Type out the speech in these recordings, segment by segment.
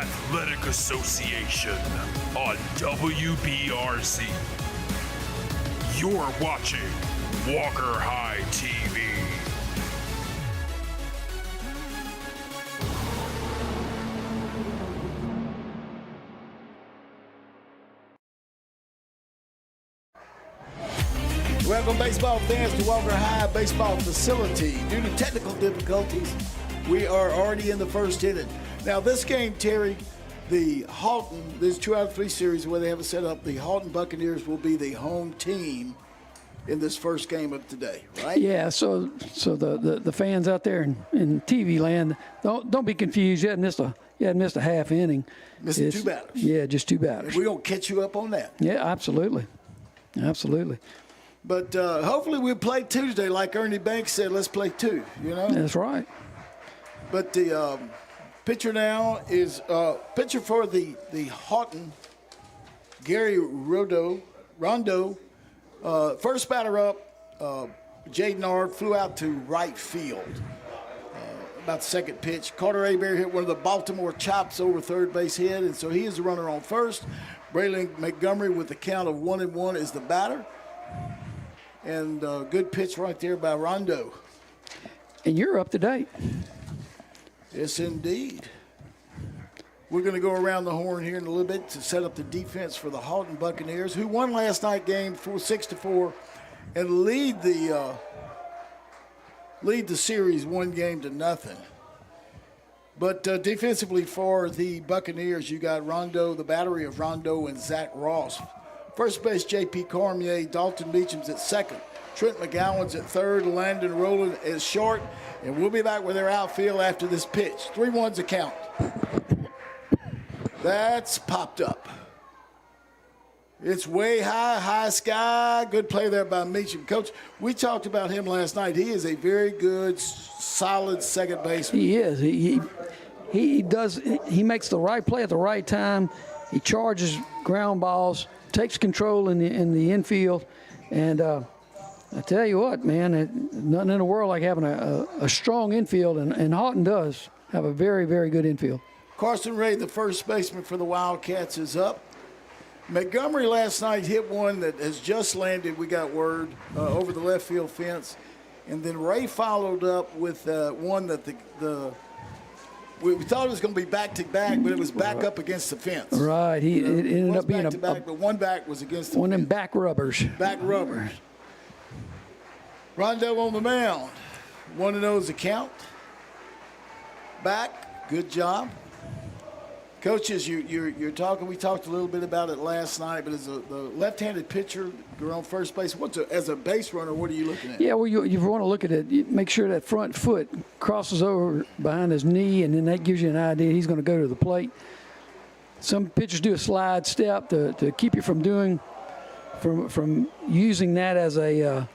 Athletic Association on WBRZ. You're watching Walker High TV. Welcome, baseball fans, to Walker High Baseball Facility. Due to technical difficulties, we are already in the first inning. Now, this game, Terry, the Haughton, there's 2 out of 3 series where they have it set up. The Haughton Buccaneers will be the home team in this first game of today, right? Yeah, so the fans out there in TV land, don't be confused. You hadn't missed a half inning. Missing 2 batters. Yeah, just 2 batters. We're going to catch you up on that. Yeah, absolutely. Absolutely. But hopefully we'll play Tuesday, like Ernie Banks said, let's play 2, you know? That's right. But the pitcher now is pitcher for the Haughton, Gary Rondo. First batter up, Jaden Ard flew out to right field. About the second pitch. Carter Abear hit one of the Baltimore chops over third base head, and so he is the runner on first. Braylon Montgomery with the count of 1-1 is the batter. And good pitch right there by Rondo. And you're up to date. Yes, indeed. We're going to go around the horn here in a little bit to set up the defense for the Haughton Buccaneers, who won last night game 6-4 and lead the series 1-0. But defensively for the Buccaneers, you got Rondo, the battery of Rondo and Zach Ross. First base, J.P. Cormier, Dalton Meacham's at second. Trent McGowan's at third, Landon Rowland is short. And we'll be back with their outfield after this pitch. 3-1's a count. That's popped up. It's way high sky. Good play there by Meacham. Coach, we talked about him last night. He is a very good, solid second baseman. He is. He makes the right play at the right time. He charges ground balls, takes control in the infield, and I tell you what, man, nothing in the world like having a strong infield, and Haughton does have a very, very good infield. Carson Ray, the first baseman for the Wildcats, is up. Montgomery last night hit one that has just landed, we got word, over the left field fence. And then Ray followed up with one that we thought it was going to be back-to-back, but it was back up against the fence. Right. It ended up being back-to-back, but one back was against the fence. One of them back rubbers. Back rubbers. Rondo on the mound. 1-0 is the count. Back. Good job. Coaches, you're talking. We talked a little bit about it last night, but as the left-handed pitcher, you're on first base. As a base runner, what are you looking at? Yeah, well, you want to look at it. You make sure that front foot crosses over behind his knee, and then that gives you an idea he's going to go to the plate. Some pitchers do a slide step to keep you from using that as a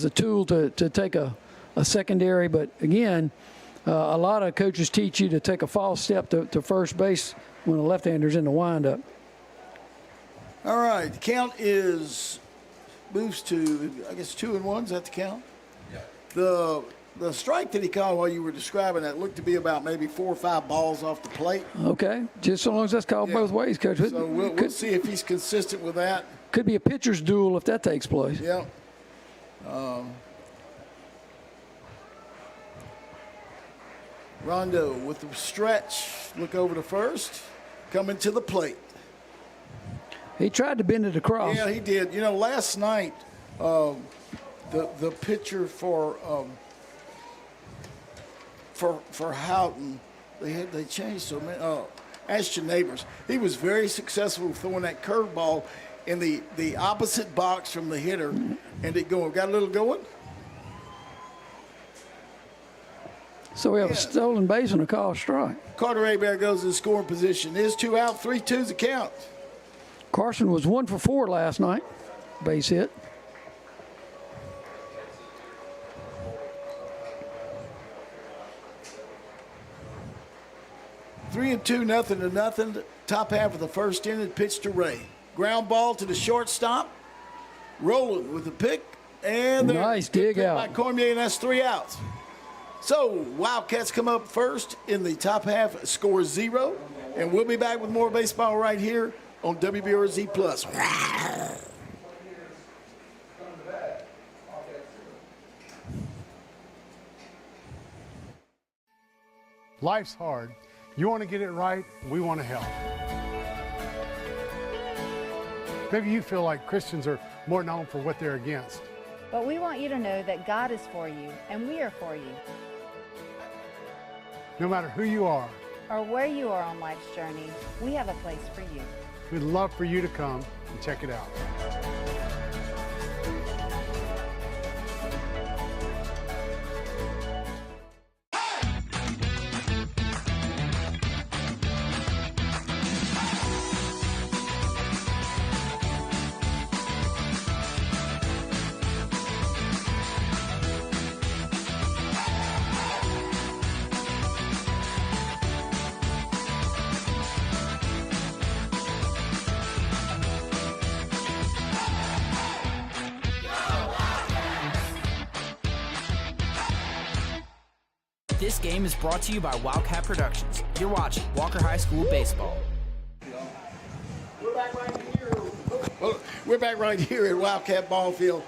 tool to take a secondary. But again, a lot of coaches teach you to take a false step to first base when a left-hander's in the windup. All right, the count moves to, I guess, 2-1. Is that the count? Yeah. The strike that he called while you were describing that looked to be about maybe 4 or 5 balls off the plate. Okay, just so long as that's called both ways, Coach. So we'll see if he's consistent with that. Could be a pitcher's duel if that takes place. Yeah. Rondo with the stretch, look over to first, coming to the plate. He tried to bend it across. Yeah, he did. You know, last night, the pitcher for Haughton, they changed so many. Ashton Neighbors, he was very successful throwing that curveball in the opposite box from the hitter, and it got a little going. So we have a stolen base and a called strike. Carter Abear goes in scoring position. Is 2 out, 3-2's the count. Carson was 1 for 4 last night, base hit. Three and 2, 0-0. Top half of the first inning, pitch to Ray. Ground ball to the shortstop. Rowland with the pick, and nice dig out by Cormier, and that's 3 outs. So, Wildcats come up first in the top half, score 0. And we'll be back with more baseball right here on WBRZ Plus. Life's hard. You want to get it right, we want to help. Maybe you feel like Christians are more known for what they're against. But we want you to know that God is for you, and we are for you. No matter who you are, Or where you are on life's journey, we have a place for you. we'd love for you to come and check it out. This game is brought to you by Wildcat Productions. You're watching Walker High School Baseball. We're back right here at Wildcat Ball Field.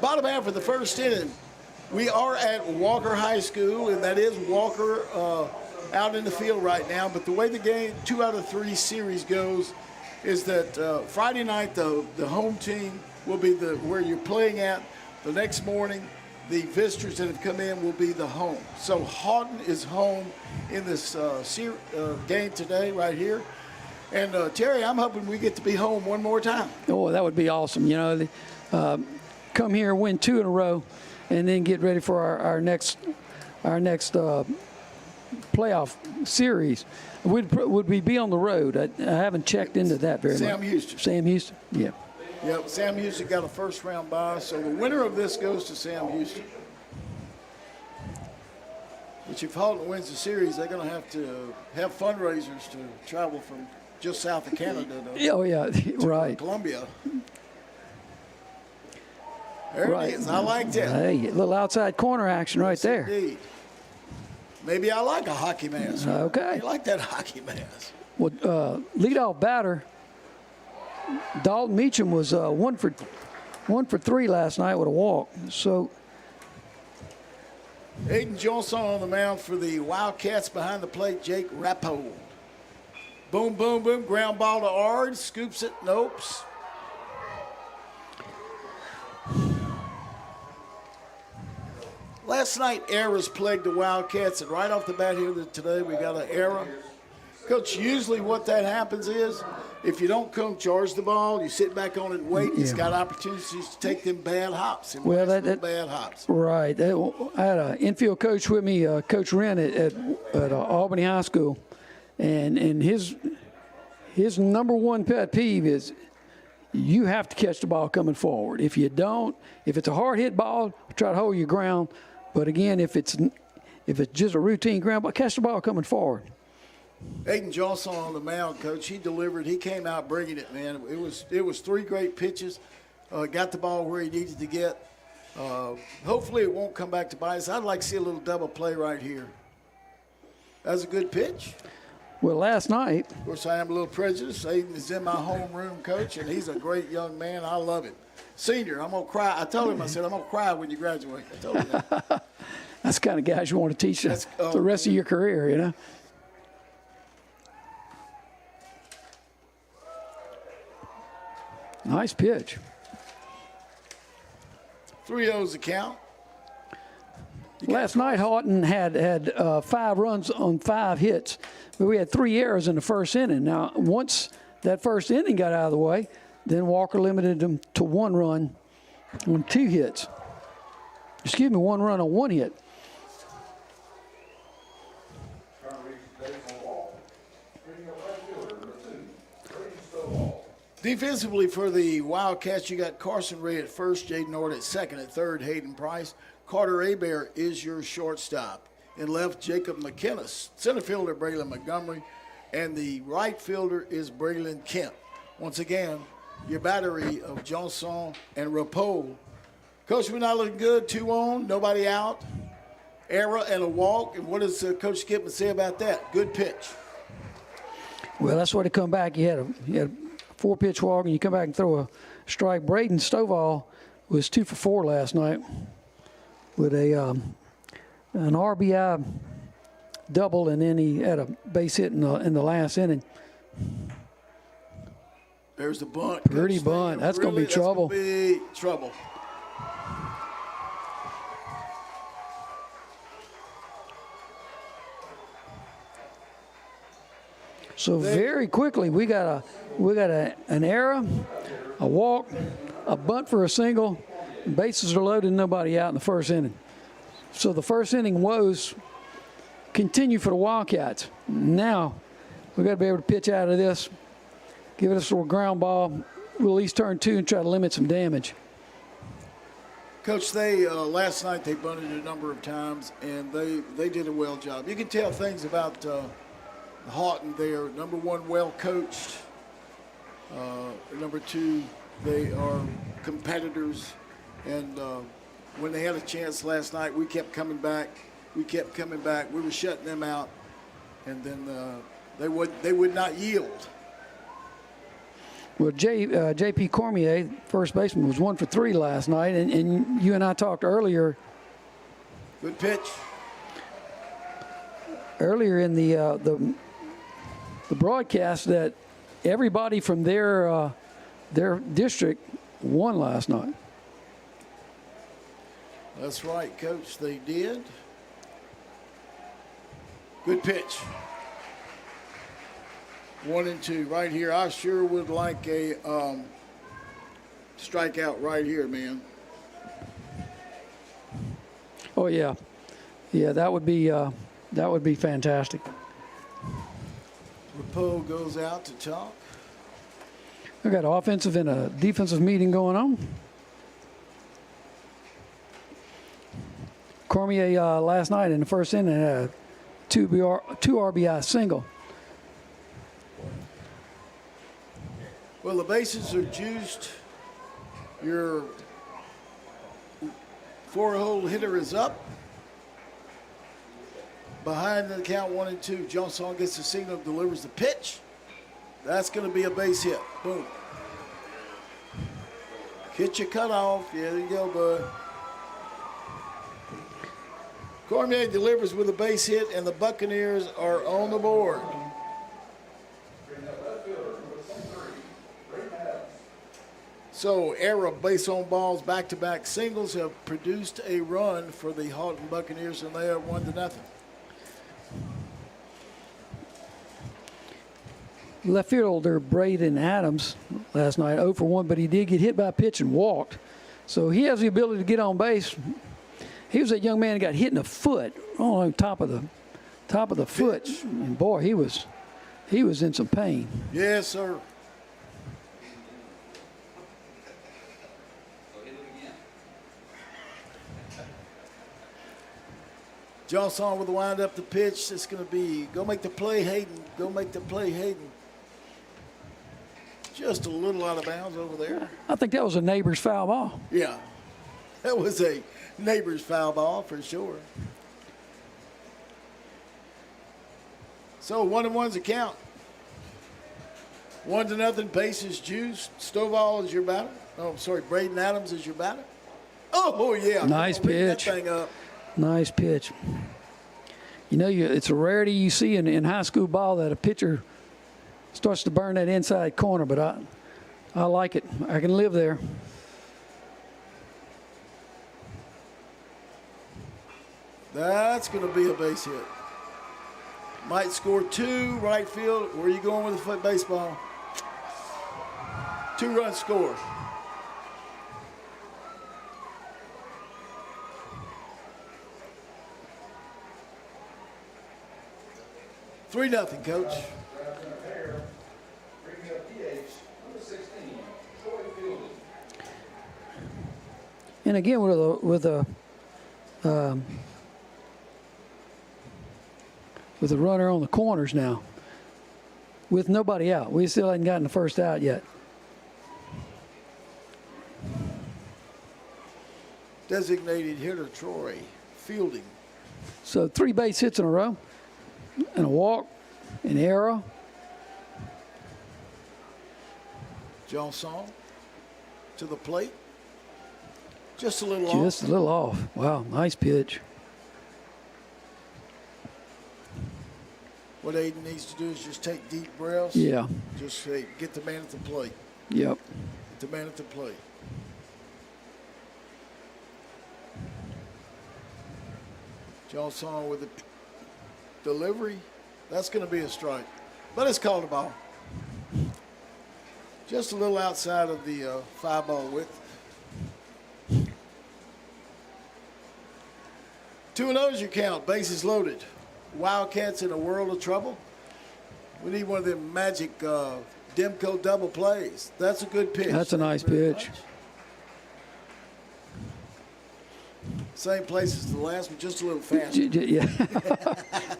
Bottom half of the first inning. We are at Walker High School, and that is Walker out in the field right now. But the way the game 2 out of 3 series goes is that Friday night the home team will be where you're playing at. The next morning, the visitors that have come in will be the home. So Haughton is home in this game today right here. And Terry, I'm hoping we get to be home one more time. Oh, that would be awesome. You know, come here, win 2 in a row, and then get ready for our next playoff series. Would we be on the road? I haven't checked into that very much. Sam Houston. Sam Houston, yeah. Yep, Sam Houston got a first-round bye, so the winner of this goes to Sam Houston. Which if Haughton wins the series, they're going to have fundraisers to travel from just south of Canada Oh, yeah, right. Columbia. There Right. it is. I like that. Hey, a little outside corner action right there. Indeed. Maybe I like a hockey mask. Okay. You like that hockey mask. Well, leadoff batter, Dalton Meacham was 1 for 3 last night with a walk. So Aiden Johnson on the mound for the Wildcats. Behind the plate, Jake Rappold. Boom, boom, boom. Ground ball to Ard. Scoops it. Nopes. Last night, errors plagued the Wildcats, and right off the bat here today, we got an error. Coach, usually what that happens is if you don't come charge the ball, you sit back on it and wait. It's got opportunities to take them bad hops. And well, that bad hops. Right. I had an infield coach with me, Coach Wren at Albany High School, and his number one pet peeve is you have to catch the ball coming forward. If you don't, if it's a hard hit ball, try to hold your ground. But again, if it's just a routine ground ball, catch the ball coming forward. Aiden Johnson on the mound, Coach. He delivered. He came out bringing it, man. It was 3 great pitches. Got the ball where he needed to get. Hopefully it won't come back to bite us. I'd like to see a little double play right here. That was a good pitch. Well, last night. Of course, I am a little prejudiced. Aiden is in my homeroom, Coach, and he's a great young man. I love it. Senior, I'm going to cry. I told him, I said, I'm going to cry when you graduate. I told him that. That's the kind of guys you want to teach the rest of your career, you know. Nice pitch. 3-0's the count. Last night, Haughton had 5 runs on 5 hits, but we had 3 errors in the first inning. Now, once that first inning got out of the way, then Walker limited them to 1 run on 2 hits. Excuse me, 1 run on 1 hit. Defensively for the Wildcats, you got Carson Ray at first, Jaden Ord at second, at third, Hayden Price. Carter Hebert is your shortstop. In left, Jacob McKinnis. Center fielder, Braylon Montgomery. And the right fielder is Braylon Kemp. Once again, your battery of Johnson and Rappold. Coach, we're not looking good. 2 on, nobody out. error and a walk. And what does Coach Skipman say about that? Good pitch. Well, that's why to come back. You had a 4-pitch walk, and you come back and throw a strike. Braden Stovall was 2 for 4 last night with an RBI double, and then he had a base hit in the last inning. There's the bunt. Pretty bunt. That's going to be trouble. That's going to be trouble. So very quickly, we got an error, a walk, a bunt for a single, bases are loaded, nobody out in the first inning. So the first inning woes continue for the Wildcats. Now we got to be able to pitch out of this, give it a sort of ground ball. We'll at least turn 2 and try to limit some damage. Coach, they last night they bunted a number of times, and they did a well job. You can tell things about Haughton. They are, number 1, well coached. Number 2, they are competitors. And when they had a chance last night, we kept coming back. We were shutting them out, and then they would not yield. Well, J.P. Cormier, first baseman, was 1 for 3 last night, and you and I talked earlier. Good pitch. Earlier in the broadcast that everybody from their district won last night. That's right, Coach. They did. Good pitch. 1 and 2 right here. I sure would like a strikeout right here, man. Oh yeah, that would be fantastic. Rapo goes out to talk. I got an offensive and a defensive meeting going on. Cormier last night in the first inning had a 2 RBI single. Well, the bases are juiced. Your 4-hole hitter is up. Behind the count 1 and 2. Johnson gets the signal, delivers the pitch. That's going to be a base hit. Boom. Hit your cutoff. Yeah, there you go, bud. Cormier delivers with a base hit, and the Buccaneers are on the board. So, error base on balls, back-to-back singles have produced a run for the Haughton Buccaneers, and they are 1-0. Left fielder Braden Adams last night 0 for 1, but he did get hit by a pitch and walked. So he has the ability to get on base. He was that young man who got hit in the foot, on top of the foot, and boy, he was in some pain. Yes, sir. Johnson with the wind up the pitch. It's going to be, go make the play, Hayden. Go make the play, Hayden. Just a little out of bounds over there. I think that was a neighbor's foul ball. Yeah, that was a neighbor's foul ball for sure. So 1-1's a count. 1-0, bases juiced. Stovall is your batter. Oh, sorry, Braden Adams is your batter. Oh, yeah. Nice pitch. That thing up. Nice pitch. You know, it's a rarity you see in high school ball that a pitcher starts to burn that inside corner, but I like it. I can live there. That's going to be a base hit. Might score 2, right field. Where are you going with the foot baseball? 2-run score. Three nothing, Coach. And again, with a runner on the corners now, with nobody out. We still hadn't gotten the first out yet. Designated hitter Troy fielding. So 3 base hits in a row, and a walk, an error. Johnson to the plate. Just a little off. Just a little off. Wow, nice pitch. What Aiden needs to do is just take deep breaths. Yeah. Just say, get the man at the plate. Yep. Get the man at the plate. Johnson with the delivery. That's going to be a strike. But it's called a ball. Just a little outside of the 5-ball width. 2-0 is your count. Bases loaded. Wildcats in a world of trouble. We need one of them magic Demko double plays. That's a good pitch. That's a nice Thank you very pitch. much. Same place as the last one, just a little faster. Yeah.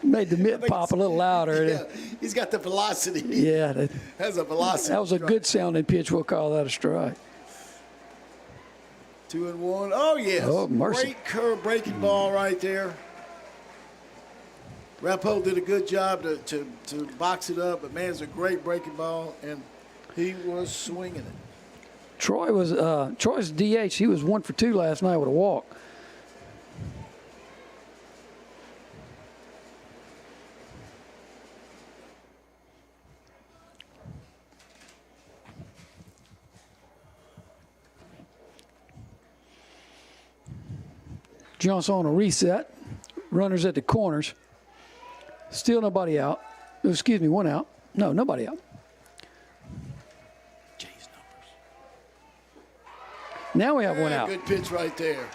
Made the mitt pop a little louder. Yeah, he's got the velocity. Yeah. Has a velocity. That was a good sounding pitch. We'll call that a strike. 2-1. Oh, yes. Oh, mercy. Great curve breaking ball right there. Rappo did a good job to box it up, but man, it's a great breaking ball, and he was swinging it. Troy's DH. He was 1 for 2 last night with a walk. Johnson on a reset. Runners at the corners. Still nobody out. Excuse me, 1 out. No, nobody out. Jay's numbers. Now we have 1 out. Good pitch right there.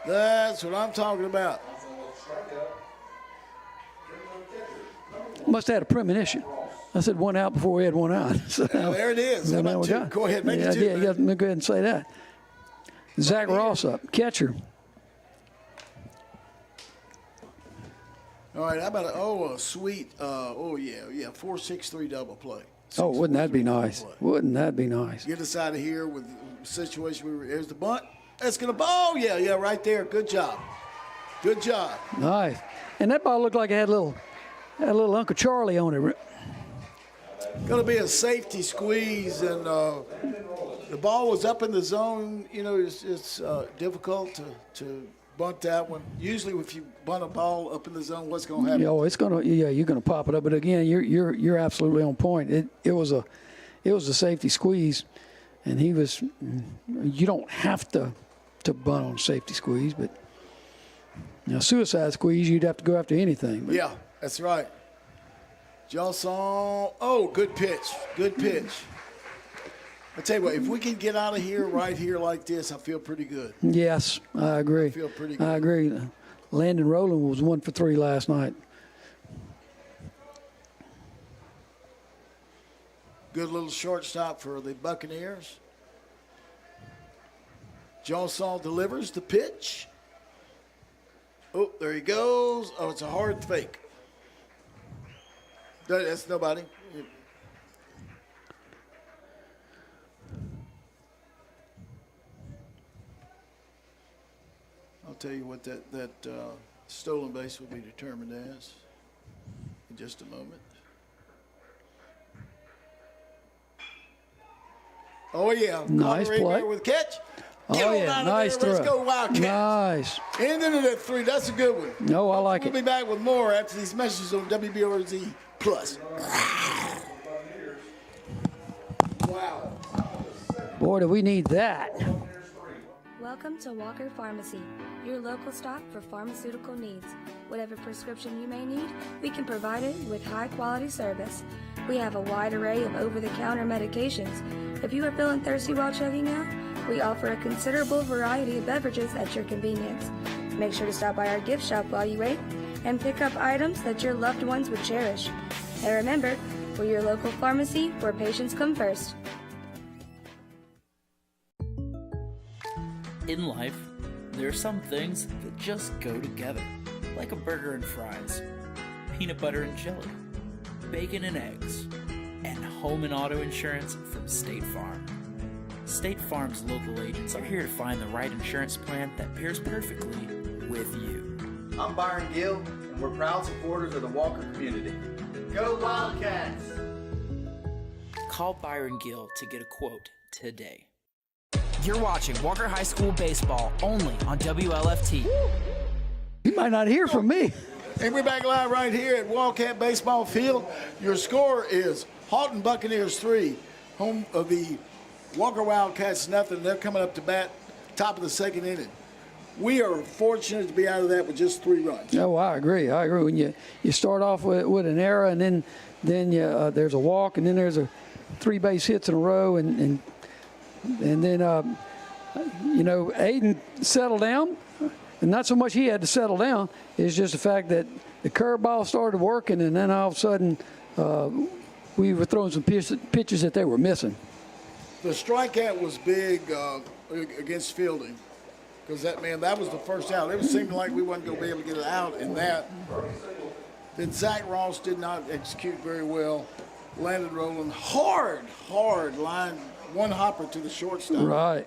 That's what I'm talking about. Must have had a premonition. I said 1 out before we had 1 out. So Well, there it is. How now about we 2? got- Go ahead, make yeah, it 2. Yeah, man. go ahead and say that. Zach Ross up, catcher. All right, how about a sweet, 4-6-3 double play. Oh, wouldn't that be 6-4-3 double nice? play. Wouldn't that be nice? Get us out of here with the situation there's the bunt. That's going to, oh, yeah, right there. Good job. Good job. Nice. And that ball looked like it had a little Uncle Charlie on it. Going to be a safety squeeze, and the ball was up in the zone. You know, it's difficult to bunt that one. Usually, if you bunt a ball up in the zone, what's going to happen? You're gonna pop it up. But again, you're absolutely on point. It was a safety squeeze, and he was. You don't have to bunt on safety squeeze, but suicide squeeze, you'd have to go after anything. But Yeah, that's right. Johnson, oh, good pitch. Good pitch. I tell you what, if we can get out of here right here like this, I feel pretty good. Yes, I agree. I feel pretty good. I agree. Landon Rowland was 1 for 3 last night. Good little shortstop for the Buccaneers. Johnson delivers the pitch. Oh, there he goes. Oh, it's a hard fake. That's nobody. I'll tell you what that stolen base will be determined as in just a moment. Oh, yeah. Nice Connery play. there with catch. Get Oh, on yeah, out of nice there. throw. Let's go Wildcats. Nice. Ending it at 3. That's a good one. No, I like We'll it. be back with more after these messages on WBRZ Plus. Wow. Boy, do we need that. Welcome to Walker Pharmacy, your local stop for pharmaceutical needs. Whatever prescription you may need, we can provide it with high-quality service. We have a wide array of over-the-counter medications. If you are feeling thirsty while checking out, we offer a considerable variety of beverages at your convenience. Make sure to stop by our gift shop while you wait and pick up items that your loved ones would cherish. And remember, we're your local pharmacy where patients come first. In life, there are some things that just go together, like a burger and fries, peanut butter and jelly, bacon and eggs, and home and auto insurance from State Farm. State Farm's local agents are here to find the right insurance plan that pairs perfectly with you. I'm Byron Gill, and we're proud supporters of the Walker community. Go Wildcats! Call Byron Gill to get a quote today. You're watching Walker High School baseball only on WLFT. You might not hear from me. And we're back live right here at Wildcat Baseball Field. Your score is Haughton Buccaneers 3, home of the Walker Wildcats nothing. They're coming up to bat, top of the second inning. We are fortunate to be out of that with just 3 runs. Oh, I agree. When you start off with an error, and then there's a walk, and then there's a 3 base hits in a row, and then Aiden settled down, and not so much he had to settle down. It's just the fact that the curveball started working, and then all of a sudden we were throwing some pitches that they were missing. The strikeout was big against fielding. Because that was the first out. It was seeming like we wasn't going to be able to get it out in that. Then Zach Ross did not execute very well. Landed rolling hard line, one hopper to the shortstop. Right.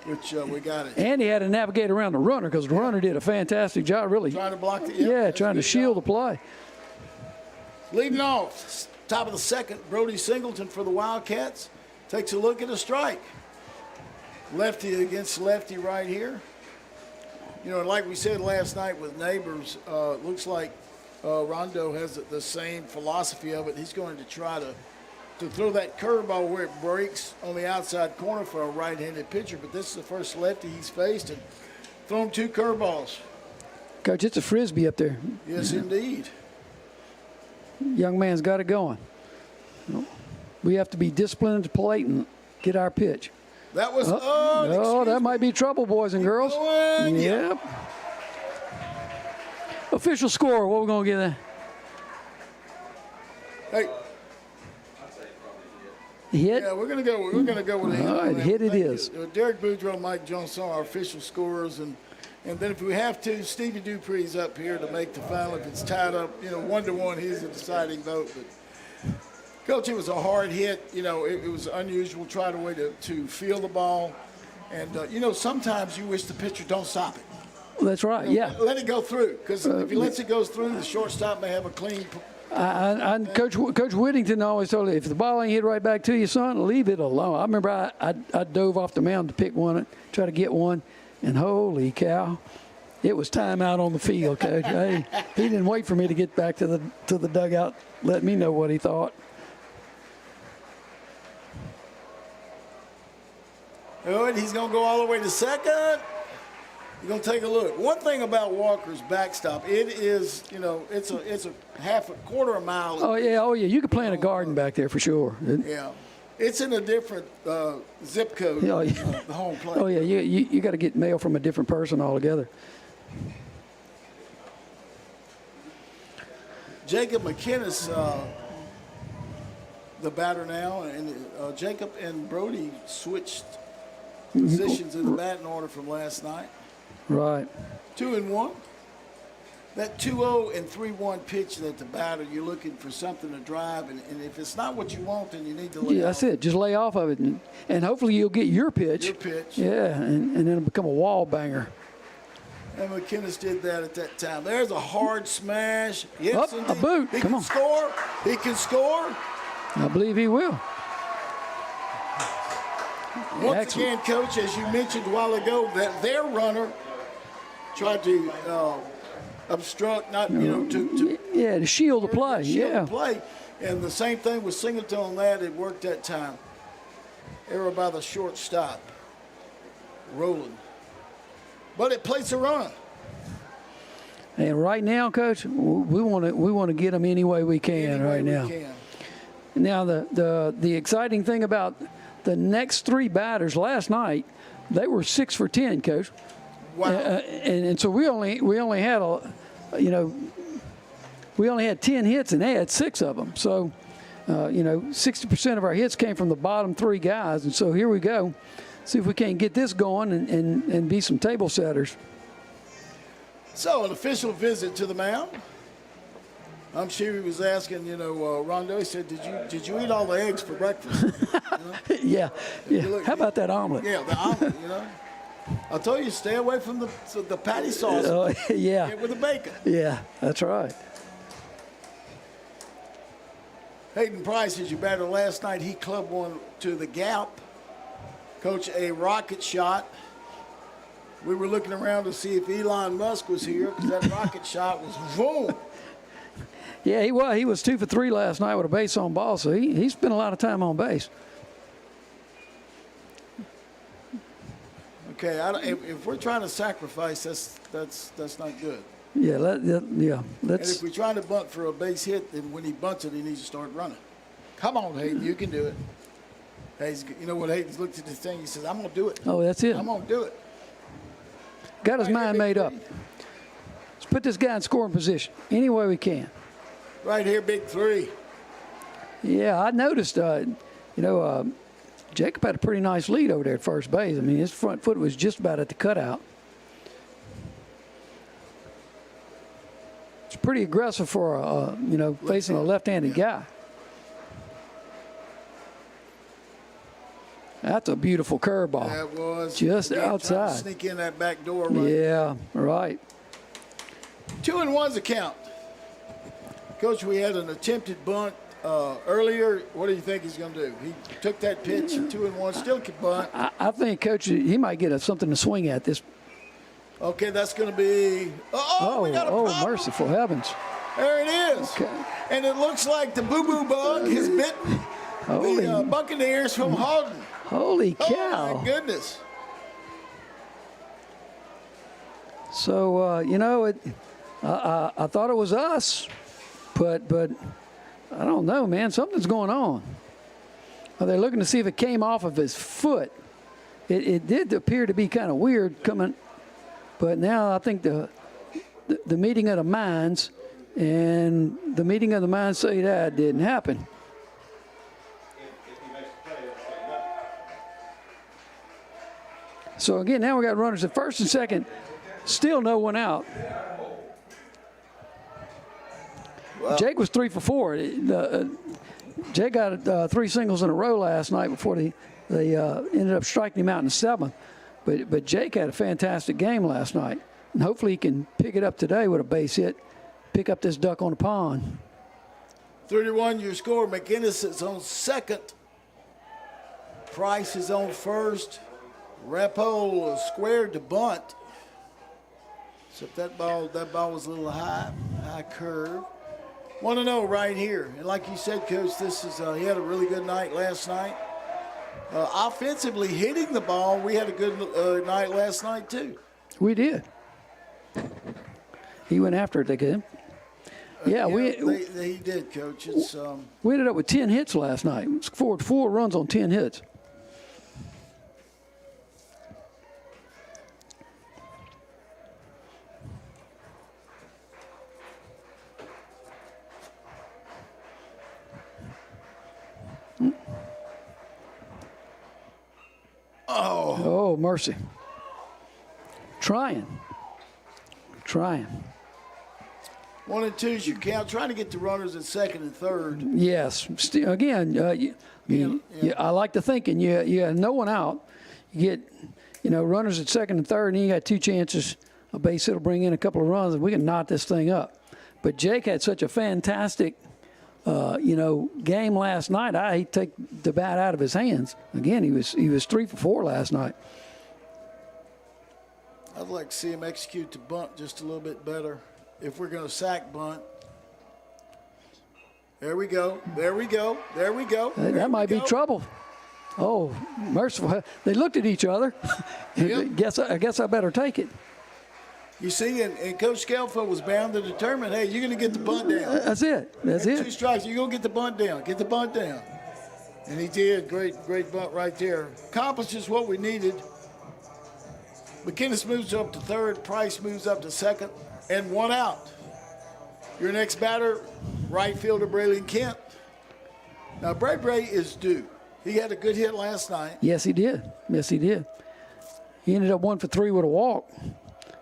Which we got it. And he had to navigate around the runner because the runner did a fantastic job, really. Trying to block the trying to shield the play. Leading off, top of the second, Brody Singleton for the Wildcats takes a look at a strike. Lefty against lefty right here. Like we said last night with Neighbors, looks like Rondo has the same philosophy of it. He's going to try to throw that curveball where it breaks on the outside corner for a right-handed pitcher, but this is the first lefty he's faced, and thrown 2 curveballs. Coach, it's a Frisbee up there. Yes, indeed. Young man's got it going. We have to be disciplined at the plate and get our pitch. That was that might be trouble, boys and girls. Yep. Official score. What we're gonna get there? Hey. Hit. Yeah, we're gonna go with it. All right, hit it is. Derek Boudreaux, Mike Johnson, our official scorers, and then if we have to, Stevie Dupree's up here to make the final. If it's tied up, 1-1, he's the deciding vote. But Coach, it was a hard hit. It was unusual. Tried a way to feel the ball. And, sometimes you wish the pitcher don't stop it. Well, that's right, yeah. Let it go through. Because if he lets it go through, the shortstop may have a clean. Coach Whittington always told me, if the ball ain't hit right back to you, son, leave it alone. I remember I dove off the mound to pick one, try to get one, and holy cow, it was time out on the field, Coach. Hey, he didn't wait for me to get back to the dugout, let me know what he thought. All right, he's going to go all the way to second. You're going to take a look. One thing about Walker's backstop, it is, it's a quarter of a mile. Oh yeah. You could plant a garden back there for sure. Yeah. It's in a different zip code, the home plate. Oh, yeah, you got to get mail from a different person altogether. Jacob McKinnis, the batter now, and Jacob and Brody switched positions in the batting order from last night. Right. 2-1. That 2-0 and 3-1 pitch that the batter, you're looking for something to drive, and if it's not what you want, then you need to lay off. That's it. Just lay off of it, and hopefully you'll get your pitch. Your pitch. Yeah, and then it'll become a wall banger. And McKinnis did that at that time. There's a hard smash. Yes, a boot. He Come can on. score. He can score. I believe he will. Once Excellent. again, Coach, as you mentioned a while ago, that their runner tried to obstruct, to shield the play. The play. And the same thing with Singleton on that. It worked that time. Error by the shortstop. Rolling. But it plays a run. And right now, Coach, we want to get them any way we can now. Now the exciting thing about the next 3 batters last night, they were 6 for 10, Coach. Wow. And so we only had we only had 10 hits and they had 6 of them. So 60% of our hits came from the bottom 3 guys. And so here we go. See if we can't get this going and be some table setters. So an official visit to the mound. I'm sure he was asking, Rondo, he said, did you eat all the eggs for breakfast? Yeah. How about that omelet? Yeah, the omelet, I told you, stay away from the patty sauce. Yeah. Get with the bacon. Yeah, that's right. Hayden Price is your batter last night. He clubbed one to the gap. Coach, a rocket shot. We were looking around to see if Elon Musk was here because that rocket shot was boom. Yeah, he was. He was 2 for 3 last night with a base on ball, so he spent a lot of time on base. Okay, if we're trying to sacrifice, that's not good. Yeah, And let's. if we're trying to bunt for a base hit, then when he bunts it, he needs to start running. Come on, Hayden, you can do it. Hayes, you know what? Hayden's looked at the thing. He says, "I'm gonna do it. Oh, that's it. I'm gonna do it." Got his mind made up. Let's put this guy in scoring position any way we can. Right here, big 3. Yeah, I noticed. Jacob had a pretty nice lead over there at first base. I mean, his front foot was just about at the cutout. It's pretty aggressive for facing a left-handed guy. That's a beautiful curveball. That was just again, outside. trying to sneak in that back door. Right. Yeah, right. 2-1's a count. Coach, we had an attempted bunt earlier. What do you think he's going to do? He took that pitch, 2-1, still can bunt. I think, Coach, he might get something to swing at this. Okay, that's going to be. We got a problem. Merciful heavens. There it is. Okay. And it looks like the boo-boo bug has bitten the Buccaneers from Haughton. Holy cow. Oh, my goodness. So, I thought it was us, but I don't know, man. Something's going on. They're looking to see if it came off of his foot. It did appear to be kind of weird coming, but now I think the meeting of the minds say that didn't happen. So again, now we got runners at first and second, still no one out. Well, Jake was 3 for 4. Jake got 3 singles in a row last night before they ended up striking him out in the 7th. But Jake had a fantastic game last night, and hopefully he can pick it up today with a base hit, pick up this duck on the pond. 31 your score. McInnes is on second. Price is on first. Repo squared to bunt. Except that ball was a little high curve. 1-0 right here. And like you said, Coach, this is he had a really good night last night. Offensively hitting the ball, we had a good night last night too. We did. He went after it again. Yeah, he did, Coach. We ended up with 10 hits last night. Scored 4 runs on 10 hits. Oh, mercy. Trying. 1 and 2 is your count. Trying to get the runners at second and third. Yes. Again, I like the thinking. You have no one out. You get, runners at second and third, and you got 2 chances. A base hit will bring in a couple of runs, and we can knot this thing up. But Jake had such a fantastic, game last night. I hate to take the bat out of his hands. Again, he was 3 for 4 last night. I'd like to see him execute the bunt just a little bit better. If we're going to sack bunt. There we go. That might be trouble. Oh, merciful. They looked at each other. Yep. I guess I better take it. You see, and Coach Scelfo was bound to determine, hey, you're going to get the bunt down. That's it. 2 strikes. You're going to get the bunt down. Get the bunt down. And he did. Great bunt right there. Accomplishes what we needed. McInnes moves up to third. Price moves up to second. And 1 out. Your next batter, right fielder Braylon Kent. Now, Bray is due. He had a good hit last night. Yes, he did. He ended up 1 for 3 with a walk.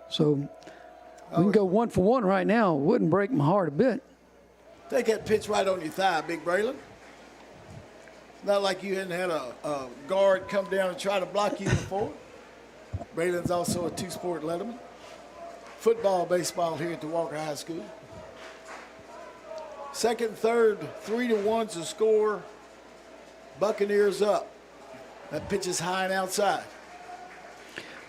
So we can go 1 for 1 right now. Wouldn't break my heart a bit. Take that pitch right on your thigh, Big Braylon. Not like you hadn't had a guard come down and try to block you before. Braylon's also a two-sport letterman. Football, baseball here at the Walker High School. Second, third, 3-1's the score. Buccaneers up. That pitch is high and outside.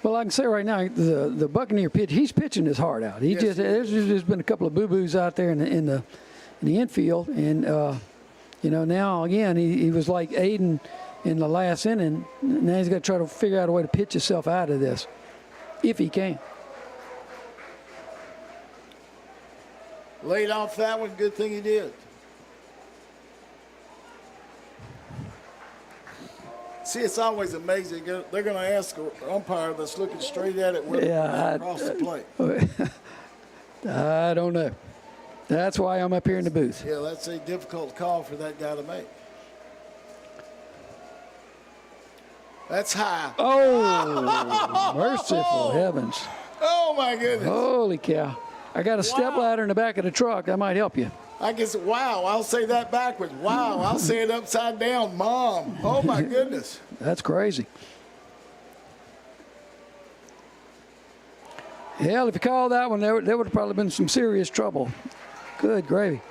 Well, I can say right now, the Buccaneer pitch, he's pitching his heart out. There's just been a couple of boo-boos out there in the infield, and now again he was like Aiden in the last inning. Now he's got to try to figure out a way to pitch himself out of this, if he can. Laid off that one. Good thing he did. See, it's always amazing. They're going to ask an umpire that's looking straight at it across the plate. I don't know. That's why I'm up here in the booth. Yeah, that's a difficult call for that guy to make. That's high. Oh, merciful heavens. Oh, my goodness. Holy cow. I got a step ladder in the back of the truck. That might help you. I guess, wow, I'll say that backwards. Wow, I'll say it upside down. Mom. Oh, my goodness. That's crazy. Hell, if you called that one, there would have probably been some serious trouble. Good gravy.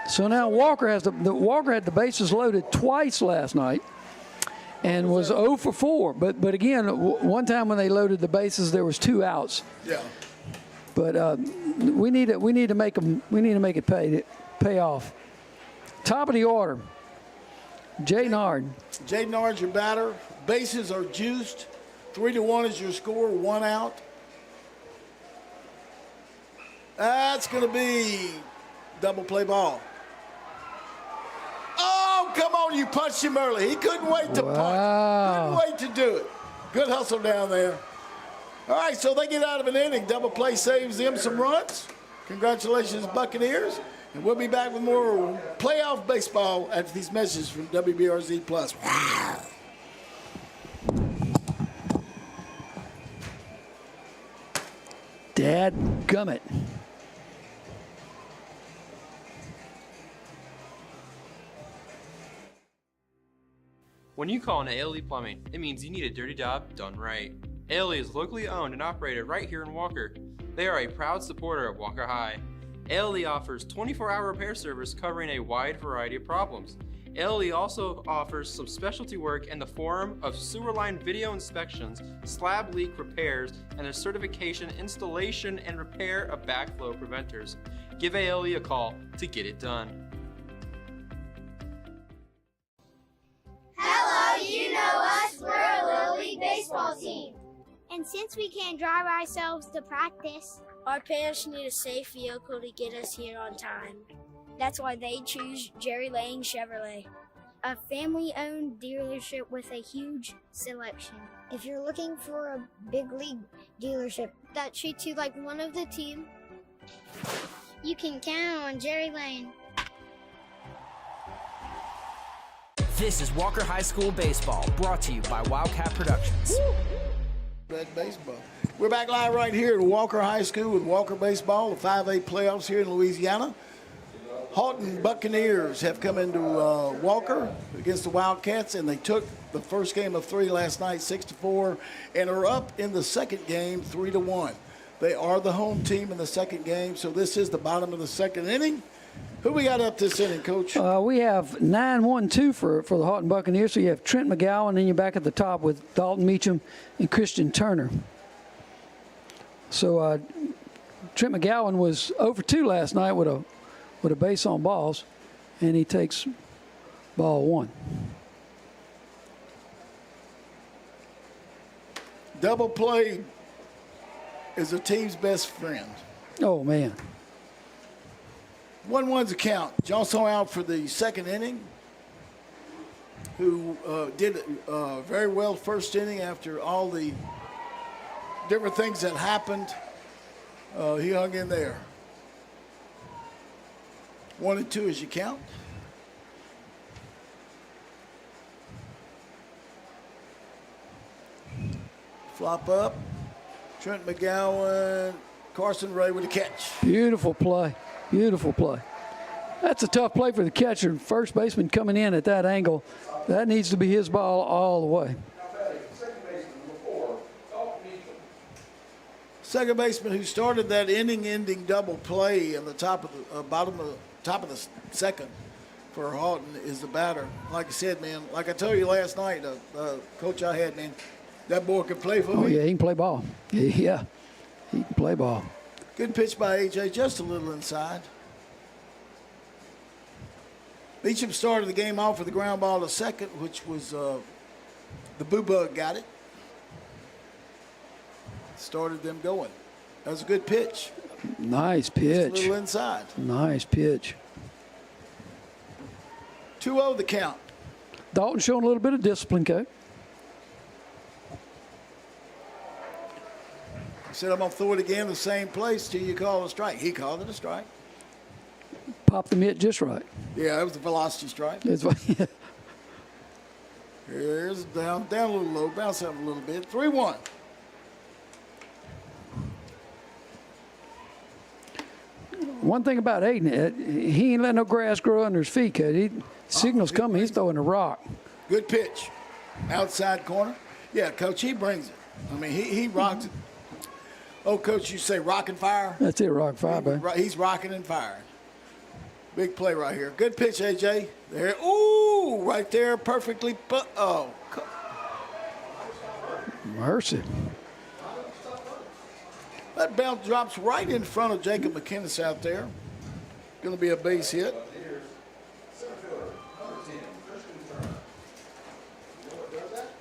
So now Walker had the bases loaded twice last night and was 0 for 4. But again, one time when they loaded the bases, there was 2 outs. Yeah. But we need to make it pay off. Top of the order, Jay Nard. Jay Nard's your batter. Bases are juiced. 3-1 is your score. 1 out. That's going to be double play ball. Oh, come on, you punched him early. He couldn't wait to punch. Couldn't wait to do it. Good hustle down there. All right, so they get out of an inning. Double play saves them some runs. Congratulations, Buccaneers. And we'll be back with more playoff baseball after these messages from WBRZ Plus. Dadgummit. When you call on ALE Plumbing, it means you need a dirty job done right. ALE is locally owned and operated right here in Walker. They are a proud supporter of Walker High. ALE offers 24-hour repair service covering a wide variety of problems. ALE also offers some specialty work in the form of sewer line video inspections, slab leak repairs, and a certification, installation, and repair of backflow preventers. Give ALE a call to get it done. Hello, you know us. We're a Little League baseball team. And since we can't drive ourselves to practice, our parents need a safe vehicle to get us here on time. That's why they choose Jerry Lane Chevrolet, a family-owned dealership with a huge selection. If you're looking for a big league dealership that treats you like one of the team, you can count on Jerry Lane. This is Walker High School Baseball, brought to you by Wildcat Productions. Red baseball. We're back live right here at Walker High School with Walker Baseball, the 5A playoffs here in Louisiana. Haughton Buccaneers have come into Walker against the Wildcats, and they took the first game of 3 last night, 6-4, and are up in the second game, 3-1. They are the home team in the second game, so this is the bottom of the second inning. Who we got up this inning, Coach? We have 9-1-2 for the Haughton Buccaneers. So you have Trent McGowan, and you're back at the top with Dalton Meacham and Christian Turner. So Trent McGowan was 0 for 2 last night with a base on balls, and he takes ball 1. Double play is a team's best friend. Oh, man. 1-1's a count. Johnson out for the second inning, who did very well first inning after all the different things that happened. He hung in there. 1-2 is your count. Flop up. Trent McGowan, Carson Ray with a catch. Beautiful play. Beautiful play. That's a tough play for the catcher. First baseman coming in at that angle. That needs to be his ball all the way. Second baseman who started that inning-ending double play in the top of the top of the second for Haughton is the batter. Like I said, man, like I told you last night, coach I had, man, that boy can play for me. Oh, yeah, he can play ball. Yeah, he can play ball. Good pitch by A.J., just a little inside. Beecham started the game off with a ground ball to second, which was the Boo Bug got it. Started them going. That was a good pitch. Nice pitch. Just a little inside. Nice pitch. 2-0 the count. Dalton showing a little bit of discipline, Coach. He said, I'm going to throw it again the same place till you call it a strike. He called it a strike. Popped the mitt just right. Yeah, it was a velocity strike. That's right. Here's down a little low, bounce up a little bit. 3-1. One thing about Aiden, he ain't letting no grass grow under his feet, Coach. Signals coming, he's throwing a rock. Good pitch. Outside corner. Yeah, Coach, he brings it. I mean, he rocks it. Oh, Coach, you say rock and fire? That's it, rock fire, baby. He's rocking and firing. Big play right here. Good pitch, A.J. There. Ooh, right there, perfectly. Oh. Mercy. That bounce drops right in front of Jacob McKinnis out there. Going to be a base hit.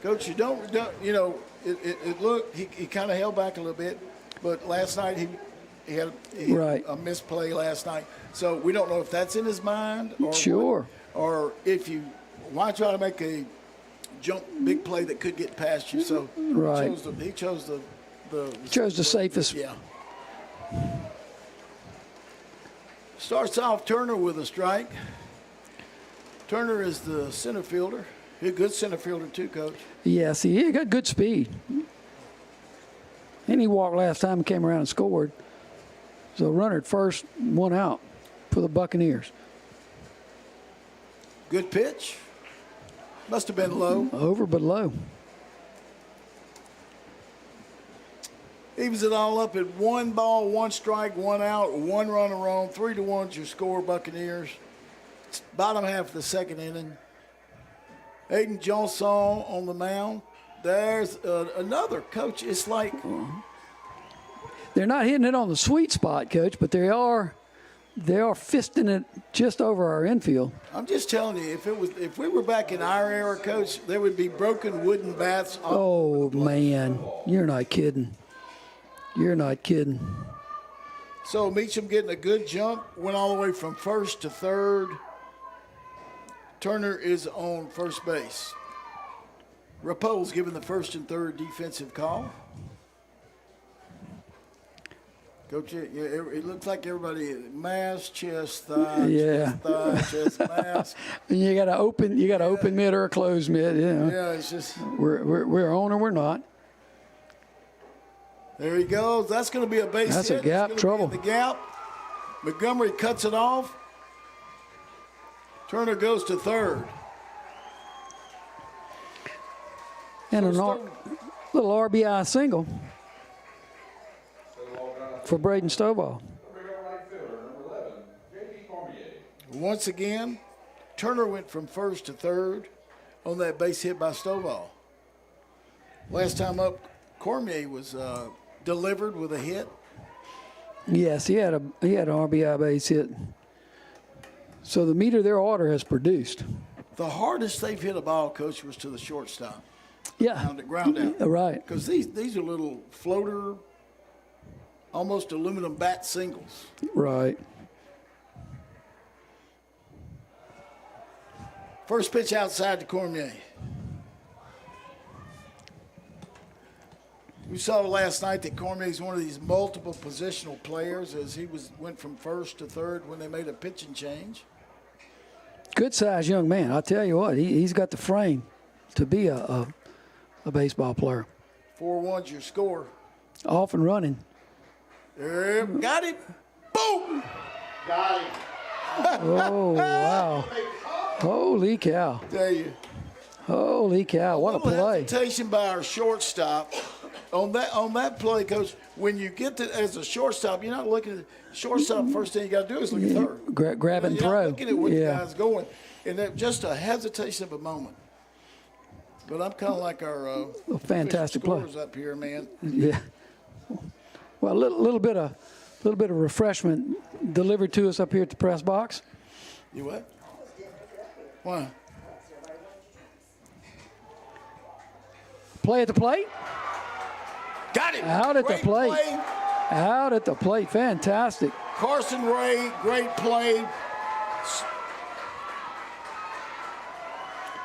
Coach, you don't you know, it looked, he kind of held back a little bit, but last night he had a misplay last night. So we don't know if that's in his mind or sure. Or if you why try to make a jump big play that could get past you. So right. he chose the safest. Yeah. Starts off Turner with a strike. Turner is the center fielder. He's a good center fielder too, Coach. Yes, he got good speed. And he walked last time and came around and scored. So runner at first, one out for the Buccaneers. Good pitch. Must have been low. Over but low. Evens it all up at 1 ball, 1 strike, 1 out, 1 runner on. 3-1's your score, Buccaneers. It's bottom half of the second inning. Aiden Johnson on the mound. There's another, Coach. It's like they're not hitting it on the sweet spot, Coach, but they are fisting it just over our infield. I'm just telling you, if we were back in our era, Coach, there would be broken wooden bats. Oh man, you're not kidding. You're not kidding. So Meacham getting a good jump, went all the way from first to third. Turner is on first base. Rapo's given the first and third defensive call. Coach, it looks like everybody mask, chest, thigh, chest, thigh, chest, mask. And you got to open mid or a closed mid. You know. Yeah, it's just we're on or we're not. There he goes. That's going to be a base hit. That's a gap trouble. The gap. Montgomery cuts it off. Turner goes to third. And a little RBI single for Braden Stovall. Once again, Turner went from first to third on that base hit by Stovall. Last time up, Cormier was delivered with a hit. Yes, he had an RBI base hit. So the meter their order has produced. The hardest they've hit a ball, Coach, was to the shortstop. Yeah. Ground out. Right. Because these are little floater, almost aluminum bat singles. Right. First pitch outside to Cormier. We saw last night that Cormier is one of these multiple positional players as he went from first to third when they made a pitching change. Good sized young man. I'll tell you what, he's got the frame to be a baseball player. 4-1's your score. Off and running. There, got him. Boom! Got him. Oh, wow. Holy cow. Tell you. Holy cow, what a play. Hesitation by our shortstop. On that play, Coach, when you get to as a shortstop, you're not looking at shortstop. First thing you got to do is look at third. Grab and you're throw. Not looking at where the guy's going, and that just a hesitation of a moment. But I'm kind of like our fantastic play up here, man. Yeah. Well, a little bit of refreshment delivered to us up here at the press box. You what? Why? Play at the plate. Got it. Out at Great the plate. Play. Out at the plate. Fantastic. Carson Ray, great play.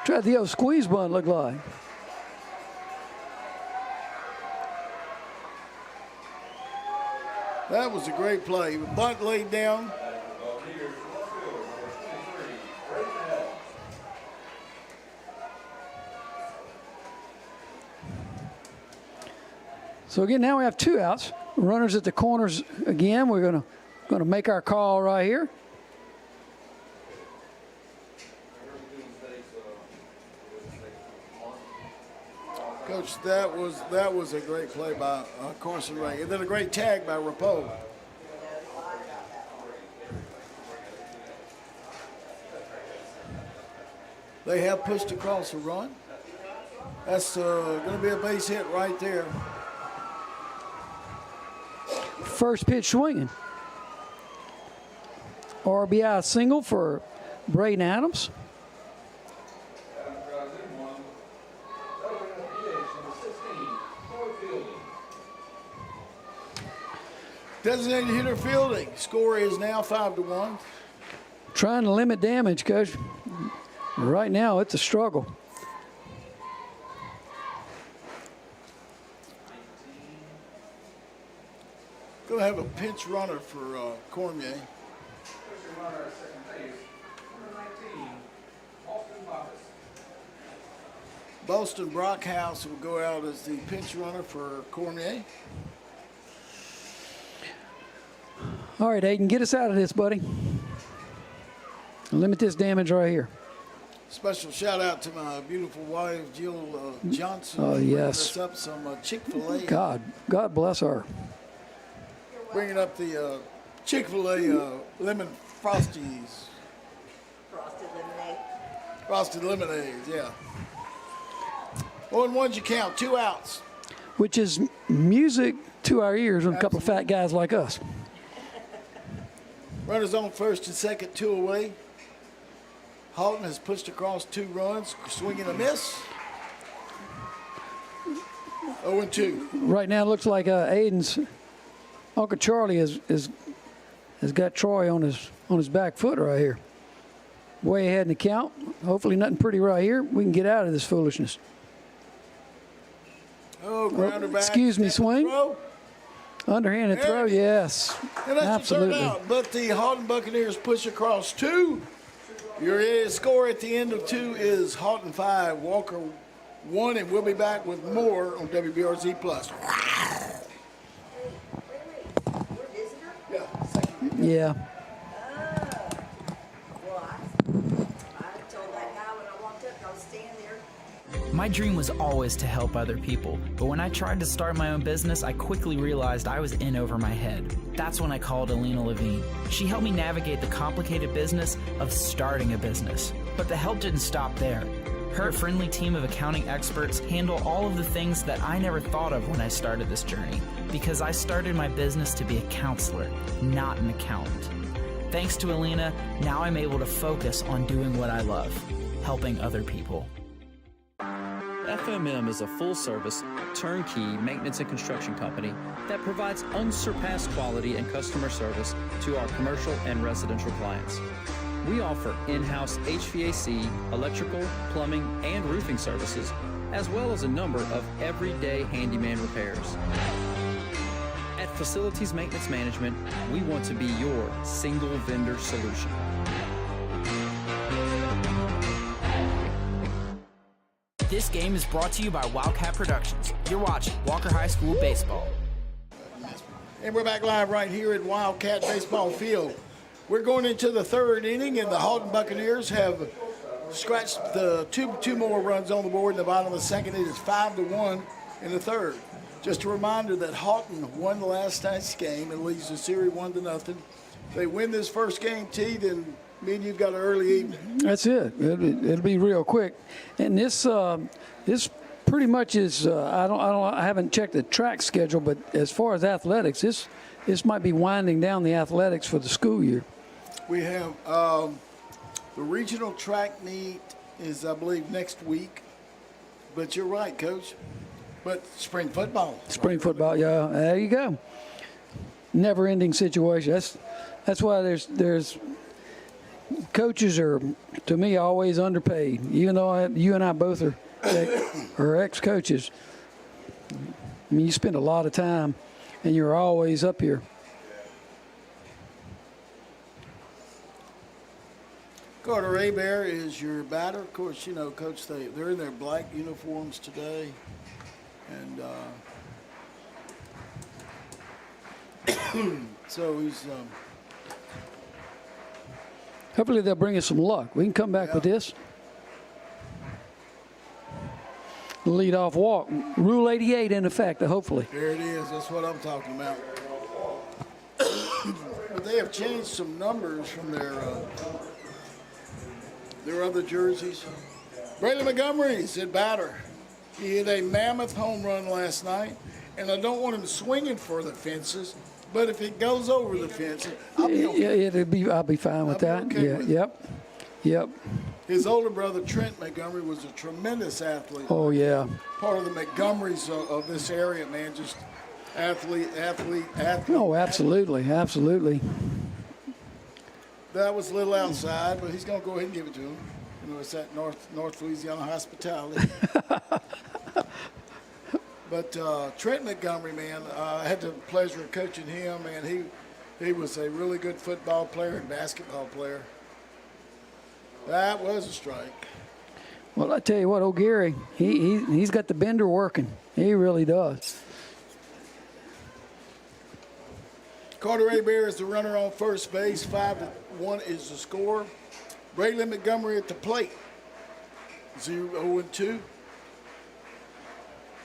Tried the old squeeze bunt, look like. That was a great play. Bunt laid down. So again, now we have 2 outs. Runners at the corners again. We're gonna make our call right here. Coach, that was a great play by Carson Ray, and then a great tag by Rapo. They have pushed across a run. That's going to be a base hit right there. First pitch swinging. RBI single for Braden Adams. Designated hitter fielding. Score is now 5-1. Trying to limit damage, Coach. Right now, it's a struggle. Going to have a pinch runner for Cormier. Boston Brockhouse will go out as the pinch runner for Cormier. All right, Aiden, get us out of this, buddy. Limit this damage right here. Special shout out to my beautiful wife, Jill Johnson. Oh, yes. Bringing us up some Chick-fil-A. God bless her. Bringing up the Chick-fil-A lemon frosties. Frosted lemonades, yeah. 0-1 you count, 2 outs. Which is music to our ears with a couple of fat guys like us. Runners on first and second, 2 away. Haughton has pushed across 2 runs, swinging a miss. 0-2. Right now, it looks like Aiden's Uncle Charlie has got Troy on his back foot right here. Way ahead in the count. Hopefully, nothing pretty right here. We can get out of this foolishness. Oh, grounder back. Excuse me, swing. Throw. Underhanded throw, yes. And that's absolutely. Turned out. But the Haughton Buccaneers push across 2. Your score at the end of 2 is Haughton 5, Walker 1, and we'll be back with more on WBRZ Plus. Yeah. My dream was always to help other people, but when I tried to start my own business, I quickly realized I was in over my head. That's when I called Alina Levine. She helped me navigate the complicated business of starting a business. But the help didn't stop there. Her friendly team of accounting experts handle all of the things that I never thought of when I started this journey, because I started my business to be a counselor, not an accountant. Thanks to Alina, now I'm able to focus on doing what I love, helping other people. FMM is a full-service, turnkey maintenance and construction company that provides unsurpassed quality and customer service to our commercial and residential clients. We offer in-house HVAC, electrical, plumbing, and roofing services, as well as a number of everyday handyman repairs. At Facilities Maintenance Management, we want to be your single vendor solution. This game is brought to you by Wildcat Productions. You're watching Walker High School Baseball. And we're back live right here at Wildcat Baseball Field. We're going into the 3rd inning, and the Haughton Buccaneers have scratched the two more runs on the board in the bottom of the 2nd. It is 5-1 in the 3rd. Just a reminder that Haughton won the last night's game and leads the series 1-0. They win this first game, T, then me and you've got an early evening. That's it. It'll be real quick. And this pretty much is. I haven't checked the track schedule, but as far as athletics, this might be winding down the athletics for the school year. We have the regional track meet is, I believe, next week. But you're right, Coach. But spring football. Spring football, yeah. There you go. Never-ending situation. That's why there's coaches are, to me, always underpaid. Even though you and I both are ex-coaches. I mean, you spend a lot of time, and you're always up here. Carter Abear is your batter. Of course, you know, Coach, they're in their black uniforms today. And so he's... Hopefully they'll bring us some luck. We can come back with this. Lead-off walk. Rule 88 in effect, hopefully. There it is. That's what I'm talking about. But they have changed some numbers from their other jerseys. Braylon Montgomery's at batter. He hit a mammoth home run last night, and I don't want him swinging for the fences, but if it goes over the fences, I'll be okay. I'll be fine with that. Okay yeah, with yep. His older brother, Trent Montgomery, was a tremendous athlete. Oh, yeah. Part of the Montgomerys of this area, man, just athlete. Oh, absolutely. That was a little outside, but he's going to go ahead and give it to him. You know, it's that North Louisiana hospitality. But Trent Montgomery, man, I had the pleasure of coaching him, and he was a really good football player and basketball player. That was a strike. Well, I tell you what, old Gary, he's got the bender working. He really does. Carter Abear is the runner on first base. 5-1 is the score. Braylon Montgomery at the plate. 0-2.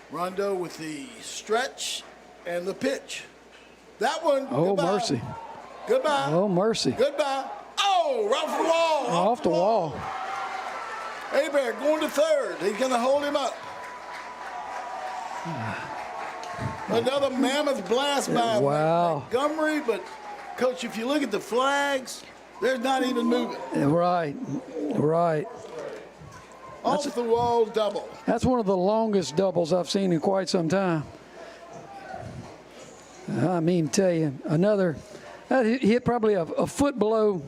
Rondo with the stretch and the pitch. That one. Oh, goodbye. mercy. Goodbye. Oh, mercy. Goodbye. Oh, right off the wall. Off the wall. Abear going to third. He's going to hold him up. Another mammoth blast by Montgomery, but, Coach, if you look at the flags, they're not even moving. Right. Off the wall double. That's one of the longest doubles I've seen in quite some time. I mean, tell you, that hit probably a foot below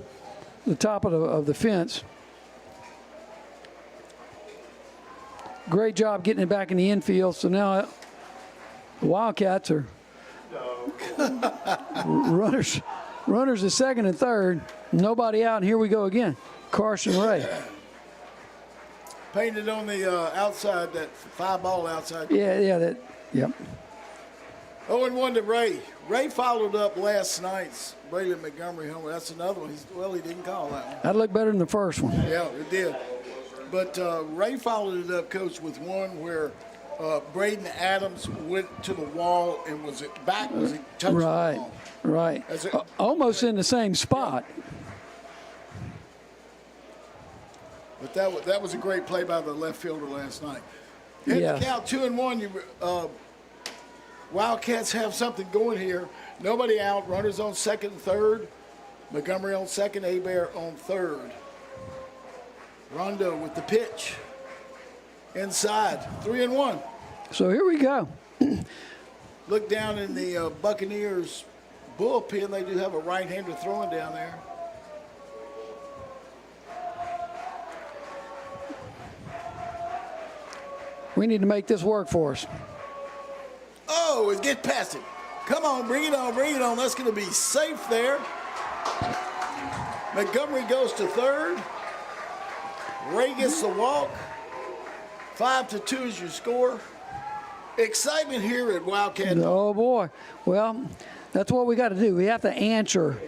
the top of the fence. Great job getting it back in the infield. So now the Wildcats are runners at second and third. Nobody out, and here we go again. Carson Ray. Painted on the outside, that 5-ball outside. Yeah, yep. 0-1 to Ray. Ray followed up last night's Braylon Montgomery homer. That's another one. He didn't call that one. That looked better than the first one. Yeah, it did. But Ray followed it up, Coach, with one where Braden Adams went to the wall and was it touching the wall? Right. Almost in the same spot. But that was a great play by the left fielder last night. Hit the count 2-1. Wildcats have something going here. Nobody out. Runners on second and third. Montgomery on second. Abear on third. Rondo with the pitch. Inside. 3-1. So here we go. Look down in the Buccaneers bullpen. They do have a right-hander throwing down there. We need to make this work for us. Oh, it gets past him. Come on, bring it on. That's going to be safe there. Montgomery goes to third. Ray gets the walk. 5-2 is your score. Excitement here at Wildcat. Oh, boy. Well, that's what we got to do. We have to answer.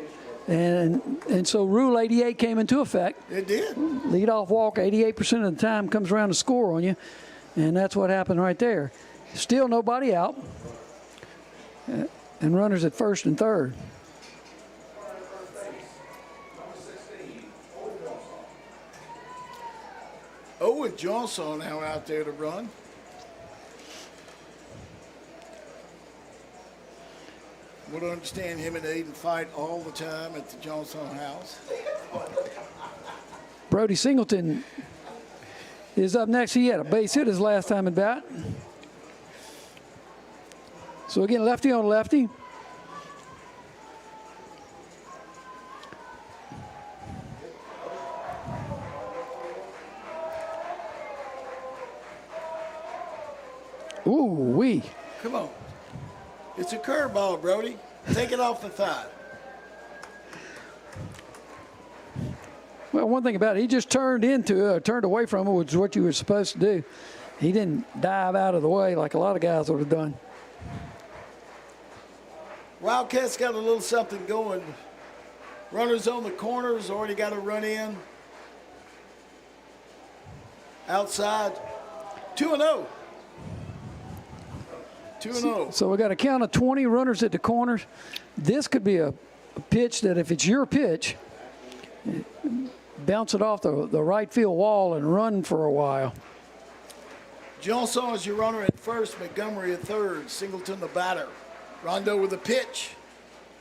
And so Rule 88 came into effect. It did. Leadoff walk 88% of the time comes around to score on you. And that's what happened right there. Still nobody out. And runners at first and third. Owen Johnson now out there to run. Would understand him and Aiden fight all the time at the Johnson house. Brody Singleton is up next. He had a base hit his last time at bat. So again, lefty on lefty. Ooh-wee. Come on. It's a curveball, Brody. Take it off the thigh. Well, one thing about it, he just turned away from it, which is what you were supposed to do. He didn't dive out of the way like a lot of guys would have done. Wildcats got a little something going. Runners on the corners, already got a run in. Outside, 2-0. 2-0. So we got a count of 20 runners at the corners. This could be a pitch that if it's your pitch, bounce it off the right field wall and run for a while. Johnson is your runner at first, Montgomery at third, Singleton the batter. Rondo with a pitch.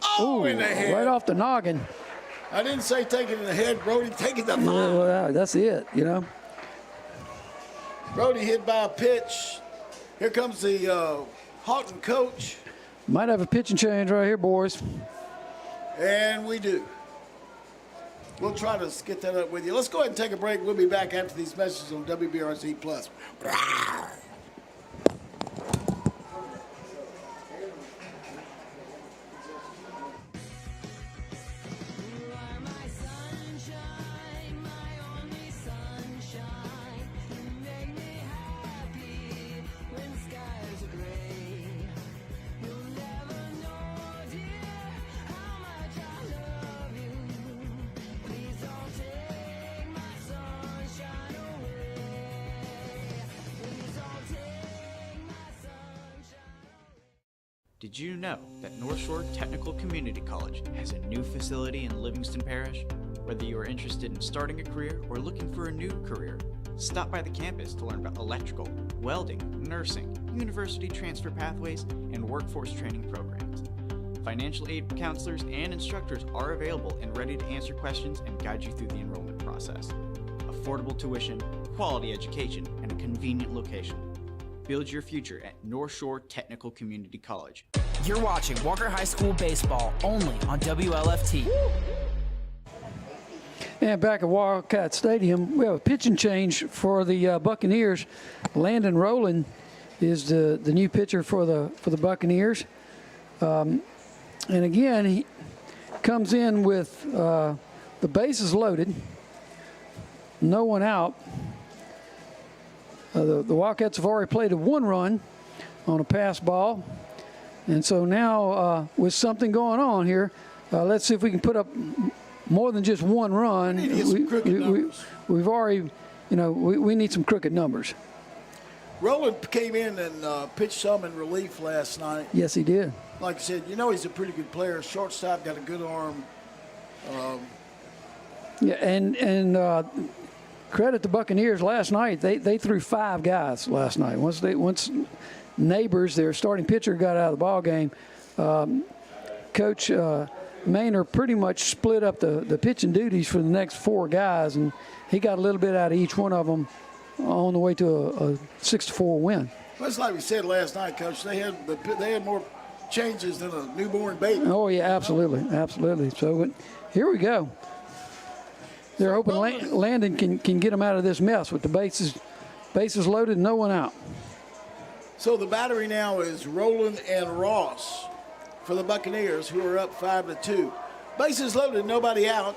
Oh, ooh, in the head. Right off the noggin. I didn't say take it in the head, Brody. Take it the thigh. Well, that's it, you know. Brody hit by a pitch. Here comes the Haughton coach. Might have a pitching change right here, boys. And we do. We'll try to get that up with you. Let's go ahead and take a break. We'll be back after these messages on WBRZ Plus. Did you know that North Shore Technical Community College has a new facility in Livingston Parish? Whether you are interested in starting a career or looking for a new career, stop by the campus to learn about electrical, welding, nursing, university transfer pathways, and workforce training programs. Financial aid counselors and instructors are available and ready to answer questions and guide you through the enrollment process. Affordable tuition, quality education, and a convenient location. Build your future at North Shore Technical Community College. You're watching Walker High School baseball only on WLFT. And back at Wildcat Stadium, we have a pitching change for the Buccaneers. Landon Rowland is the new pitcher for the Buccaneers. And again, he comes in with the bases loaded, no one out. The Wildcats have already played a 1 run on a pass ball. And so now with something going on here, let's see if we can put up more than just 1 run. We've already, we need some crooked numbers. Rowland came in and pitched some in relief last night. Yes, he did. Like I said, he's a pretty good player. Shortstop, got a good arm. Yeah, and credit the Buccaneers last night. They threw 5 guys last night. Once Neighbors, their starting pitcher, got out of the ball game, Coach Maynard pretty much split up the pitching duties for the next 4 guys, and he got a little bit out of each one of them on the way to a 6-4 win. Well, it's like we said last night, Coach. They had more changes than a newborn baby. Oh yeah, absolutely. So here we go. They're hoping Landon can get them out of this mess with the bases loaded, no one out. So the battery now is Rowland and Ross for the Buccaneers, who are up 5-2. Bases loaded, nobody out.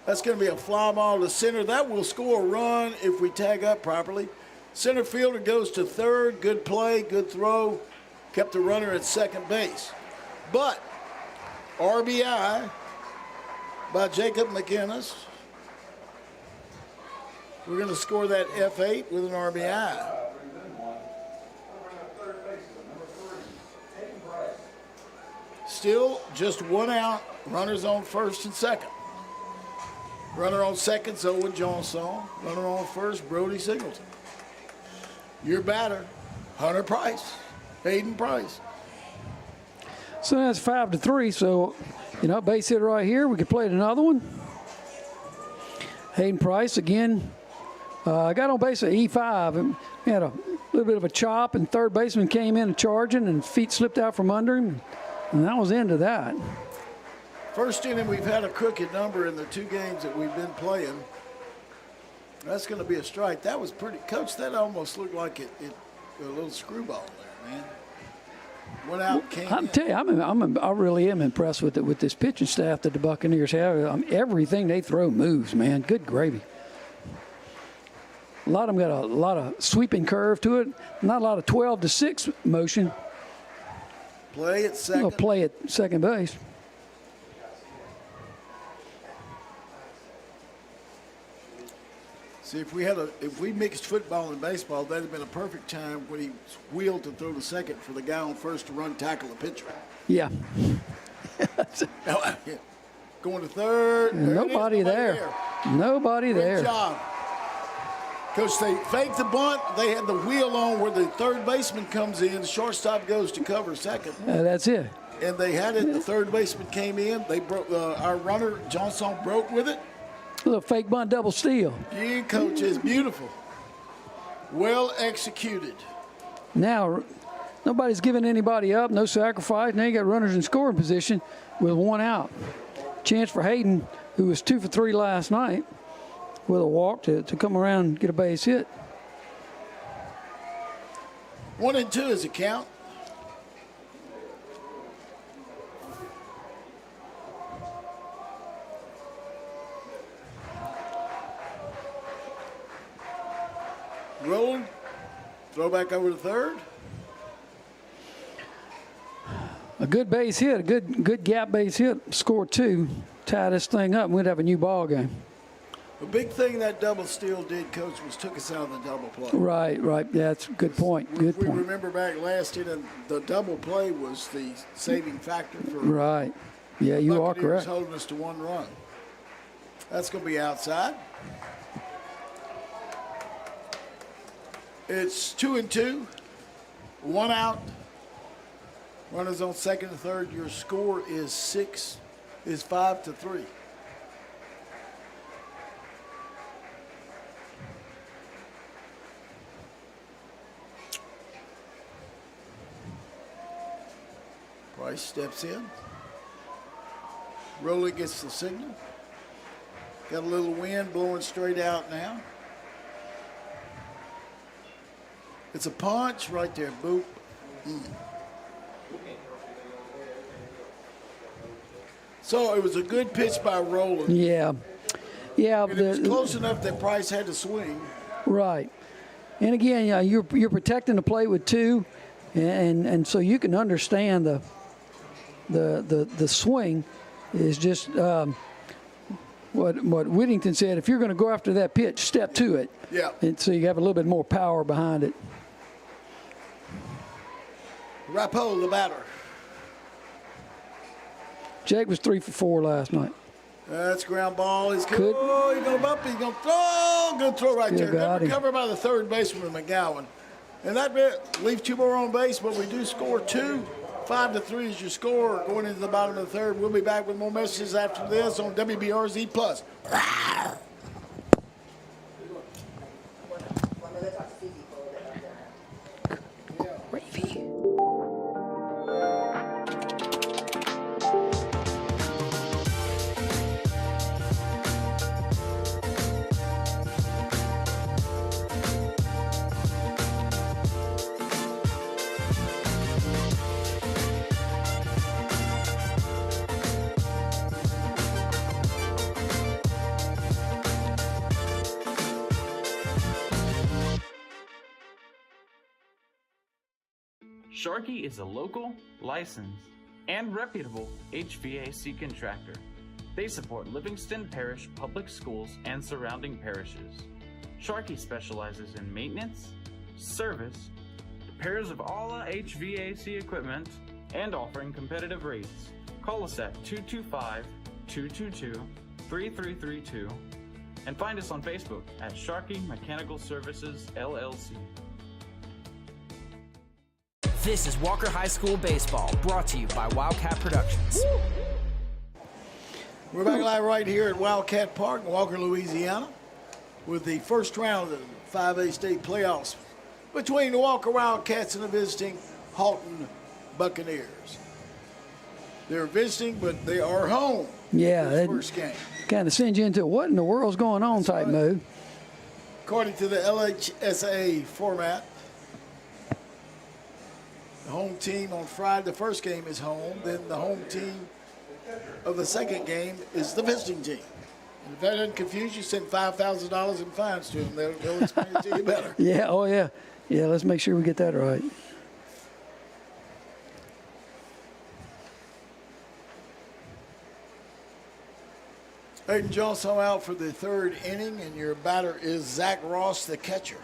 That's going to be a fly ball to center. That will score a run if we tag up properly. Center fielder goes to third. Good play, good throw. Kept the runner at second base. But RBI by Jacob McInnes. We're going to score that F8 with an RBI. Still just one out. Runners on first and second. Runner on second, Owen Johnson. Runner on first, Brody Singleton. Your batter, Hunter Price, Hayden Price. So that's 5-3. So, base hit right here. We could play another one. Hayden Price again. Got on base at E5 and had a little bit of a chop, and third baseman came in charging, and feet slipped out from under him, and that was the end of that. First inning, we've had a crooked number in the 2 games that we've been playing. That's going to be a strike. That was pretty, Coach. That almost looked like a little screwball there, man. Went out, came I'll tell you, I really am impressed with this pitching staff that the Buccaneers have. Everything they throw moves, man. Good gravy. A lot of them got a lot of sweeping curve to it. Not a lot of 12-6 motion. Play at second. Play at second base. See, if we mixed football and baseball, that'd have been a perfect time when he wheeled to throw to second for the guy on first to run tackle the pitcher. Yeah. Going to third. Nobody there. Nobody there. Good job. Coach, they faked the bunt. They had the wheel on where the third baseman comes in. The shortstop goes to cover second. That's it. And they had it. The third baseman came in. They broke. Our runner, Johnson, broke with it. A little fake bunt double steal. Yeah, Coach, it's beautiful. Well executed. Now, nobody's giving anybody up, no sacrifice. Now you got runners in scoring position with 1 out. Chance for Hayden, who was 2 for 3 last night, with a walk to come around and get a base hit. 1 and 2 is a count. Rolling. Throw back over to third. A good base hit, a good gap base hit. Score 2, tie this thing up, and we'd have a new ball game. The big thing that double steal did, Coach, was took us out of the double play. Right. Yeah, that's a good point. Good point. We remember back last inning, the double play was the saving factor for. Right. Yeah, you are correct. Holding us to 1 run. That's going to be outside. It's 2 and 2, 1 out. Runners on second and third. Your score is 5-3. Price steps in. Rowley gets the signal. Got a little wind blowing straight out now. It's a punch right there. Boop. So it was a good pitch by Rowland. Yeah. And it was close enough that Price had to swing. Right. And again, you're protecting the plate with 2, and so you can understand the swing is just what Whittington said. If you're going to go after that pitch, step to it. Yeah. And so you have a little bit more power behind it. Rappo, the batter. Jake was 3 for 4 last night. That's ground ball. He's good. Oh, he's going to bump. He's going to throw. Good throw right there. Good recovered by the third baseman, McGowan. And that leaves 2 more on base, but we do score 2. 5-3 is your score going into the bottom of the third. We'll be back with more messages after this on WBRZ Plus. Sharkey is a local, licensed, and reputable HVAC contractor. They support Livingston Parish Public Schools and surrounding parishes. Sharky specializes in maintenance, service, repairs of all HVAC equipment, and offering competitive rates. Call us at 225-222-3332 and find us on Facebook at Sharky Mechanical Services LLC. This is Walker High School Baseball, brought to you by Wildcat Productions. We're back live right here at Wildcat Park in Walker, Louisiana, with the first round of the 5A state playoffs between the Walker Wildcats and the visiting Haughton Buccaneers. They're visiting, but they are home. Yeah, that first game. Kind of sends you into what in the world's going on type mode. According to the LHSA format, the home team on Friday, the first game is home. Then the home team of the second game is the visiting team. And if that doesn't confuse you, send $5,000 in fines to them. They'll explain it to you better. Yeah, oh yeah. Yeah, let's make sure we get that right. Hayden Johnson out for the third inning, and your batter is Zach Ross, the catcher.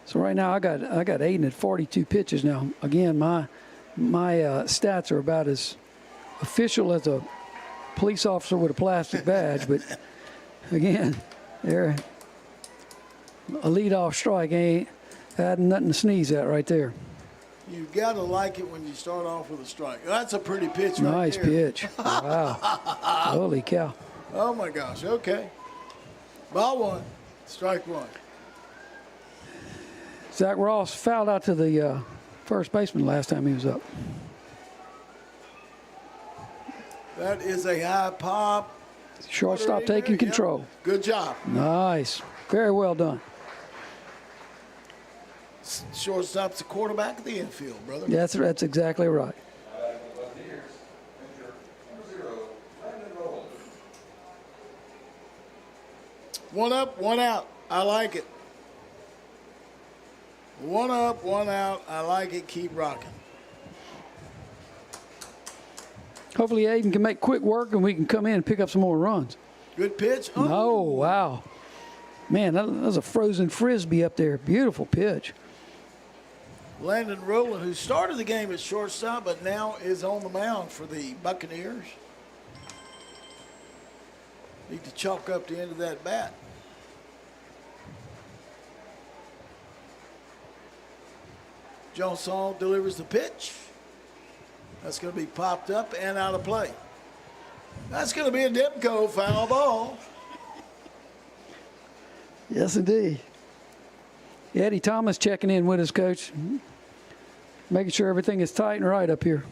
So right now I got Aiden at 42 pitches. Now again, my stats are about as official as a police officer with a plastic badge, but again, they're a leadoff strike ain't had nothing to sneeze at right there. You gotta like it when you start off with a strike. That's a pretty pitch right Nice there. pitch. Wow. Holy cow. Oh my gosh, okay. Ball one, strike one. Zach Ross fouled out to the first baseman last time he was up. That is a high pop. Shortstop taking control. Yep. Good job. Nice. Very well done. Shortstop's the quarterback of the infield, brother. That's exactly right. One up, one out. I like it. One up, one out. I like it. Keep rocking. Hopefully Aiden can make quick work and we can come in and pick up some more runs. Good pitch. Oh, oh wow. Man, that was a frozen frisbee up there. Beautiful pitch. Landon Rowland, who started the game at shortstop, but now is on the mound for the Buccaneers. Need to chalk up the end of that bat. Johnson delivers the pitch. That's going to be popped up and out of play. That's going to be a Demko foul ball. Yes, indeed. Eddie Thomas checking in with us, Coach. Making sure everything is tight and right up here.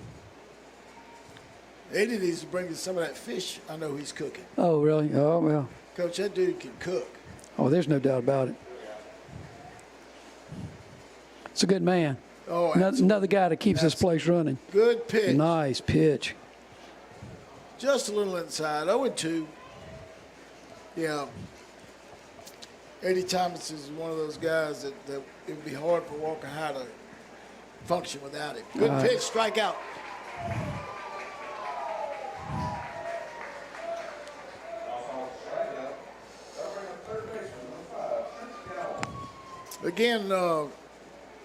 Eddie needs to bring us some of that fish I know he's cooking. Oh, really? Oh, well. Coach, that dude can cook. Oh, there's no doubt about it. It's a good man. Oh, another guy that keeps this place running. Good pitch. Nice pitch. Just a little inside. 0-2. Yeah. Eddie Thomas is one of those guys that it would be hard for Walker High to function without him. Good pitch, strikeout. Again,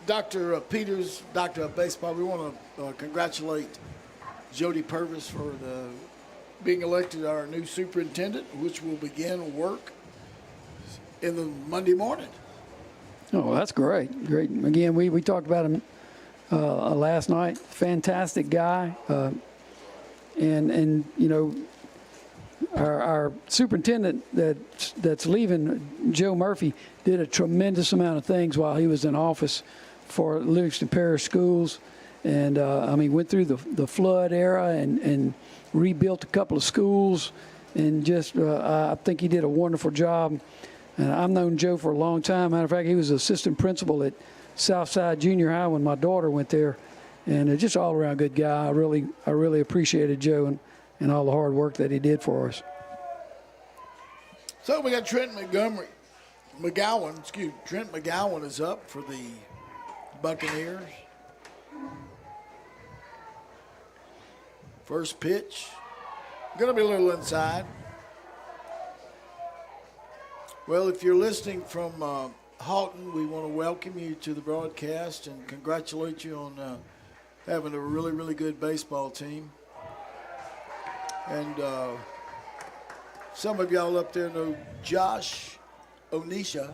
Dr. Peters, Doctor of Baseball, we want to congratulate Jody Purvis for being elected our new superintendent, which will begin work in the Monday morning. Oh, that's great. Great. Again, we talked about him last night. Fantastic guy. And you know, our superintendent that's leaving, Joe Murphy, did a tremendous amount of things while he was in office for Livingston Parish Schools. And, I mean, went through the flood era and rebuilt a couple of schools. And just, I think he did a wonderful job. And I've known Joe for a long time. Matter of fact, he was assistant principal at Southside Junior High when my daughter went there. And just all around good guy. I really appreciated Joe and all the hard work that he did for us. So we got Trent McGowan is up for the Buccaneers. First pitch, gonna be a little inside. Well, if you're listening from Haughton, we want to welcome you to the broadcast and congratulate you on having a really, really good baseball team. And some of y'all up there know Josh Onisha.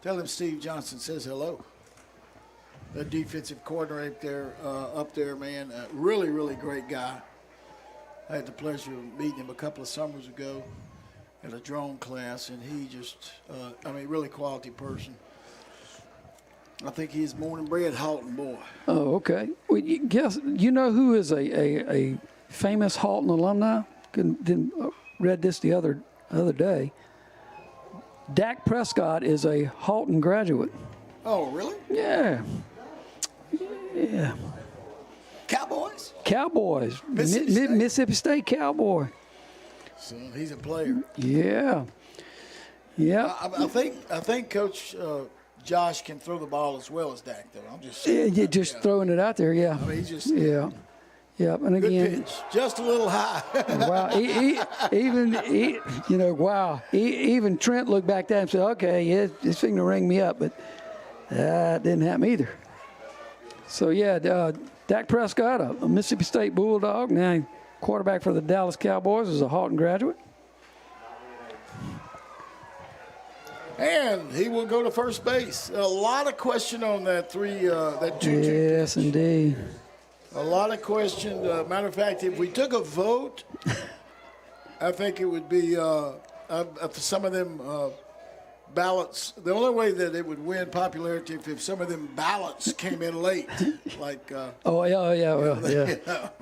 Tell him Steve Johnson says hello. The defensive coordinator up there, man, really, really great guy. I had the pleasure of meeting him a couple of summers ago at a drone class, and he just, really quality person. I think he's born and bred Haughton boy. Oh, okay. Well, you know who is a famous Haughton alumni? Read this the other day. Dak Prescott is a Haughton graduate. Oh, really? Yeah. Yeah. Cowboys. Mississippi State Cowboy. So he's a player. Yeah. Yeah. I think Coach Josh can throw the ball as well as Dak, though. I'm just saying. Yeah, throwing it out there. Yeah. I mean, he's just yeah. And good again, pitch, just a little high. wow. Even Trent looked back there and said, "Okay, yeah, it's fitting to ring me up," but that didn't happen either. So yeah, Dak Prescott, a Mississippi State Bulldog, now quarterback for the Dallas Cowboys, is a Haughton graduate. And he will go to first base. A lot of question on that 2-2. Yes, indeed. A lot of question. Matter of fact, if we took a vote, I think it would be some of them ballots. The only way that it would win popularity if some of them ballots came in late, like. Yeah.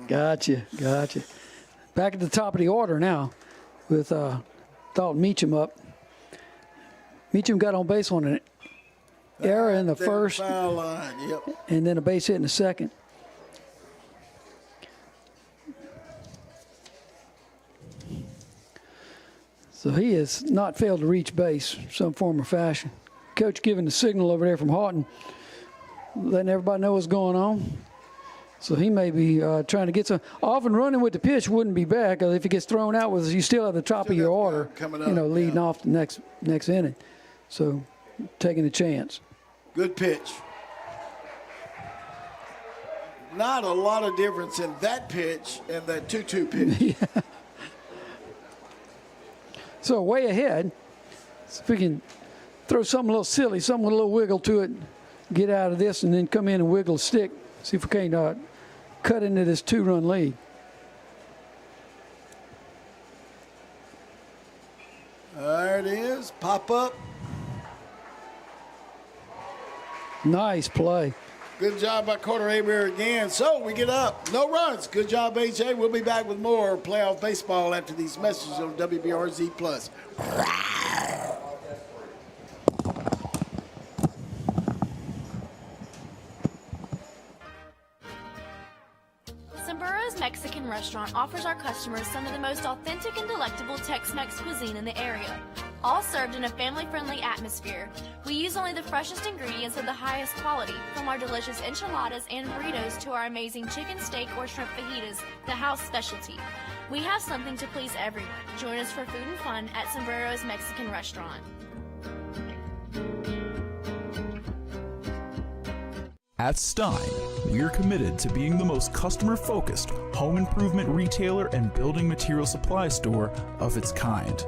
Gotcha. Back at the top of the order now, with Dalton Meacham up. Meacham got on base on an error in the first, foul line. Yep. And then a base hit in the second. So he has not failed to reach base some form or fashion. Coach giving the signal over there from Haughton, letting everybody know what's going on. So he may be trying to get some. Often running with the pitch wouldn't be bad, because if it gets thrown out, you still have the top of your order, leading off the next inning. So taking a chance. Good pitch. Not a lot of difference in that pitch and that 2-2 pitch. Yeah. So way ahead. So if we can throw something a little silly, something with a little wiggle to it, get out of this, and then come in and wiggle the stick. See if we can cut into this 2-run lead. There it is. Pop up. Nice play. Good job by Carter Aber again. So we get up. No runs. Good job, AJ. We'll be back with more playoff baseball after these messages on WBRZ Plus. Sombrero's Mexican restaurant offers our customers some of the most authentic and delectable Tex-Mex cuisine in the area, all served in a family-friendly atmosphere. We use only the freshest ingredients of the highest quality, from our delicious enchiladas and burritos to our amazing chicken steak or shrimp fajitas, the house specialty. We have something to please everyone. Join us for food and fun at Sombrero's Mexican restaurant. At Stein, we're committed to being the most customer-focused home improvement retailer and building material supply store of its kind.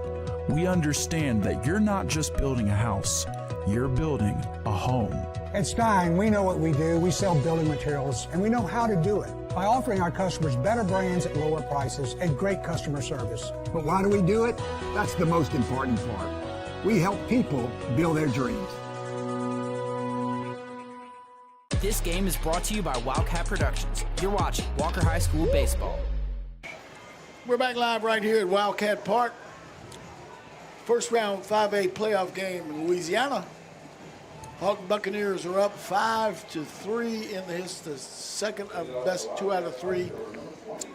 We understand that you're not just building a house, you're building a home. At Stein, we know what we do. We sell building materials, and we know how to do it by offering our customers better brands at lower prices and great customer service. But why do we do it? That's the most important part. We help people build their dreams. This game is brought to you by Wildcat Productions. You're watching Walker High School Baseball. We're back live right here at Wildcat Park. First round 5A playoff game in Louisiana. Haughton Buccaneers are up 5-3 in the second of best 2 out of 3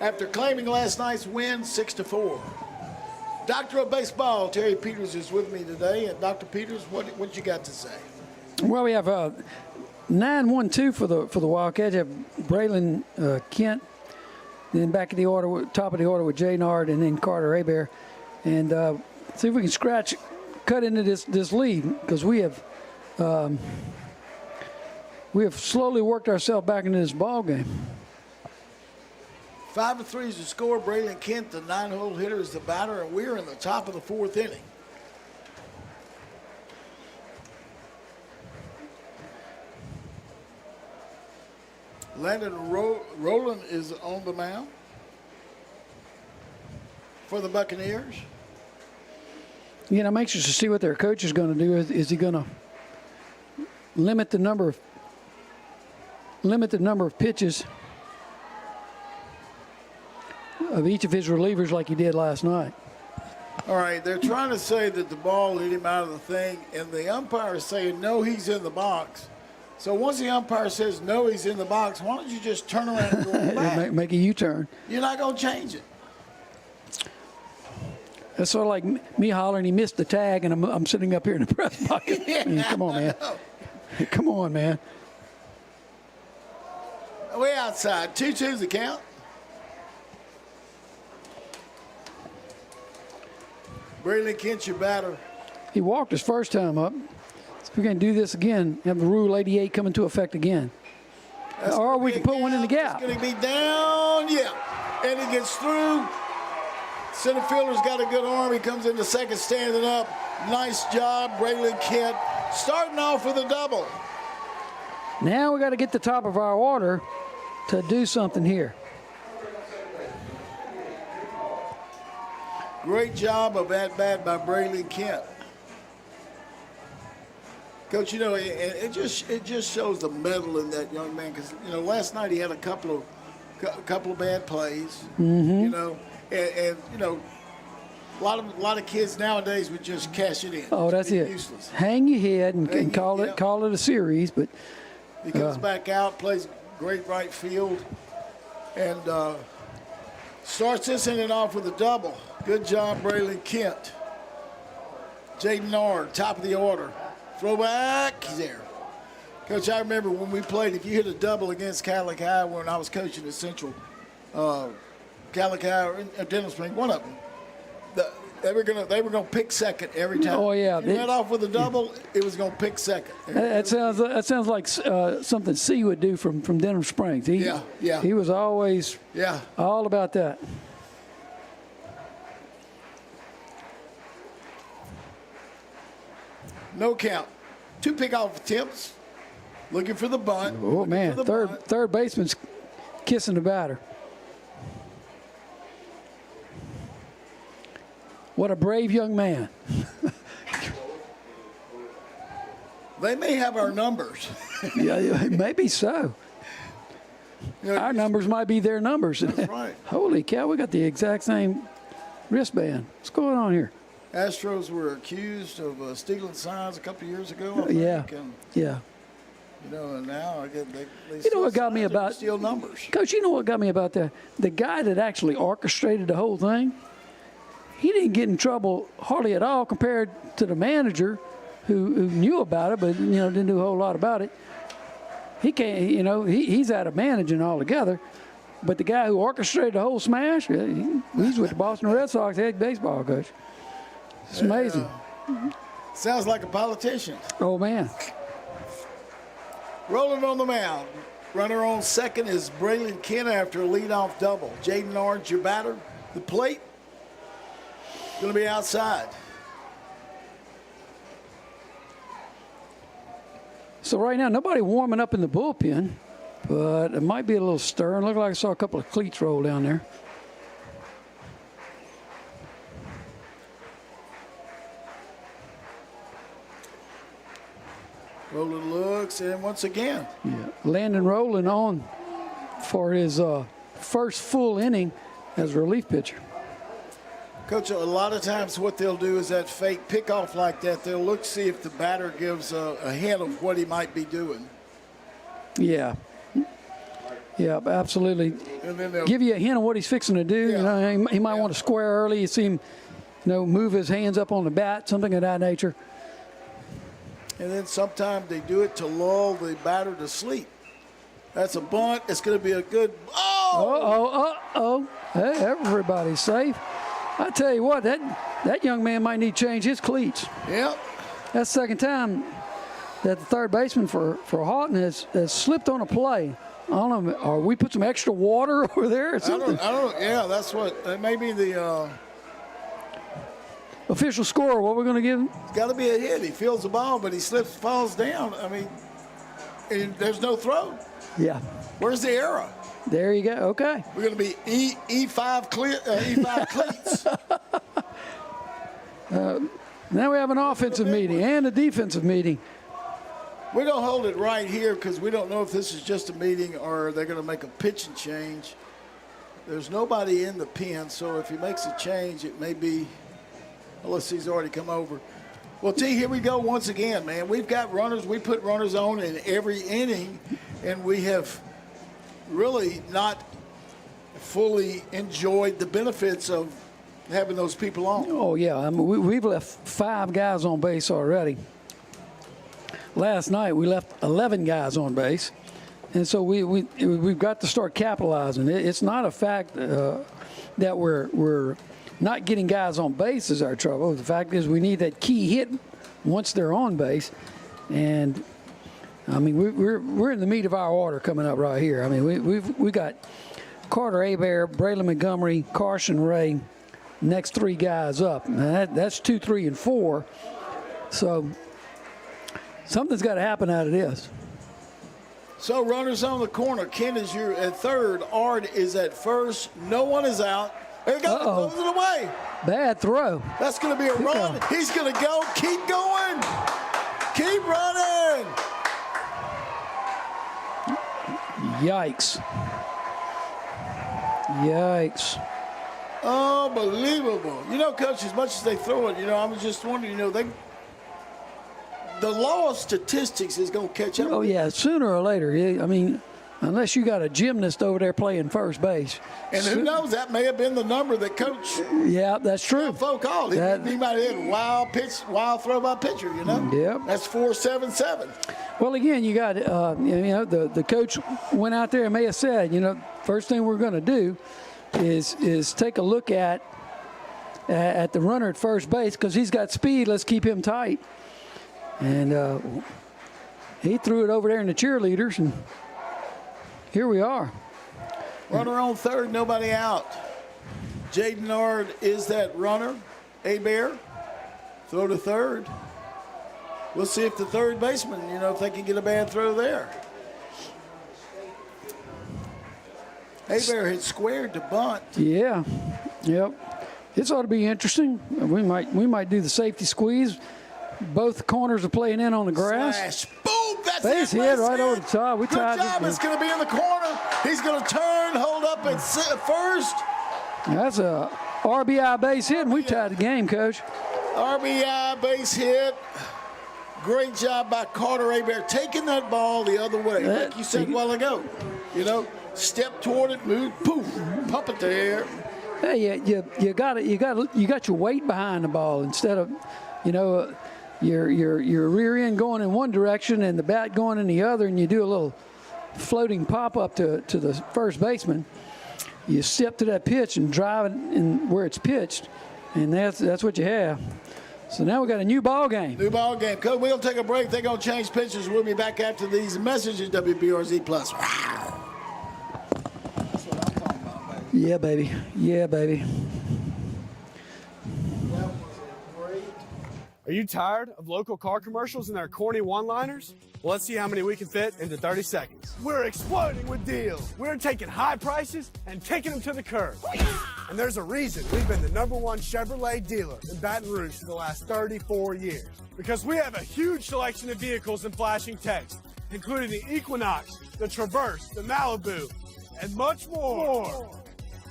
after claiming last night's win 6-4. Doctor of Baseball, Terry Peters, is with me today. And Dr. Peters, what you got to say? Well, we have 9-1-2 for the Wildcats. You have Braylon Kent. Then back at the order, top of the order with Jay Nard and then Carter Aber. And see if we can scratch cut into this lead because we have slowly worked ourselves back into this ball game. 5-3 is the score. Braylon Kent, the 9-hole hitter, is the batter, and we're in the top of the 4th inning. Landon Rowland is on the mound for the Buccaneers. Again, I'm anxious to see what their coach is going to do. Is he going to limit the number of pitches of each of his relievers like he did last night? All right, they're trying to say that the ball hit him out of the thing, and the umpire is saying, no, he's in the box. So once the umpire says, no, he's in the box, why don't you just turn around and go back? Make a U-turn. You're not going to change it. That's sort of like me hollering, he missed the tag, and I'm sitting up here in the press box. Yeah, I mean, come on, man. Come on, man. Way outside. 2-2's the count. Braylon Kent, your batter. He walked his first time up. So we're going to do this again, have the Rule 88 come into effect again. Or we can put one in the gap. It's going to be down, yeah. And he gets through. Center fielder's got a good arm. He comes into second standing up. Nice job, Braylon Kent. Starting off with a double. Now we got to get the top of our order to do something here. Great job of at-bat by Braylon Kent. Coach, you know, it just shows the mettle in that young man because, you know, last night he had a couple of bad plays, you know, and you know, a lot of kids nowadays would just cash it in. Oh, that's it. Useless. Hang your head and call it a series, but he comes back out, plays great right field, and starts this inning off with a double. Good job, Braylon Kent. Jaden Nard, top of the order. Throw back, he's there. Coach, I remember when we played, if you hit a double against Cadillac High when I was coaching at Central, Cadillac High or Denham Springs, one of them, they were gonna pick second every time. Oh yeah, if you led off with a double, it was gonna pick second. That sounds like something C would do from Denham Springs. He was always all about that. No count. 2 pickoff attempts. Looking for the bunt. Oh man, third baseman's kissing the batter. What a brave young man. They may have our numbers. Yeah, maybe so. You know, our numbers might be their numbers. That's right. Holy cow, we got the exact same wristband. What's going on here? Astros were accused of stealing signs a couple of years ago, I think. Yeah. You know, and now I get they you know what got me about steal numbers. Coach, you know what got me about the guy that actually orchestrated the whole thing? He didn't get in trouble hardly at all compared to the manager who knew about it, but didn't do a whole lot about it. He can't, he's out of managing altogether. But the guy who orchestrated the whole smash, he's with the Boston Red Sox head baseball coach. It's amazing. Sounds like a politician. Oh man. Rolling on the mound. Runner on second is Braylon Kent after a leadoff double. Jaden Orange, your batter. The plate going to be outside. So right now, nobody warming up in the bullpen, but it might be a little stirring. Looked like I saw a couple of cleats roll down there. Roland looks, and once again. Yeah, Landon Rowland on for his first full inning as a relief pitcher. Coach, a lot of times what they'll do is that fake pickoff like that, they'll look see if the batter gives a hint of what he might be doing. Yeah. Yeah, absolutely. And then they'll give you a hint of what he's fixing to do. Yeah. He might want to square early. You see him, move his hands up on the bat, something of that nature. And then sometimes they do it to lull the batter to sleep. That's a bunt. It's going to be a good. Oh! Uh-oh. Hey, everybody's safe. I tell you what, that young man might need to change his cleats. Yep. That's the second time that the third baseman for Haughton has slipped on a play. I don't know, or we put some extra water over there or something? I don't, yeah, that's what, that may be the official score. What we're going to give him? It's got to be a hit. He feels the ball, but he slips, falls down. I mean, and there's no throw. Yeah. Where's the arrow? There you go. Okay. We're going to be E5 cleats. Now we have an offensive meeting and a defensive meeting. We're going to hold it right here because we don't know if this is just a meeting or they're going to make a pitching change. There's nobody in the pen, so if he makes a change, it may be, unless he's already come over. Well, T, here we go once again, man. We've got runners. We put runners on in every inning, and we have really not fully enjoyed the benefits of having those people on. Oh, yeah. I mean, we've left 5 guys on base already. Last night we left 11 guys on base, and so we've got to start capitalizing. It's not a fact that we're not getting guys on base is our trouble. The fact is we need that key hit once they're on base, and I mean we're in the meat of our order coming up right here. I mean we got Carter Hebert, Braylon Montgomery, Carson Ray, next 3 guys up. Now that's 2, 3, and 4. So something's got to happen out of this. So runners on the corner. Ken is at third. Ard is at first. No one is out. There you go. Throws it away. Bad throw. That's going to be a run. He's going to go. Keep going. Keep running. Yikes. Yikes. Unbelievable. You know, Coach, as much as they throw it, I was just wondering, the law of statistics is going to catch up. Oh, yeah, sooner or later. I mean, unless you got a gymnast over there playing first base. And who knows, that may have been the number that Coach Yeah, that's true. Folk called. He might have had wild throw by pitcher, Yep. That's 4-7-7. Well, again, you got, the coach went out there and may have said, first thing we're going to do is take a look at the runner at first base because he's got speed. Let's keep him tight. And he threw it over there in the cheerleaders, and here we are. Runner on third, nobody out. Jaden Ard is that runner. Hebert, throw to third. We'll see if the third baseman, if they can get a bad throw there. Hebert had squared to bunt. Yeah, yep. This ought to be interesting. We might do the safety squeeze. Both corners are playing in on the grass. Slash. Boom! That's base it. hit right over the top. Good job. It's going to be in the corner. He's going to turn, hold up at first. That's a RBI base hit, and we've tied the game, Coach. RBI base hit. Great job by Carter Hebert taking that ball the other way, like you said a while ago. Step toward it, move, poof, pump it there. Hey, you got your weight behind the ball instead of, your rear end going in one direction and the bat going in the other, and you do a little floating pop up to the first baseman. You step to that pitch and drive it in where it's pitched, and that's what you have. So now we got a new ball game. New ball game. Coach, we're going to take a break. They're going to change pitchers. We'll be back after these messages, WBRZ Plus. Yeah, baby. Yeah, baby. Are you tired of local car commercials and their corny one-liners? Well, let's see how many we can fit into 30 seconds. We're exploding with deals. We're taking high prices and taking them to the curb. And there's a reason we've been the #1 Chevrolet dealer in Baton Rouge for the last 34 years. Because we have a huge selection of vehicles in flashing text, including the Equinox, the Traverse, the Malibu, and much more.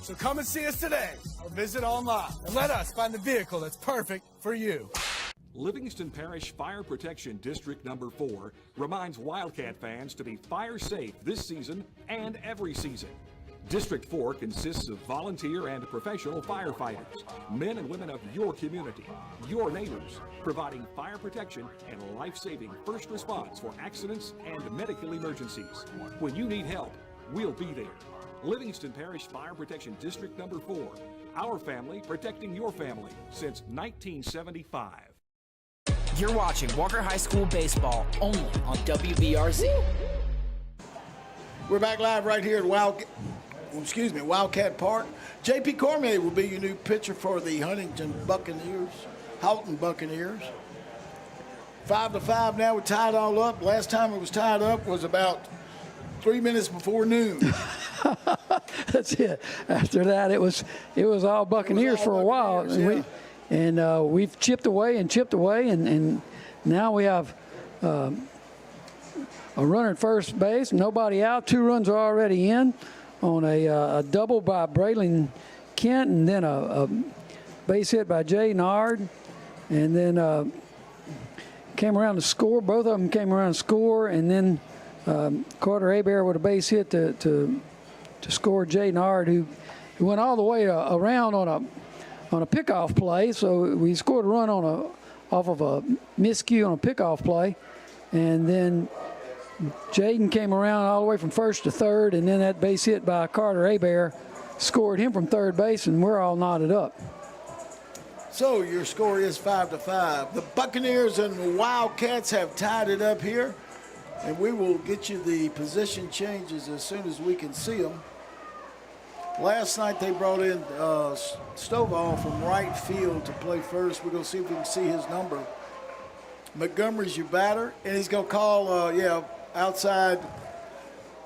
So come and see us today or visit online and let us find the vehicle that's perfect for you. Livingston Parish Fire Protection District Number 4 reminds Wildcat fans to be fire safe this season and every season. District 4 consists of volunteer and professional firefighters, men and women of your community, your neighbors, providing fire protection and life-saving first response for accidents and medical emergencies. When you need help, we'll be there. Livingston Parish Fire Protection District Number 4, Our family protecting your family since 1975. You're watching Walker High School baseball only on WBRZ. We're back live right here at Wildcat Park. J.P. Cormier will be your new pitcher for the Haughton Buccaneers. 5-5 now. We're tied all up. Last time it was tied up was about 3 minutes before noon. That's it. After that, it was all Buccaneers for a while. Yeah. We've chipped away, and now we have a runner at first base, nobody out. 2 runs are already in on a double by Braylon Kent, and then a base hit by Jay Nard, and then came around to score. Both of them came around to score, and then Carter Hebert with a base hit to score Jay Nard, who went all the way around on a pickoff play. So we scored a run off of a miscue on a pickoff play, and then Jaden came around all the way from first to third, and then that base hit by Carter Hebert scored him from third base, and we're all knotted up. So your score is 5-5. The Buccaneers and the Wildcats have tied it up here, and we will get you the position changes as soon as we can see them. Last night they brought in Stovall from right field to play first. We're going to see if we can see his number. Montgomery's your batter, and he's going to call, outside,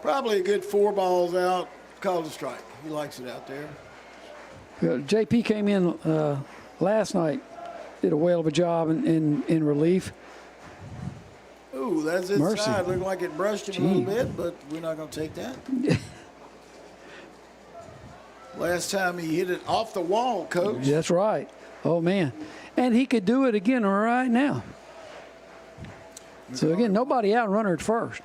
probably a good 4 balls out, call the strike. He likes it out there. JP came in last night, did a whale of a job in relief. Ooh, that's inside. Mercy. Looked like it brushed him a little bit, but we're not going to take that. Last time he hit it off the wall, Coach. That's right. Oh, man. And he could do it again right now. So, again, nobody out, runner at first.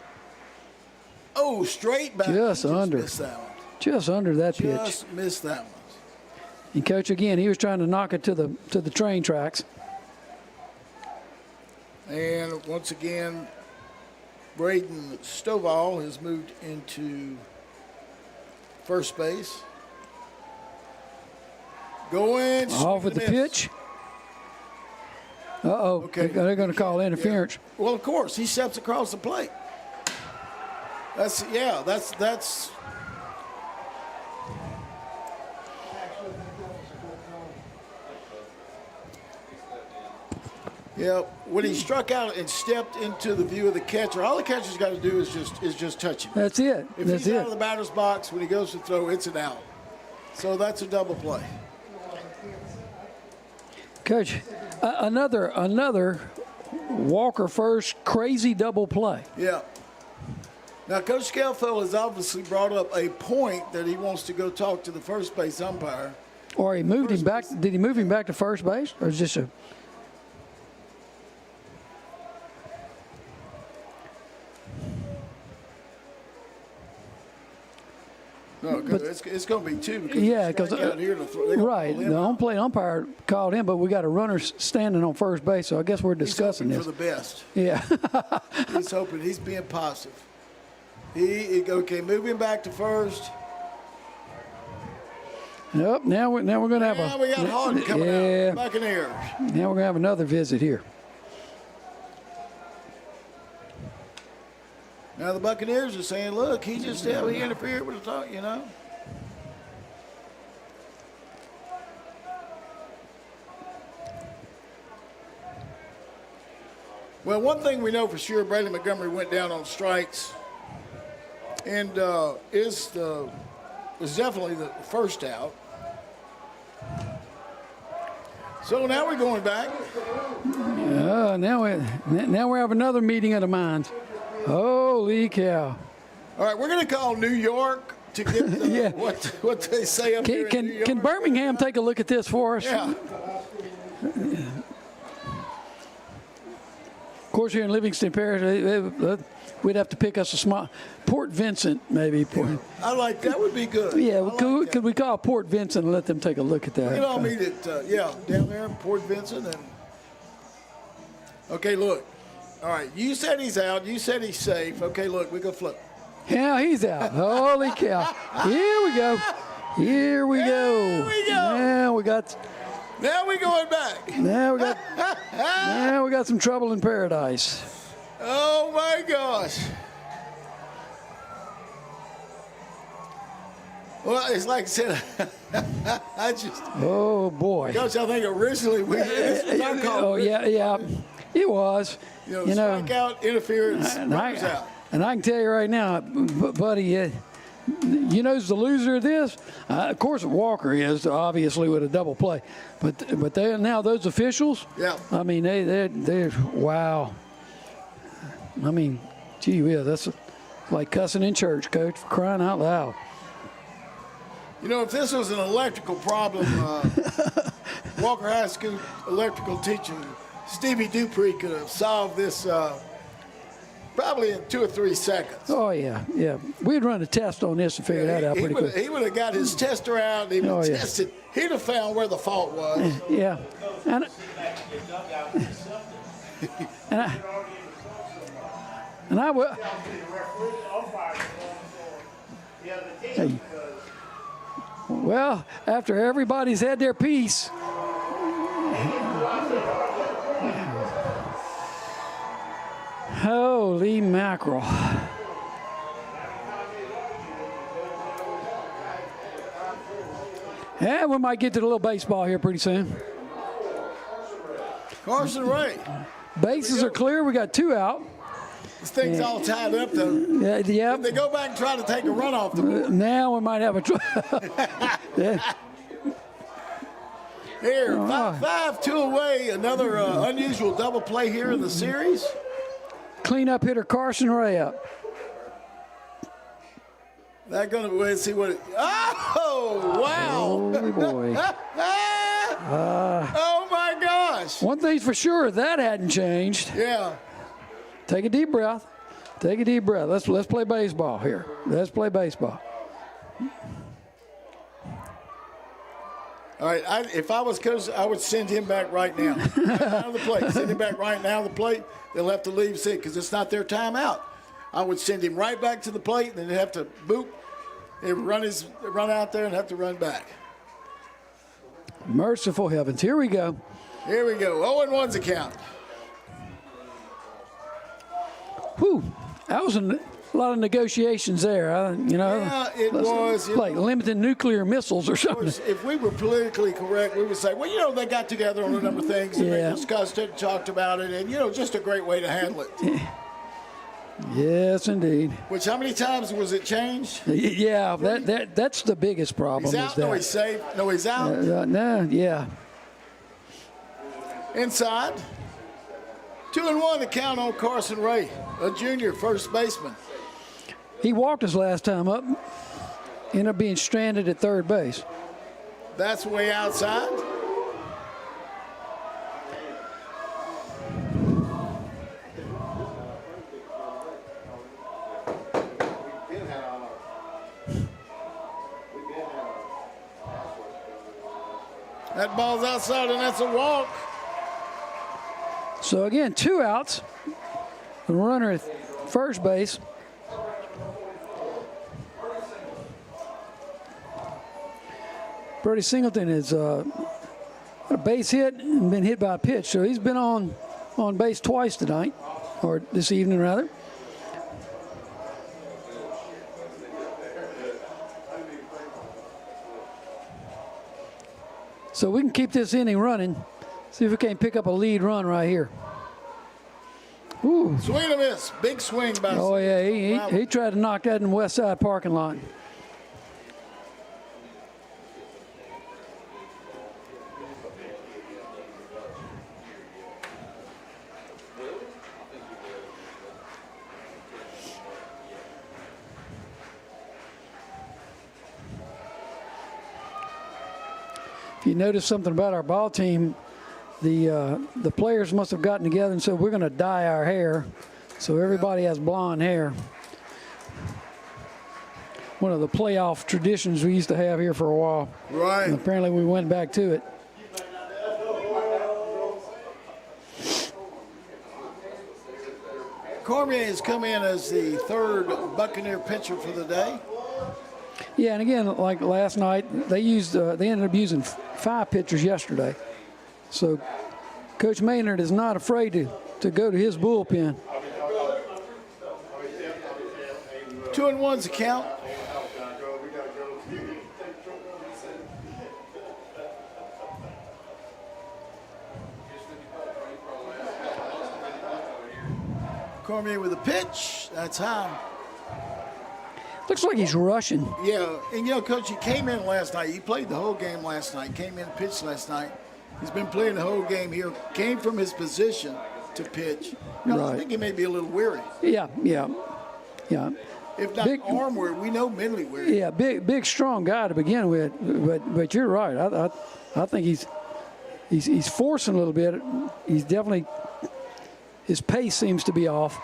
Oh, straight back. Just under. Missed that one. Just under that pitch. Just missed that one. And, Coach, again, he was trying to knock it to the train tracks. And once again, Braden Stovall has moved into first base. Going off with the pitch. Uh-oh. Okay. They're going to call interference. Yeah. Well, of course, he steps across the plate. That's. Yeah, when he struck out and stepped into the view of the catcher, all the catcher's got to do is just touch him. That's it. If he's out of the batter's box, when he goes to throw, it's an out. So that's a double play. Coach, another Walker first crazy double play. Yeah. Now, Coach Scalfeld has obviously brought up a point that he wants to go talk to the first base umpire. Or he moved him back. Did he move him back to first base, or is this a? No, it's going to be 2 because right. The home-plate umpire called him, but we got a runner standing on first base, so I guess we're discussing this. For the best. Yeah. He's hoping. He's being positive. Okay, move him back to first. Nope. Now we're going to have Now we got Haughton coming out. Buccaneers. Now we're going to have another visit here. Now the Buccaneers are saying, look, he just he interfered with the talk, you know. Well, one thing we know for sure, Brady Montgomery went down on strikes and is definitely the first out. So now we're going back. Now we have another meeting of the minds. Holy cow. All right, we're going to call New York to get what they say up here in New York. Can Birmingham take a look at this for us? Yeah. Of course, here in Livingston Parish, we'd have to pick us a small Port Vincent, maybe. I like that. Would be good. Yeah, could we call Port Vincent and let them take a look at that? We can all meet at down there in Port Vincent. And okay, look. All right, you said he's out. You said he's safe. Okay, look, we go flip. Yeah, he's out. Holy cow. Here we go. Here we go. There we go. Now we going back. Now we got some trouble in paradise. Oh my gosh. Well, it's like I said, I just. Oh boy. Coach, I think originally this was our call. Oh yeah, it was. You know, strikeout, interference, runners out. And I can tell you right now, buddy, you know who's the loser of this? Of course, Walker is, obviously, with a double play. But they now those officials. Yeah. I mean, they're wow. I mean, gee whiz, that's like cussing in church, Coach, for crying out loud. You know, if this was an electrical problem, Walker High School electrical teacher Stevie Dupree could have solved this probably in 2 or 3 seconds. Oh, yeah. We'd run a test on this and figure that out pretty quick. He would have got his tester out and he would have tested. He'd have found where the fault was. Yeah. And I would. Hey. Well, after everybody's had their piece. Holy mackerel. Yeah, we might get to the little baseball here pretty soon. Carson Ray. Bases are clear. We got 2 out. This thing's all tied up, though. Yeah. If they go back and try to take a run off the board. Now we might have a Here, 5-2 away. Another unusual double play here in the series. Cleanup hitter Carson Ray up. They're going to wait and see what it. Oh, wow. Holy boy. Oh, my gosh. One thing's for sure, that hadn't changed. Yeah. Take a deep breath. Take a deep breath. Let's play baseball here. Let's play baseball. All right, if I was coach, I would send him back right now. Out of the plate. Send him back right now to the plate. They'll have to leave sick because it's not their timeout. I would send him right back to the plate, and then they'd have to boop. They'd run out there and have to run back. Merciful heavens. Here we go. Here we go. 0-1's a count. Whew. That was a lot of negotiations there. Yeah, it was. Like limited nuclear missiles or something. If we were politically correct, we would say, well, they got together on a number of things and they discussed it and talked about it, and, just a great way to handle it. Yes, indeed. Which, how many times was it changed? Yeah, that's the biggest problem. He's out, no, he's safe, no, he's out. Yeah. Inside. 2-1 to count on Carson Ray, a junior first baseman. He walked his last time up, ended up being stranded at third base. That's way outside. That ball's outside, and that's a walk. So again, 2 outs. The runner at first base. Brody Singleton has got a base hit and been hit by a pitch, so he's been on base twice tonight, or this evening rather. So we can keep this inning running. See if we can't pick up a lead run right here. Ooh. Swing and a miss. Big swing by. Oh, yeah. He tried to knock that in the west side parking lot. If you notice something about our ball team, the players must have gotten together and said, we're going to dye our hair. So everybody has blonde hair. One of the playoff traditions we used to have here for a while. Right. And apparently we went back to it. Cormier has come in as the third Buccaneer pitcher for the day. Yeah, and again, like last night, they ended up using 5 pitchers yesterday. So Coach Maynard is not afraid to go to his bullpen. 2-1's the count. Cormier with a pitch. That's high. Looks like he's rushing. Yeah, and Coach, he came in last night. He played the whole game last night. Came in and pitched last night. He's been playing the whole game here. Came from his position to pitch. Right. I think he may be a little weary. Yeah. If not arm weary, we know mentally weary. Yeah, big, strong guy to begin with. But you're right. I think he's forcing a little bit. He's definitely, his pace seems to be off.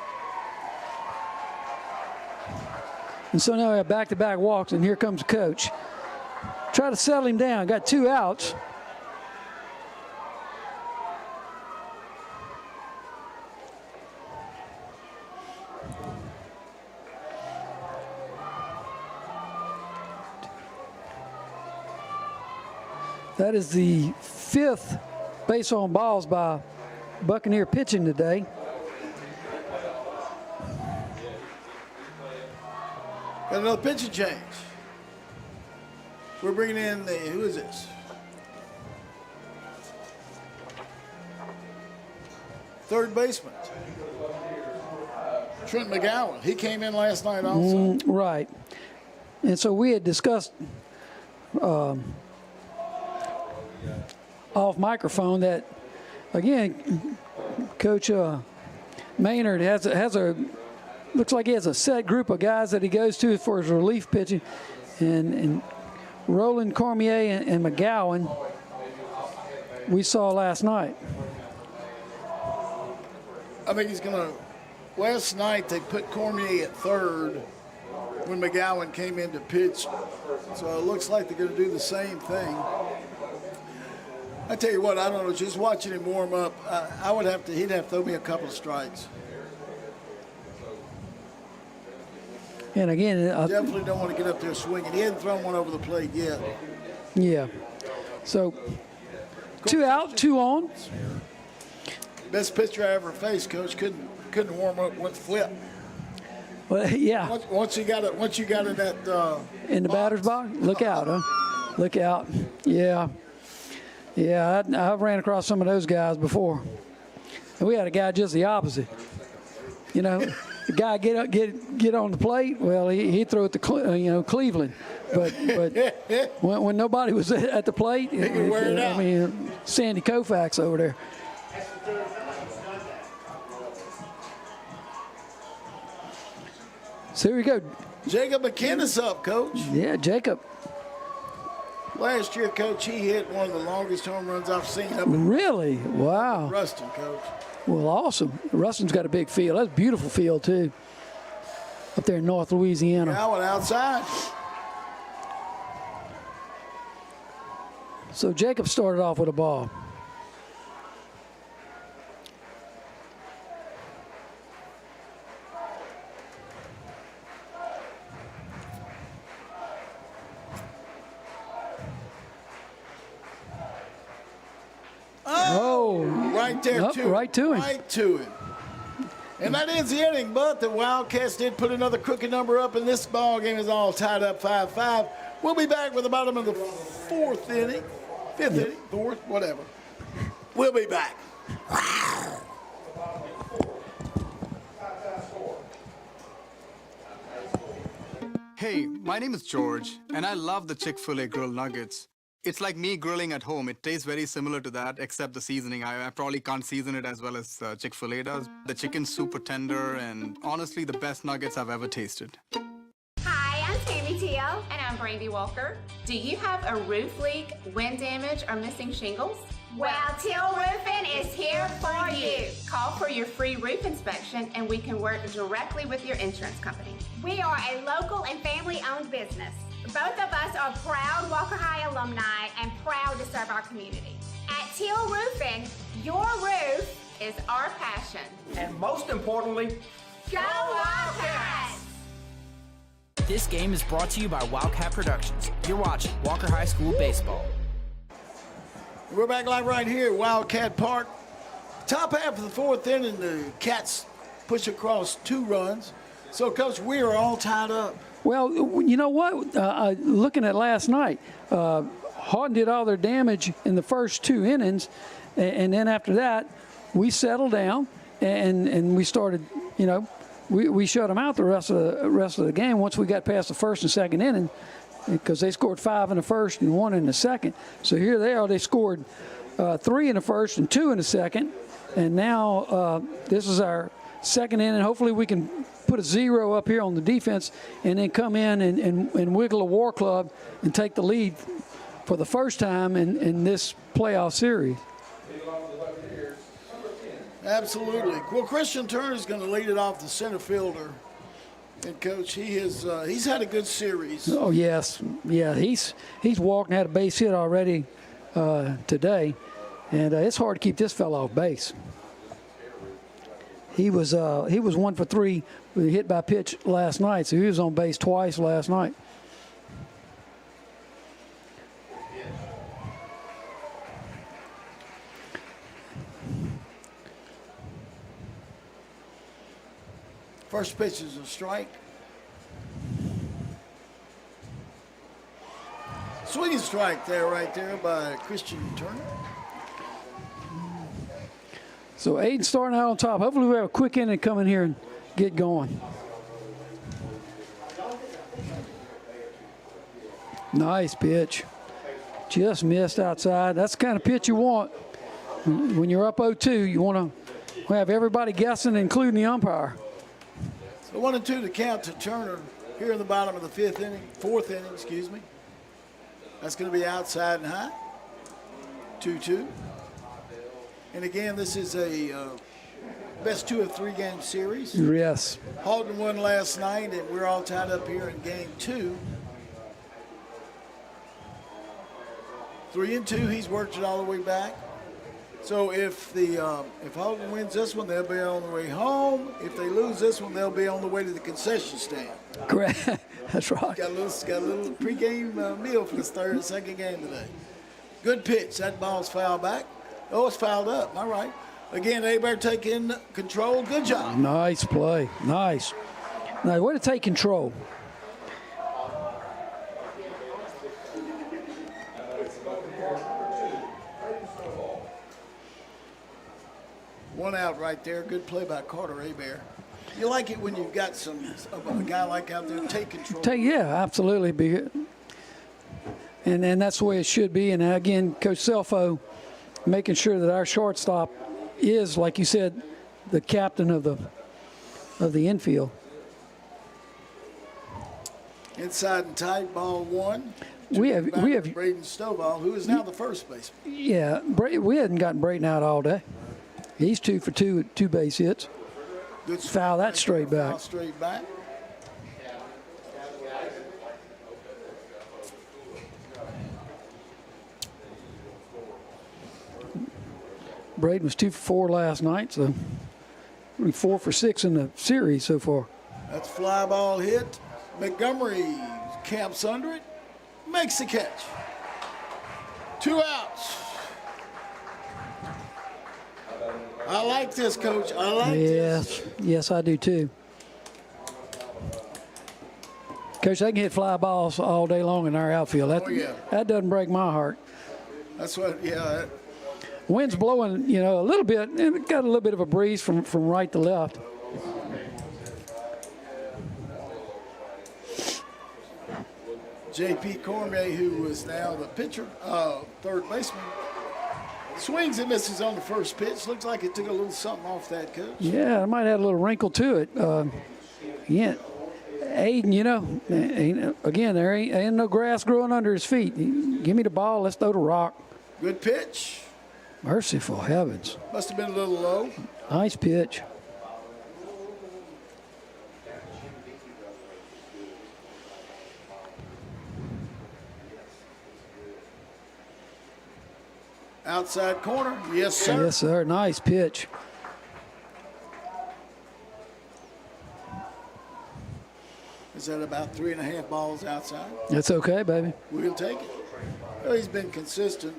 And so now we have back-to-back walks, and here comes the coach. Try to settle him down. Got 2 outs. That is the 5th base on balls by Buccaneer pitching today. Got another pitching change. We're bringing in who is this? Third baseman. Trent McGowan. He came in last night also. Right. And so we had discussed off microphone that, again, Coach Maynard has a looks like he has a set group of guys that he goes to for his relief pitching, and Roland, Cormier, and McGowan we saw last night. I think he's going to. Last night they put Cormier at third when McGowan came in to pitch, so it looks like they're going to do the same thing. I tell you what, I don't know. Just watching him warm up, he'd have to throw me a couple of strikes. And again, definitely don't want to get up there swinging. He hadn't thrown one over the plate yet. Yeah. So 2 out, 2 on. Best pitcher I ever faced, Coach. Couldn't warm up with flip. Well, yeah. Once you got it at in the batter's box, look out, huh? Look out. Yeah. Yeah, I've ran across some of those guys before. And we had a guy just the opposite. The guy get on the plate. Well, he threw it to Cleveland, but when nobody was at the plate, I mean, Sandy Koufax over there. So here we go. Jacob McKinnis up, Coach. Yeah, Jacob. Last year, Coach, he hit one of the longest home runs I've seen. Really? Wow. Ruston, Coach. Well, awesome. Ruston's got a big field. That's a beautiful field, too, up there in North Louisiana. That one outside. So Jacob started off with a ball. Oh, right there, right to him. Right to him. And that ends the inning, but the Wildcats did put another crooked number up, and this ball game is all tied up 5-5. We'll be back with the bottom of the 4th inning, 5th inning, 4th, whatever. We'll be back. Hey, my name is George, and I love the Chick-fil-A grilled nuggets. It's like me grilling at home. It tastes very similar to that, except the seasoning. I probably can't season it as well as Chick-fil-A does. The chicken's super tender and honestly the best nuggets I've ever tasted. Hi, I'm Tammy Teal. And I'm Brandy Walker. Do you have a roof leak, wind damage, or missing shingles? Well, Teal Roofing is here for you. Call for your free roof inspection and we can work directly with your insurance company. We are a local and family-owned business. Both of us are proud Walker High alumni and proud to serve our community. At Teal Roofing, your roof is our passion. And most importantly, go Wildcats! This game is brought to you by Wildcat Productions. You're watching Walker High School Baseball. We're back live right here at Wildcat Park. Top half of the fourth inning, the Cats push across 2 runs. So, Coach, we are all tied up. Well, you know what? Looking at last night, Haughton did all their damage in the first 2 innings, and then after that, we settled down and we started, you know, we shut them out the rest of the game once we got past the first and second inning, because they scored 5 in the first and 1 in the second. So here they are. They scored 3 in the first and 2 in the second, and now this is our second inning. Hopefully we can put a 0 up here on the defense and then come in and wiggle a war club and take the lead for the first time in this playoff series. Absolutely. Well, Christian Turner is going to lead it off, the center fielder. And, Coach, he's had a good series. Oh, yes. Yeah, he's walked and had a base hit already today. And it's hard to keep this fellow off base. He was 1 for 3 with a hit by pitch last night, so he was on base twice last night. First pitch is a strike. Swinging strike there, right there by Christian Turner. So Aiden starting out on top. Hopefully we have a quick inning to come in here and get going. Nice pitch. Just missed outside. That's the kind of pitch you want. When you're up 0-2, you want to have everybody guessing, including the umpire. So 1-2 to count to Turner here in the bottom of the fourth inning, excuse me. That's going to be outside and high. 2-2. And again, this is a best 2 of 3 game series. Yes. Haughton won last night, and we're all tied up here in game 2. 3-2, he's worked it all the way back. So if Haughton wins this one, they'll be on the way home. If they lose this one, they'll be on the way to the concession stand. Correct. That's right. Got a little pregame meal for this second game today. Good pitch. That ball's fouled back. Oh, it's fouled up. All right. Again, Abear taking control. Good job. Nice play. Nice. Now, way to take control. One out right there. Good play by Carter Abear. You like it when you've got a guy like out there take control. Yeah, absolutely. And that's the way it should be. And again, Coach Selfo making sure that our shortstop is, like you said, the captain of the infield. Inside and tight, ball 1. We have Braden Stovall, who is now the first baseman. Yeah, we hadn't gotten Braden out all day. He's 2 for 2 with 2 base hits. Good foul that straight back. Foul straight back. Braden was 2 for 4 last night, so 4 for 6 in the series so far. That's fly ball hit. Montgomery camps under it, makes the catch. 2 outs. I like this, Coach. I like this. Yes, I do too. Coach, they can hit fly balls all day long in our outfield. That doesn't break my heart. That's what, yeah. Wind's blowing, a little bit, and it got a little bit of a breeze from right to left. J.P. Cormier, who was now the pitcher, third baseman, swings and misses on the first pitch. Looks like it took a little something off that, Coach. Yeah, it might have a little wrinkle to it. Yeah, Aiden, again, there ain't no grass growing under his feet. Give me the ball, let's throw the rock. Good pitch. Merciful heavens. Must have been a little low. Nice pitch. Outside corner. Yes, sir. Yes, sir. Nice pitch. Is that about 3.5 balls outside? That's okay, baby. We'll take it. Well, he's been consistent.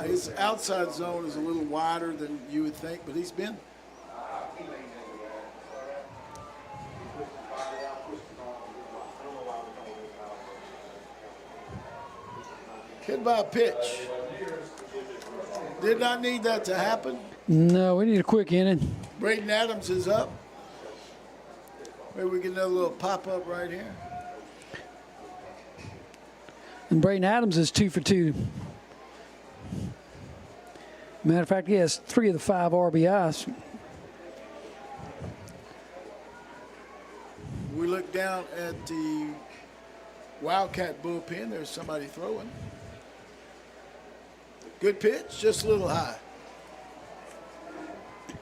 His outside zone is a little wider than you would think, but he's been. Hit by a pitch. Did not need that to happen. No, we need a quick inning. Braden Adams is up. Maybe we get another little pop-up right here. And Braden Adams is 2 for 2. Matter of fact, he has 3 of the 5 RBIs. We look down at the Wildcat bullpen. There's somebody throwing. Good pitch, just a little high.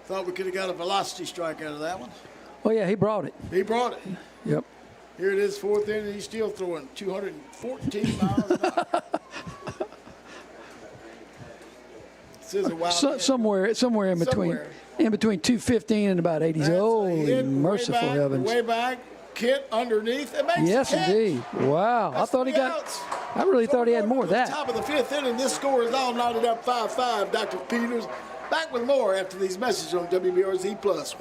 Thought we could have got a velocity strike out of that one. Oh, yeah, he brought it. He brought it. Yep. Here it is, 4th inning. He's still throwing 214 miles an hour. This is a Wildcat. Somewhere in between. In between 215 and about 80. Holy merciful heavens. Way back. Kit underneath. Yes, indeed. Wow. I thought he got. I really thought he had more of that. Top of the 5th inning. This score is all knotted up 5-5. Dr. Peters back with more after these messages on WBRZ Plus.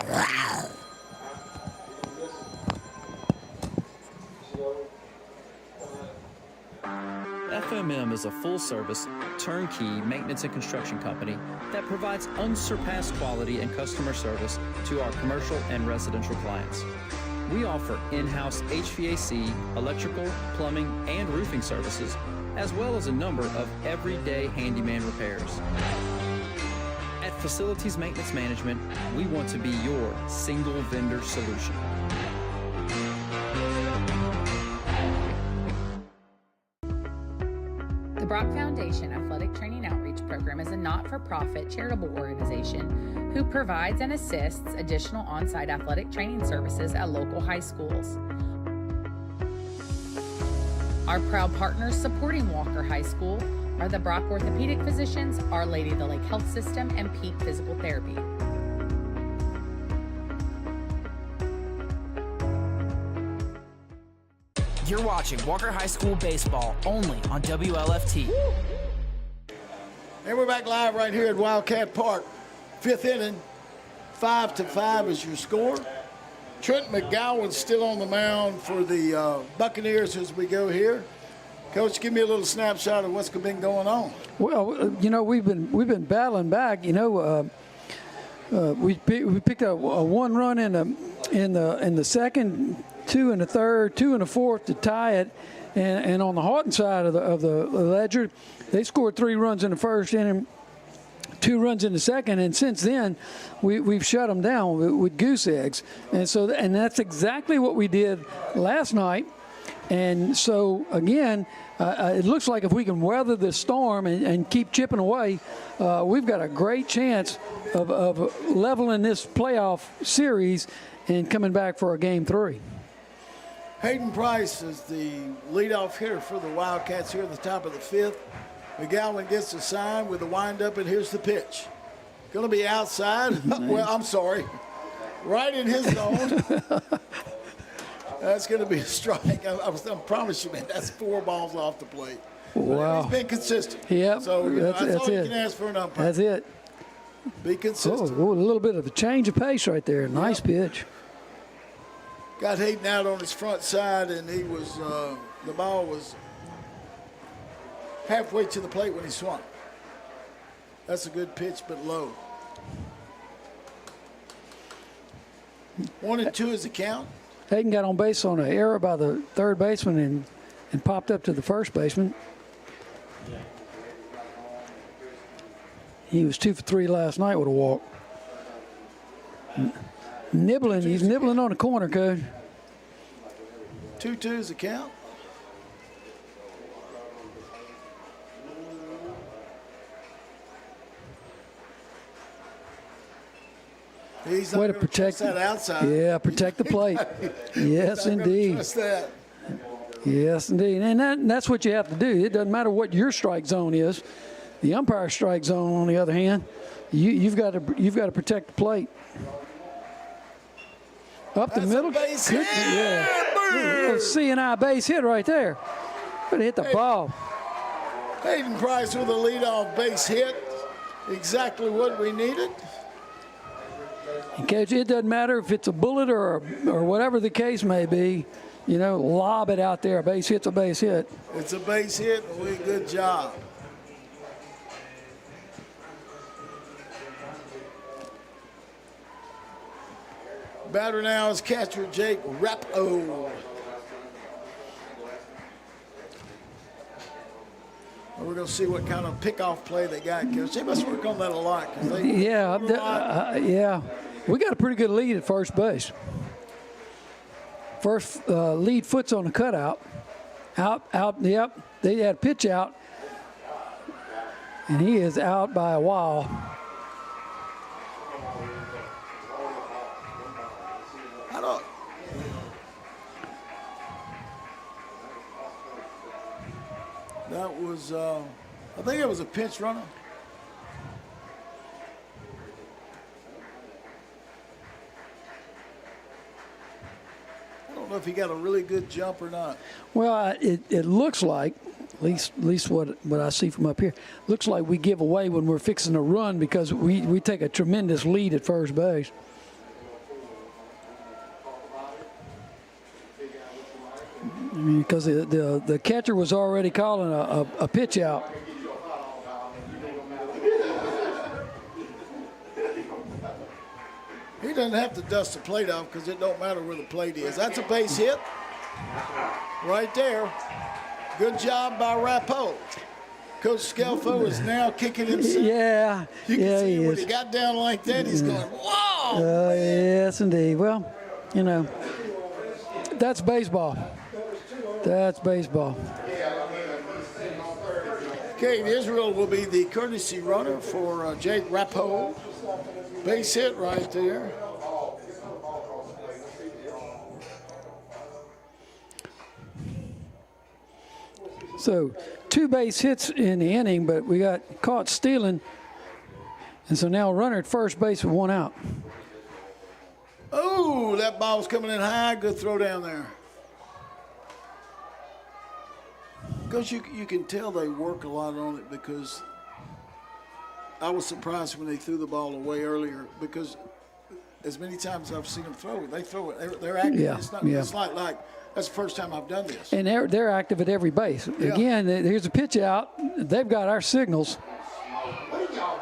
FMM is a full-service, turnkey maintenance and construction company that provides unsurpassed quality and customer service to our commercial and residential clients. We offer in-house HVAC, electrical, plumbing, and roofing services, as well as a number of everyday handyman repairs. At Facilities Maintenance Management, we want to be your single vendor solution. The Brock Foundation Athletic Training Outreach Program is a not-for-profit charitable organization who provides and assists additional on-site athletic training services at local high schools. Our proud partners supporting Walker High School are the Brock Orthopedic Physicians, Our Lady of the Lake Health System, and Peak Physical Therapy. You're watching Walker High School Baseball only on WLFT. And we're back live right here at Wildcat Park. 5th inning, 5-5 is your score. Trent McGowan's still on the mound for the Buccaneers as we go here. Coach, give me a little snapshot of what's been going on. Well, you know, we've been battling back. You know, we picked up a 1 run in the second, 2 in the third, 2 in the fourth to tie it, and on the Haughton side of the ledger, they scored 3 runs in the first inning, 2 runs in the second, and since then we've shut them down with goose eggs, and that's exactly what we did last night. And so again, it looks like if we can weather this storm and keep chipping away, we've got a great chance of leveling this playoff series and coming back for a game 3. Hayden Price is the leadoff hitter for the Wildcats here at the top of the 5th. McGowan gets the sign with the windup, and here's the pitch. Going to be outside. Well, I'm sorry. Right in his zone. That's going to be a strike. I promise you, man, that's 4 balls off the plate. Wow. He's been consistent. Yep. So that's all you it. can ask for an umpire. That's it. Be consistent. Oh, a little bit of a change of pace right there. Nice pitch. Got Hayden out on his front side, and he was the ball was halfway to the plate when he swung. That's a good pitch, but low. 1-2 is the count. Hayden got on base on an error by the third baseman and popped up to the first baseman. He was 2 for 3 last night with a walk. Nibbling, he's nibbling on the corner, Coach. 2-2 is the count. He's Way to protect that outside. Yeah, protect the plate. Yes, indeed. Trust that. Yes, indeed. And that's what you have to do. It doesn't matter what your strike zone is. The umpire's strike zone, on the other hand, you've got to protect the plate. Up the middle. Base Good, hit. yeah. little C&I base hit right there. Could have hit the ball. Hayden Price with a leadoff base hit. Exactly what we needed. And Coach, it doesn't matter if it's a bullet or whatever the case may be. You know, lob it out there. A base hit's a base hit. It's a base hit, and good job. Batter now is catcher Jake Rappo. We're going to see what kind of pickoff play they got, Coach. They must work on that a lot. Yeah. We got a pretty good lead at first base. First lead foot's on the cutout. Out, yep. They had a pitch out. And he is out by a while. That was, I think it was a pinch runner. I don't know if he got a really good jump or not. Well, it looks like, at least what I see from up here, looks like we give away when we're fixing a run because we take a tremendous lead at first base. Because the catcher was already calling a pitch out. He doesn't have to dust the plate off because it don't matter where the plate is. That's a base hit right there. Good job by Rappo. Coach Scelfo is now kicking himself. Yeah, you can see he when is. he got down like that, he's going, whoa! Yes, indeed. Well, you know, that's baseball. That's baseball. Cade Israel will be the courtesy runner for Jake Rappo. Base hit right there. So 2 base hits in the inning, but we got caught stealing. And so now runner at first base with 1 out. Oh, that ball's coming in high. Good throw down there. Because you can tell they work a lot on it because I was surprised when they threw the ball away earlier because as many times I've seen them throw it, they throw it. They're active. Yeah, It's not like that's the first time I've done this. And they're active at every base. Yeah. Again, here's a pitch out. They've got our signals. What are y'all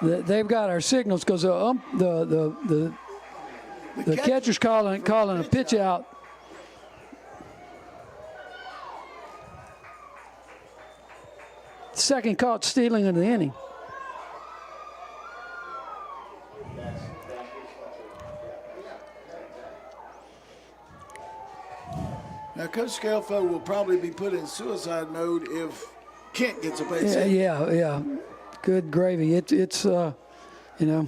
doing? They've got our signals because the catcher's calling a pitch out. Second caught stealing in the inning. Now, Coach Scelfo will probably be put in suicide mode if Kent gets a base hit. Yeah. Good gravy. It's you know,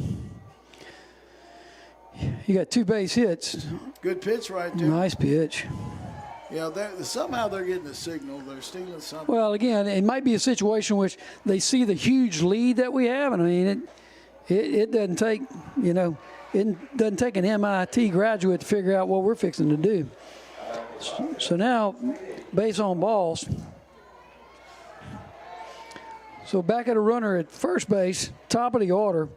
you got 2 base hits. Good pitch right there. Nice pitch. Yeah, somehow they're getting a signal. They're stealing something. Well, again, it might be a situation which they see the huge lead that we have, and I mean, it doesn't take, you know, it doesn't take an MIT graduate to figure out what we're fixing to do. So now, base on balls. So back at a runner at first base, top of the order,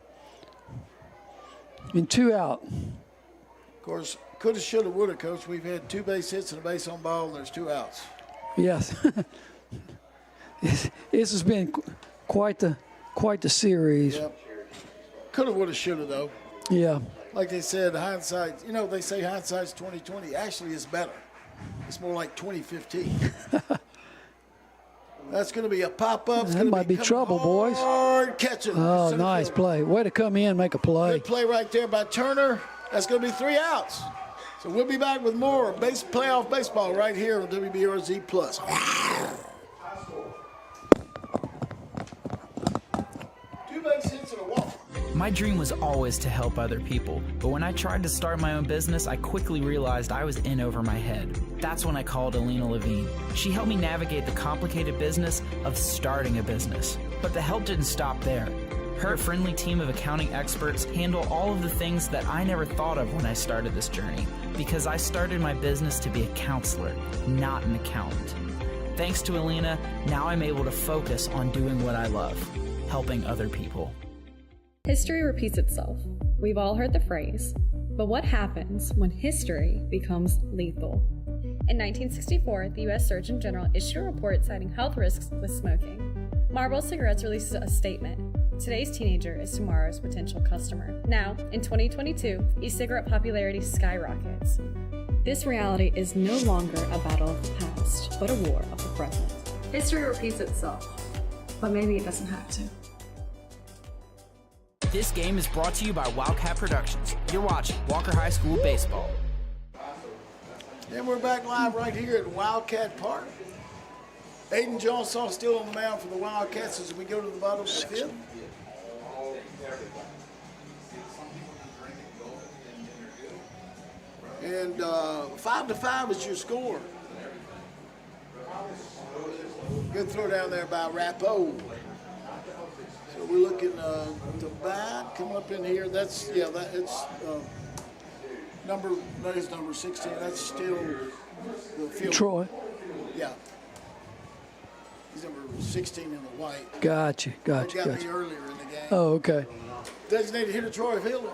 and 2 out. Of course, coulda, shoulda, woulda, Coach. We've had 2 base hits and a base on ball, and there's 2 outs. Yes. This has been quite the series. Yep. Coulda, woulda, shoulda, though. Yeah. Like they said, hindsight, you know, they say hindsight's 20/20. Actually, it's better. It's more like 2015. That's going to be a pop-up. That might be trouble, boys. Hard catching. Oh, nice play. Way to come in, make a play. Good play right there by Turner. That's going to be 3 outs. So we'll be back with more playoff baseball right here on WBRZ Plus. 2 base hits and a walk. My dream was always to help other people, but when I tried to start my own business, I quickly realized I was in over my head. That's when I called Alina Levine. She helped me navigate the complicated business of starting a business. But the help didn't stop there. Her friendly team of accounting experts handle all of the things that I never thought of when I started this journey, because I started my business to be a counselor, not an accountant. Thanks to Alina, now I'm able to focus on doing what I love, helping other people. History repeats itself. We've all heard the phrase, but what happens when history becomes lethal? In 1964, the U.S. Surgeon General issued a report citing health risks with smoking. Marlboro Cigarettes releases a statement. Today's teenager is tomorrow's potential customer. Now, in 2022, e-cigarette popularity skyrockets. This reality is no longer a battle of the past, but a war of the present. History repeats itself, but maybe it doesn't have to. This game is brought to you by Wildcat Productions. You're watching Walker High School Baseball. And we're back live right here at Wildcat Park. Aiden Johnson still on the mound for the Wildcats as we go to the bottom of the fifth. And 5-5 is your score. Good throw down there by Rappo. So we're looking to bat coming up in here. That's it's number 16. That's still the field. Troy. Yeah. He's number 16 in the white. Gotcha. Me earlier in the game. Oh, okay. Designated hitter Troy Fielder.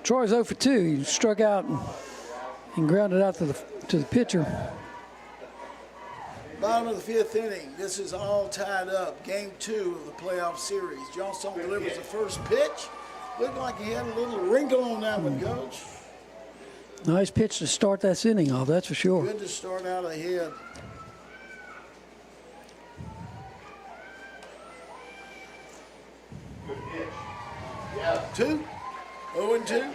Troy's 0 for 2. He struck out and grounded out to the pitcher. Bottom of the fifth inning. This is all tied up. Game 2 of the playoff series. Johnson delivers the first pitch. Looked like he had a little wrinkle on that one, Coach. Nice pitch to start that inning off, that's for sure. Good to start out ahead. Yeah. 2. 0-2.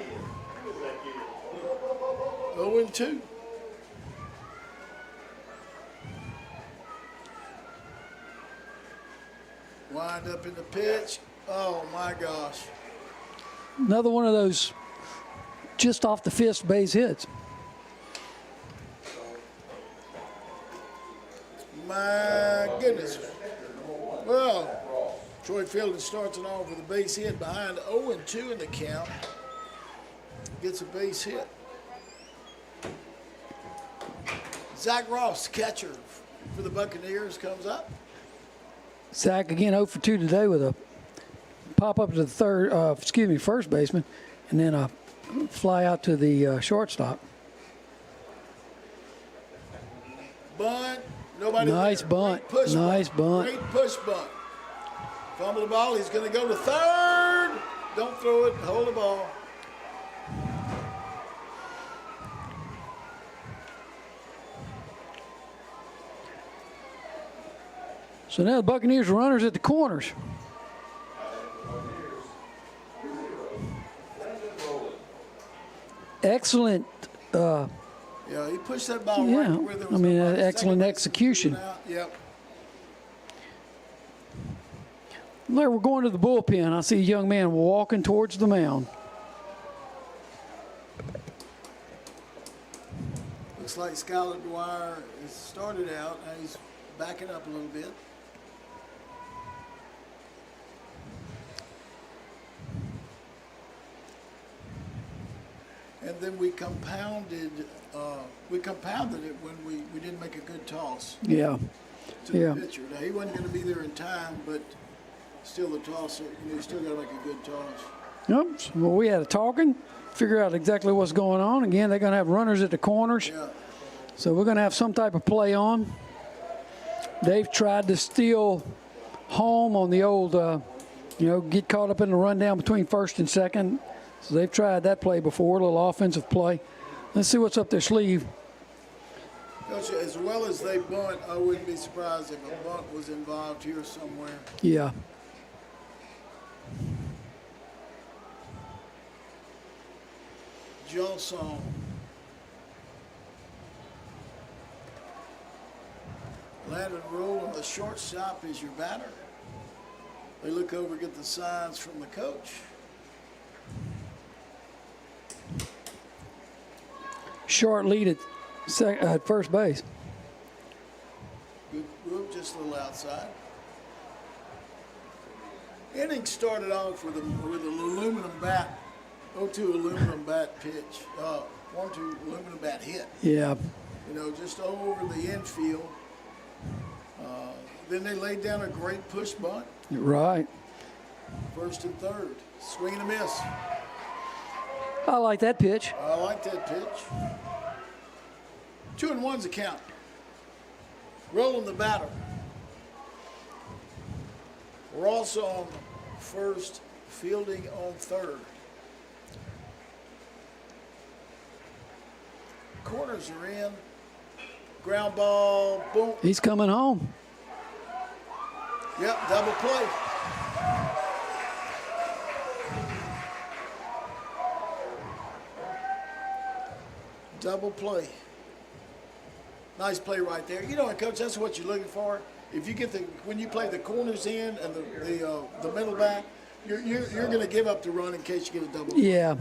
0-2. Wind up in the pitch. Oh, my gosh. Another one of those just off the fifth base hits. My goodness. Well, Troy Fielder starts it off with a base hit behind 0-2 in the count. Gets a base hit. Zach Ross, catcher for the Buccaneers, comes up. Zach again 0 for 2 today with a pop up to the first baseman, and then a fly out to the shortstop. Bunt. Nobody nice there. bunt. Push Nice bunt. Great push bunt. Fumble the ball. He's going to go to third. Don't throw it. Hold the ball. So now the Buccaneers are runners at the corners. Excellent. Yeah, he pushed that ball right to where there was excellent execution. Yep. There, we're going to the bullpen. I see a young man walking towards the mound. Looks like Skylar Dwyer has started out. Now he's backing up a little bit. And then we compounded it when we didn't make a good toss. Yeah. To the pitcher. Now, he wasn't going to be there in time, but still the toss, you still got to make a good toss. Yep. Well, we had a talking, figure out exactly what's going on. Again, they're going to have runners at the corners. Yeah. So we're going to have some type of play on. They've tried to steal home on the old, get caught up in the rundown between first and second. So they've tried that play before, a little offensive play. Let's see what's up their sleeve. Coach, as well as they bunt, I wouldn't be surprised if a bunt was involved here somewhere. Yeah. Johnson. Landon Rule on the shortstop is your batter. They look over, get the signs from the coach. Short lead at first base. Good move, just a little outside. Inning started off with an aluminum bat, 0-2 aluminum bat pitch, 1-2 aluminum bat hit. Yeah. You know, just over the infield. Then they laid down a great push bunt. Right. First and third. Swing and a miss. I like that pitch. I like that pitch. 2-1's a count. Rolling the batter. Ross on first, fielding on third. Corners are in. Ground ball, boom. He's coming home. Yep, double play. Double play. Nice play right there. You know what, Coach, that's what you're looking for. If you get when you play the corners in and the middle back, you're going to give up the run in case you get a double play. Yeah,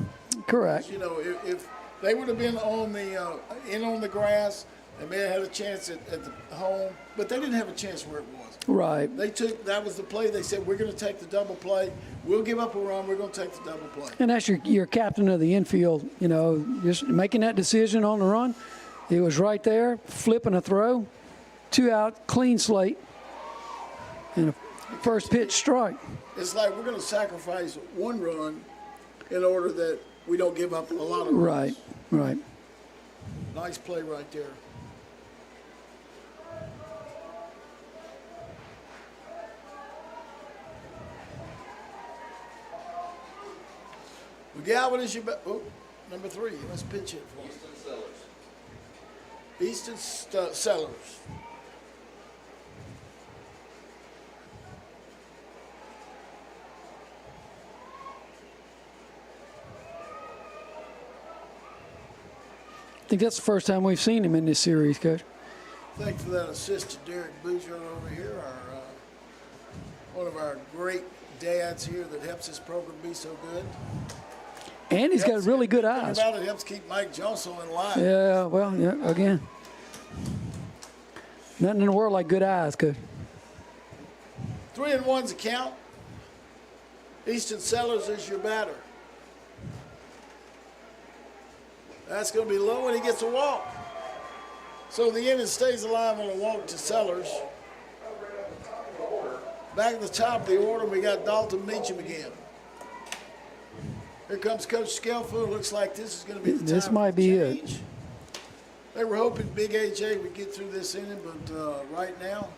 correct. You know, if they would have been on the in on the grass, they may have had a chance at the home, but they didn't have a chance where it was. Right. That was the play. They said, we're going to take the double play. We'll give up a run. We're going to take the double play. And that's your captain of the infield, you know, just making that decision on the run. He was right there, flipping a throw, 2 out, clean slate, and a first pitch strike. It's like we're going to sacrifice 1 run in order that we don't give up a lot of runs. Right, right. Nice play right there. McGowan, what is your number 3? Let's pitch it for Easton Sellers. I think that's the first time we've seen him in this series, Coach. Thanks for that assist to Derek Boucher over here, one of our great dads here that helps this program be so good. And he's got really good eyes. It helps keep Mike Johnson in line. Yeah, well, yeah, again. Nothing in the world like good eyes, Coach. 3-1's a count. Easton Sellers is your batter. That's going to be low, and he gets a walk. So the inning stays alive on a walk to Sellers. Back at the top of the order, we got Dalton Meacham again. Here comes Coach Skelfu. Looks like this is going to be the time. This might be it. They were hoping Big AJ would get through this inning, but right now,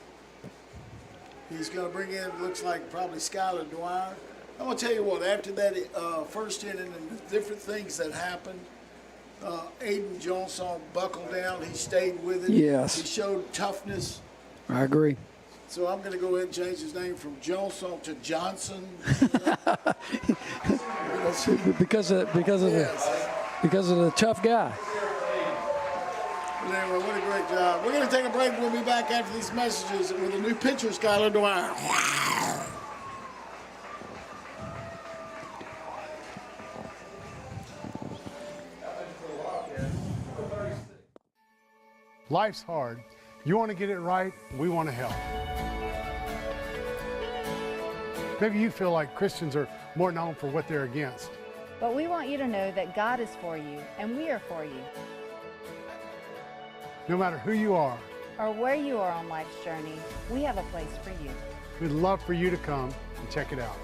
he's going to bring in, looks like probably Skylar Dwyer. I'm going to tell you what, after that first inning and the different things that happened, Aiden Johnson buckled down. He stayed with it. Yes. He showed toughness. I agree. So I'm going to go ahead and change his name from Johnson to Johnson. because of the tough guy. But anyway, what a great job. We're going to take a break. We'll be back after these messages with a new pitcher, Skylar Dwyer. Life's hard. You want to get it right, we want to help. Maybe you feel like Christians are more known for what they're against. But we want you to know that God is for you, and we are for you. No matter who you are, or where you are on life's journey, we have a place for you. we'd love for you to come and check it out.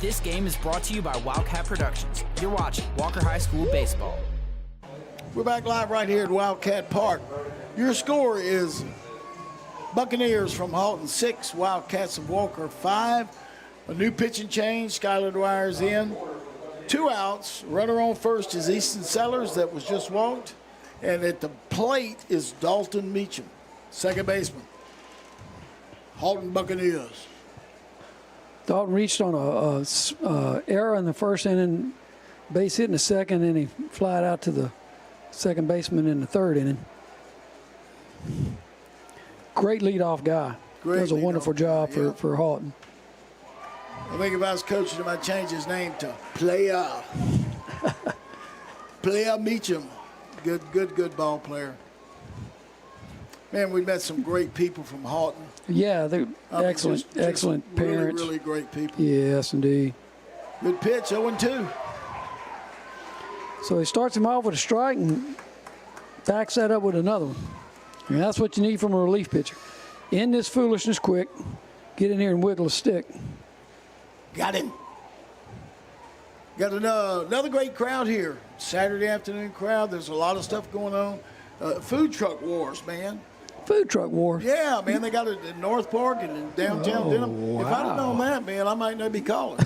This game is brought to you by Wildcat Productions. You're watching Walker High School Baseball. We're back live right here at Wildcat Park. Your score is Buccaneers from Haughton 6, Wildcats of Walker 5. A new pitching change, Skylar Dwyer's in. 2 outs, runner on first is Easton Sellers that was just walked. And at the plate is Dalton Meacham, second baseman. Haughton Buccaneers. Dalton reached on a error in the first inning, base hit in the second, and he flied out to the second baseman in the third inning. Great leadoff guy. Does a wonderful job for Haughton. I think if I was coaching him, I'd change his name to Playa. Playa Meacham. Good ball player. Man, we met some great people from Haughton. Yeah, they're excellent parents. Really great people. Yes, indeed. Good pitch, 0-2. So he starts him off with a strike and backs that up with another one. And that's what you need from a relief pitcher. End this foolishness quick. Get in here and wiggle a stick. Got him. Got another great crowd here. Saturday afternoon crowd. There's a lot of stuff going on. Food truck wars, man. Food truck wars? Yeah, man. They got it in North Park and in downtown Denham. Wow. If I'd have known that, man, I might not be calling.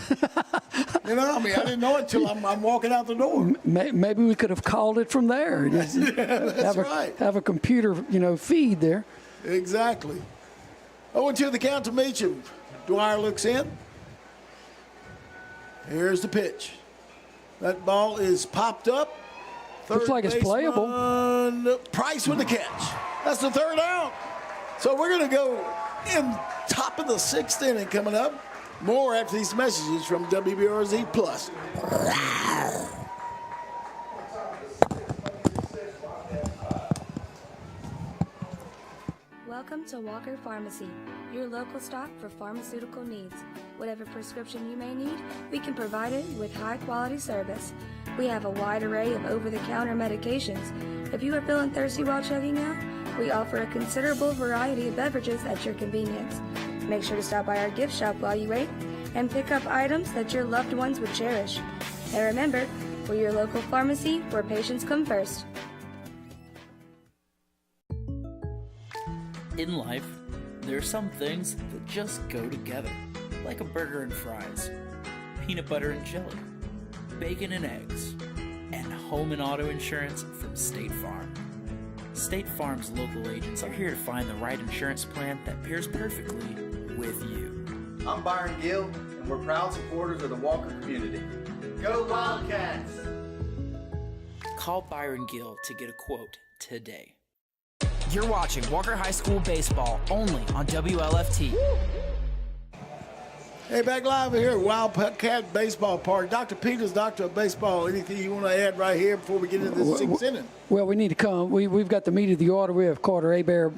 You know, I mean, I didn't know it until I'm walking out the door. Maybe we could have called it from there. That's right. Have a computer, feed there. Exactly. 0-2 the count to Meacham. Dwyer looks in. Here's the pitch. That ball is popped up. Looks like it's playable. Price with the catch. That's the third out. So we're going to go in top of the sixth inning coming up. More after these messages from WBRZ Plus. Welcome to Walker Pharmacy, your local stop for pharmaceutical needs. Whatever prescription you may need, we can provide it with high-quality service. We have a wide array of over-the-counter medications. If you are feeling thirsty while checking out, we offer a considerable variety of beverages at your convenience. Make sure to stop by our gift shop while you wait and pick up items that your loved ones would cherish. And remember, we're your local pharmacy where patients come first. In life, there are some things that just go together, like a burger and fries, peanut butter and jelly, bacon and eggs, and home and auto insurance from State Farm. State Farm's local agents are here to find the right insurance plan that pairs perfectly with you. I'm Byron Gill, and we're proud supporters of the Walker community. Go Wildcats! Call Byron Gill to get a quote today. You're watching Walker High School Baseball only on WLFT. Hey, back live here at Wildcat Baseball Park. Dr. Peters, Doctor of Baseball. Anything you want to add right here before we get into the sixth inning? Well, we need to come. We've got the meat of the order. We have Carter Hebert,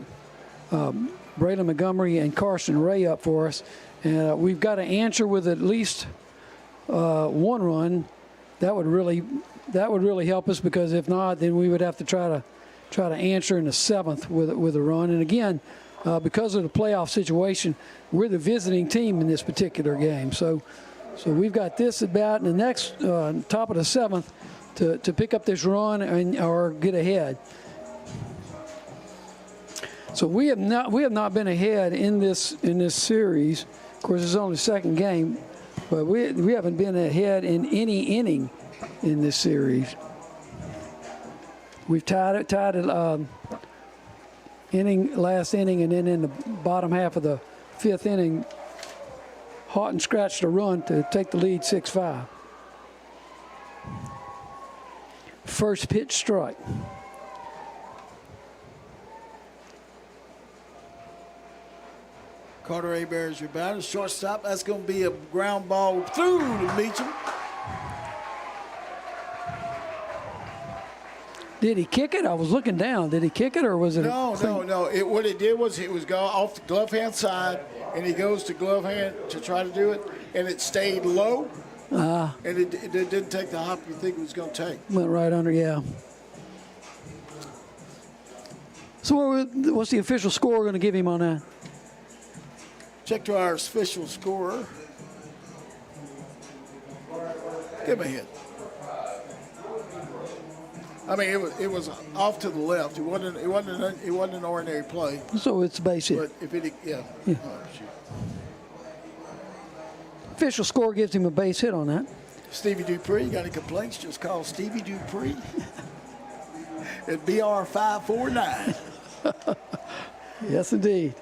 Braylon Montgomery, and Carson Ray up for us. And we've got to answer with at least one run. That would really help us, because if not, then we would have to try to answer in the seventh with a run. And again, because of the playoff situation, we're the visiting team in this particular game. So we've got this at bat in the next top of the seventh to pick up this run or get ahead. So we have not been ahead in this series. Of course, it's only the second game, but we haven't been ahead in any inning in this series. We've tied it last inning, and then in the bottom half of the fifth inning, Haughton scratched a run to take the lead 6-5. First pitch strike. Carter Hebert is your batter. Shortstop, that's going to be a ground ball through to Meacham. Did he kick it? I was looking down. Did he kick it, or was it? No. What it did was it was go off the glove hand side, and he goes to glove hand to try to do it, and it stayed low. And it didn't take the hop you think it was going to take. Went right under, yeah. So what's the official score we're going to give him on that? Check to our official scorer. Give him a hit. I mean, it was off to the left. It wasn't an ordinary play. So it's a base hit. But if it, yeah. Yeah. Oh, shoot. Official score gives him a base hit on that. Stevie Dupree, you got any complaints? Just call Stevie Dupree. at BR 549. Yes, indeed.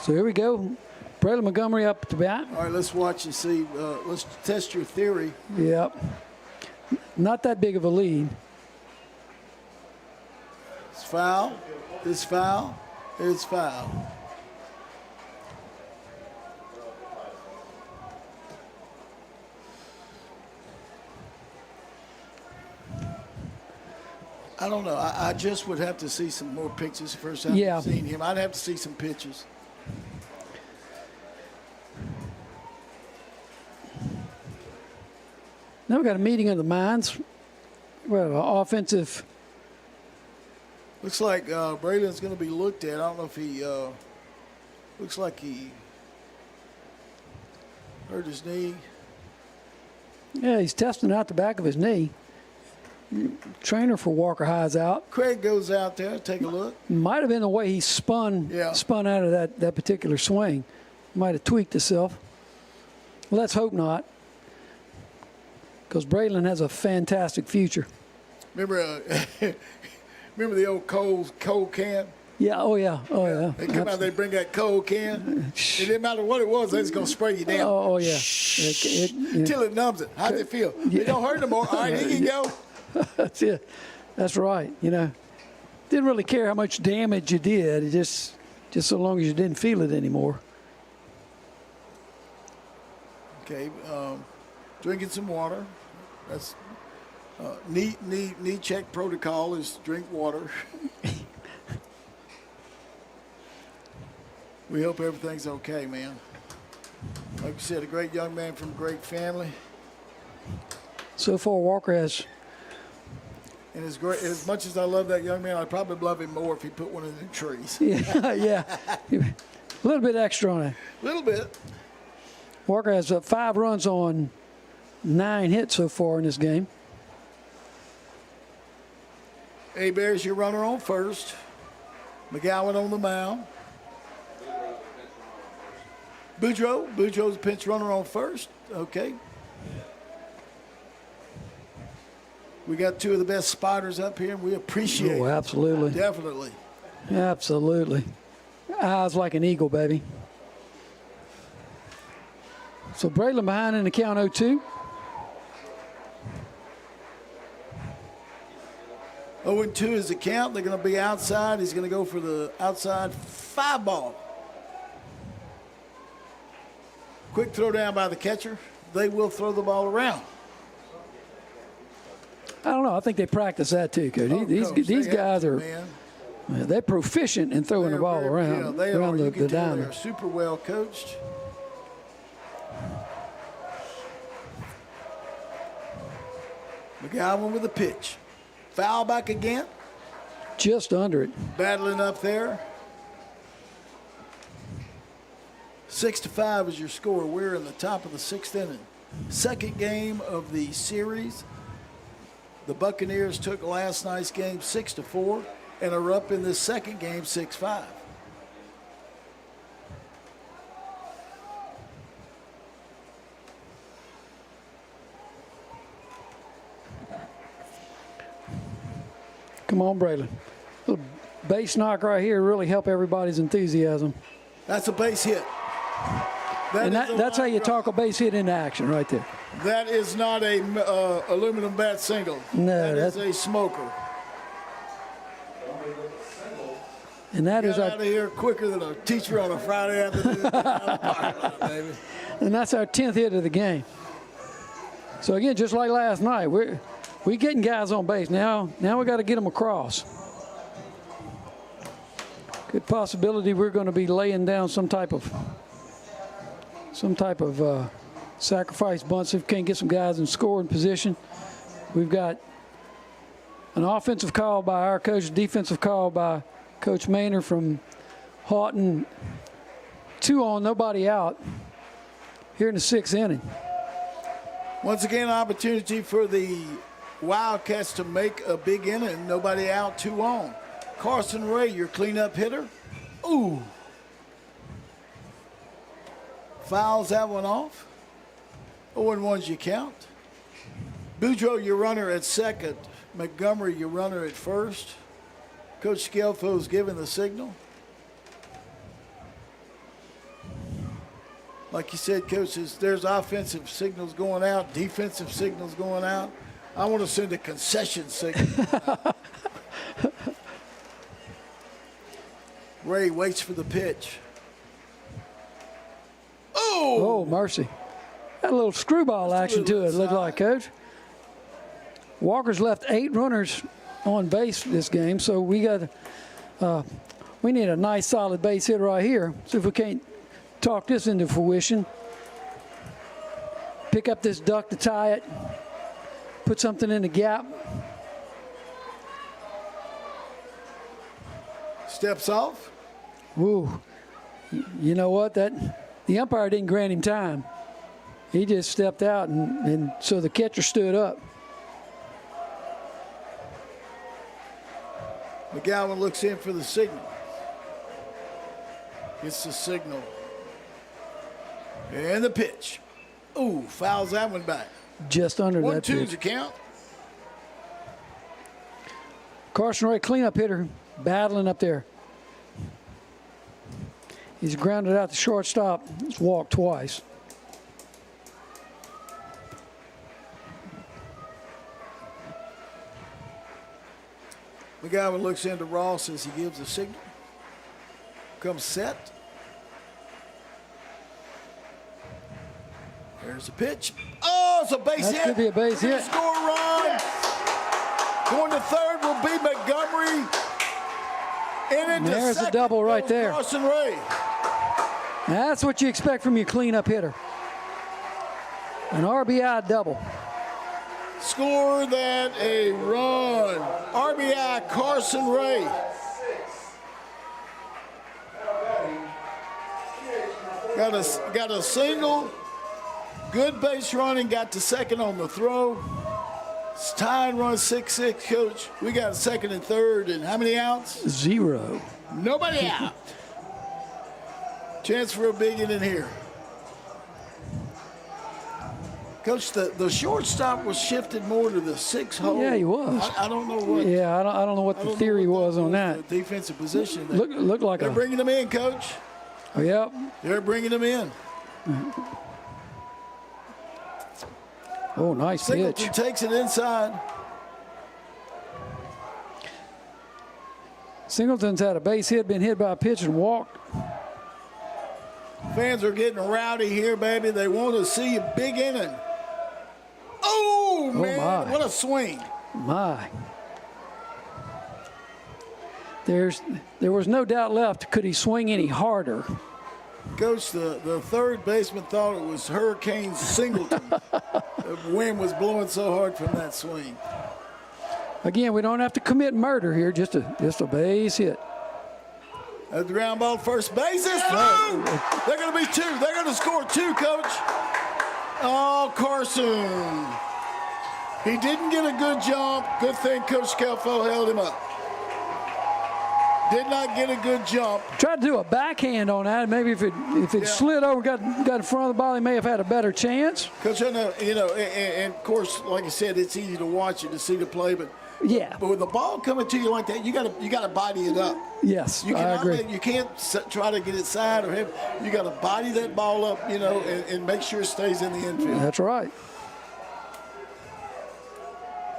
So here we go. Braylon Montgomery up at the bat. All right, let's watch and see. Let's test your theory. Yep. Not that big of a lead. It's foul. It's foul. It's foul. I don't know. I just would have to see some more pictures. The first time I've seen him, I'd have to see some pictures. Now we've got a meeting of the minds. We have an offensive. Looks like Braylon's going to be looked at. I don't know if he looks like he hurt his knee. Yeah, he's testing out the back of his knee. Trainer for Walker High's out. Craig goes out there, take a look. Might have been the way he spun out of that particular swing. Might have tweaked himself. Let's hope not, because Braylon has a fantastic future. Remember the old cold can? Yeah, oh yeah. They come out, they bring that cold can. It didn't matter what it was, they just going to spray you down. Oh yeah. Till it numbs it. How'd it feel? It don't hurt no more. All right, here you go. That's it. That's right. Didn't really care how much damage you did. It just so long as you didn't feel it anymore. Okay, drinking some water. That's knee check protocol is drink water. We hope everything's okay, man. Like you said, a great young man from a great family. So far, Walker has. And as much as I love that young man, I'd probably love him more if he put one in the trees. Yeah. A little bit extra on it. A little bit. Walker has 5 runs on 9 hits so far in this game. Bears, your runner on first. McGowan on the mound. Boudreaux's pinch runner on first. Okay. We got 2 of the best spotters up here, and we appreciate it. Oh, absolutely. Definitely. Absolutely. Eyes like an eagle, baby. So Braylon behind in the count 0-2. 0-2 is the count. They're going to be outside. He's going to go for the outside 5 ball. Quick throw down by the catcher. They will throw the ball around. I don't know. I think they practice that too, Coach. These guys are they're proficient in throwing the ball around. Yeah, they around are. You the can tell diamond. they're super well coached. McGowan with a pitch. Foul back again. Just under it. Battling up there. 6-5 is your score. We're in the top of the 6th inning. Second game of the series. The Buccaneers took last night's game 6-4 and are up in this second game 6-5. Come on, Braylon. Little base knock right here really help everybody's enthusiasm. That's a base hit. That's how you talk a base hit into action right there. That is not a aluminum bat single. No, that's a smoker. And that is out of here quicker than a teacher on a Friday afternoon. Baby. And that's our 10th hit of the game. So again, just like last night, we're getting guys on base now. Now we got to get them across. Good possibility we're going to be laying down some type of sacrifice bunts if we can't get some guys in scoring position. We've got an offensive call by our coach, defensive call by Coach Maynard from Haughton. 2 on, nobody out here in the 6th inning. Once again, opportunity for the Wildcats to make a big inning. Nobody out, 2 on. Carson Ray, your cleanup hitter. Ooh. Fouls that one off. 0-1's you count. Boudreaux, your runner at second. Montgomery, your runner at first. Coach Scelfo's giving the signal. Like you said, coaches, there's offensive signals going out, defensive signals going out. I want to send a concession signal. Ray waits for the pitch. Oh, mercy. Got a little screwball action to it, looked like, Coach. Walker's left 8 runners on base this game, so we need a nice solid base hit right here. See if we can't talk this into fruition. Pick up this duck to tie it. Put something in the gap. Steps off. Ooh. You know what? The umpire didn't grant him time. He just stepped out, and so the catcher stood up. McGowan looks in for the signal. Gets the signal. And the pitch. Ooh, fouls that one back. Just under that pitch. 1-2's the count. Carson Ray, cleanup hitter, battling up there. He's grounded out to shortstop. He's walked twice. McGowan looks into Ross as he gives the signal. Comes set. There's a pitch. Oh, it's a base hit. That could be a base hit. Score run. Going to third will be Montgomery. And there's a double right there. Carson Ray. That's what you expect from your cleanup hitter. An RBI double. Score that a run. RBI Carson Ray. Got a single. Good base running. Got to second on the throw. It's tying run 6-6, Coach. We got second and third, and how many outs? 0. Nobody out. Chance for a big inning here. Coach, the shortstop was shifted more to the 6 hole. Yeah, he was. I don't know what. Yeah, I don't know what the theory was on that. The defensive position. Look like they're bringing them in, Coach. Oh, yep. They're bringing them in. Oh, nice Singleton pitch. takes it inside. Singleton's had a base hit, been hit by a pitch and walked. Fans are getting rowdy here, baby. They want to see a big inning. Oh, man, my. What a swing. My. There was no doubt left. Could he swing any harder? Coach, the third baseman thought it was Hurricane Singleton. The wind was blowing so hard from that swing. Again, we don't have to commit murder here, just a base hit. At the ground ball, first base is through. They're going to be 2. They're going to score 2, Coach. Oh, Carson. He didn't get a good jump. Good thing Coach Scelfo held him up. Did not get a good jump. Tried to do a backhand on that. Maybe if it slid over, got in front of the ball, he may have had a better chance. Coach, I know, and of course, like I said, it's easy to watch it, to see the play, but yeah. But with the ball coming to you like that, you got to body it up. Yes, I agree. You can't try to get it side or hip. You got to body that ball up, and make sure it stays in the infield. That's right.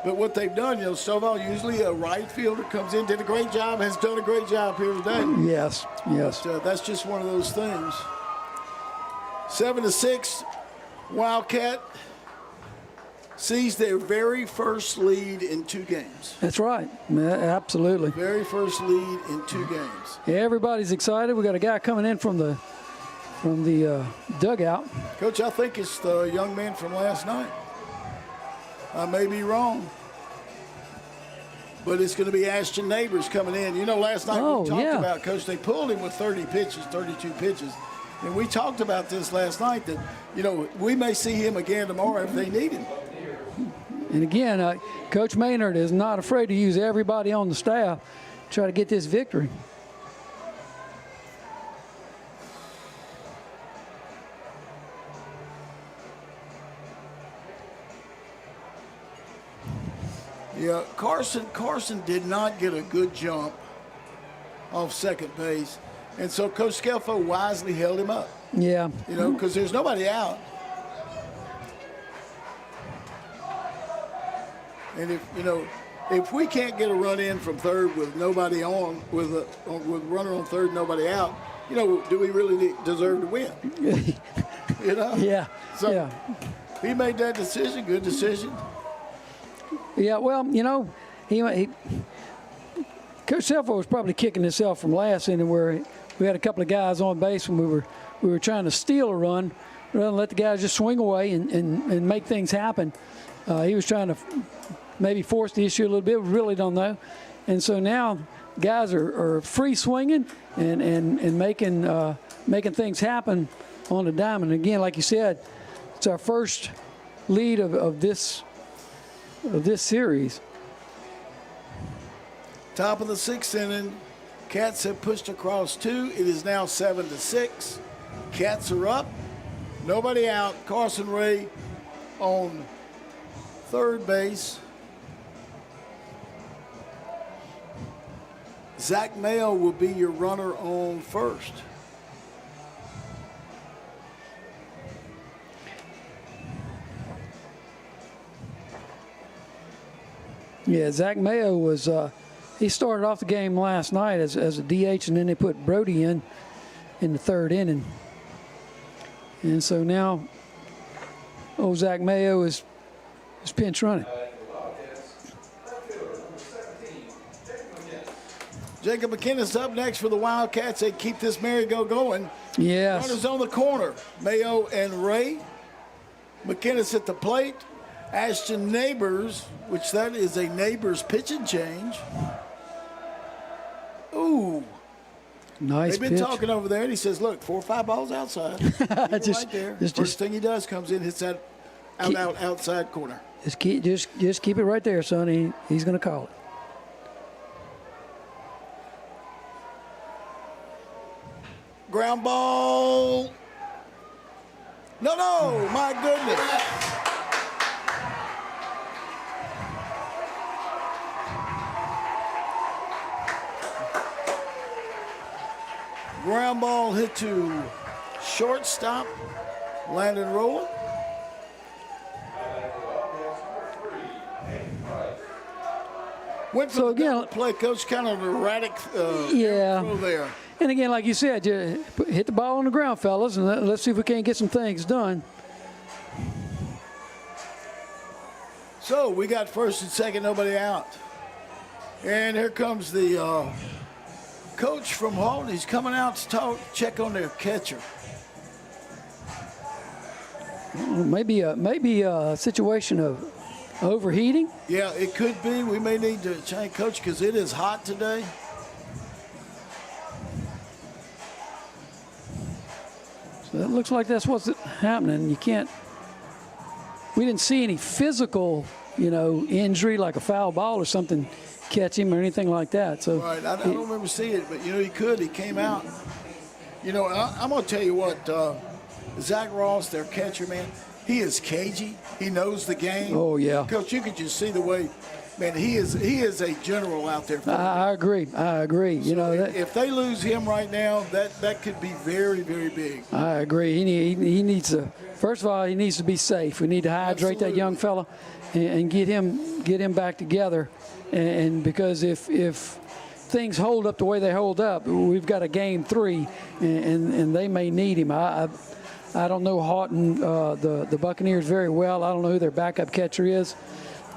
But what they've done, Stovall, usually a right fielder comes in, did a great job, has done a great job here today. Yes. But, that's just one of those things. 7-6, Wildcat sees their very first lead in 2 games. That's right. Absolutely. Very first lead in 2 games. Yeah, everybody's excited. We got a guy coming in from the dugout. Coach, I think it's the young man from last night. I may be wrong, but it's going to be Ashton Neighbors coming in. Last night we talked about, Coach, they pulled him with 32 pitches. And we talked about this last night that, we may see him again tomorrow if they need him. And again, Coach Maynard is not afraid to use everybody on the staff to try to get this victory. Yeah, Carson did not get a good jump off second base, and so Coach Scelfo wisely held him up. Yeah. You know, because there's nobody out. And if we can't get a run in from third with nobody on, with runner on third, nobody out, do we really deserve to win? Yeah. So yeah. He made that decision. Good decision. Yeah. Well, he Coach Scelfo was probably kicking himself from last inning where we had a couple of guys on base when we were trying to steal a run, rather than let the guys just swing away and make things happen. He was trying to maybe force the issue a little bit. We really don't know. And so now guys are free swinging and making things happen on the diamond. Again, like you said, it's our first lead of this series. Top of the 6th inning, Cats have pushed across 2. It is now 7-6. Cats are up. Nobody out. Carson Ray on third base. Zach Mayo will be your runner on first. Yeah, Zach Mayo was he started off the game last night as a DH, and then they put Brody in the third inning. And so now old Zach Mayo is pinch running. Jacob McKinnis up next for the Wildcats. They keep this merry-go going. Yes. Runners on the corner. Mayo and Ray. McKinnis at the plate. Ashton Neighbors, which that is a Neighbors pitching change. Ooh. Nice They've been pitch. talking over there, and he says, look, 4 or 5 balls outside. Right there. First thing he does comes in, hits that outside corner. Just keep it right there, son. He's going to call it. Ground ball. No, my goodness. Ground ball hit to shortstop, Landon Rowland. Went for the play, coach, kind of erratic throw there. And again, like you said, hit the ball on the ground, fellas, and let's see if we can't get some things done. So we got first and second, nobody out. And here comes the coach from Haughton. He's coming out to check on their catcher. Maybe a situation of overheating. Yeah, it could be. We may need to change coach because it is hot today. So it looks like that's what's happening. We didn't see any physical, injury like a foul ball or something catch him or anything like that. So right, I don't remember seeing it, but he could. He came out. I'm gonna tell you what, Zach Ross, their catcher, man, he is cagey. He knows the game. Oh yeah, Coach, you could just see the way. Man, he is a general out there. I agree. So if they lose him right now, that could be very, very big. I agree. He needs to. First of all, he needs to be safe. We need to hydrate that young fella and get him back together. And because if things hold up the way they hold up, we've got a game 3, and they may need him. I don't know Haughton, the Buccaneers very well. I don't know who their backup catcher is.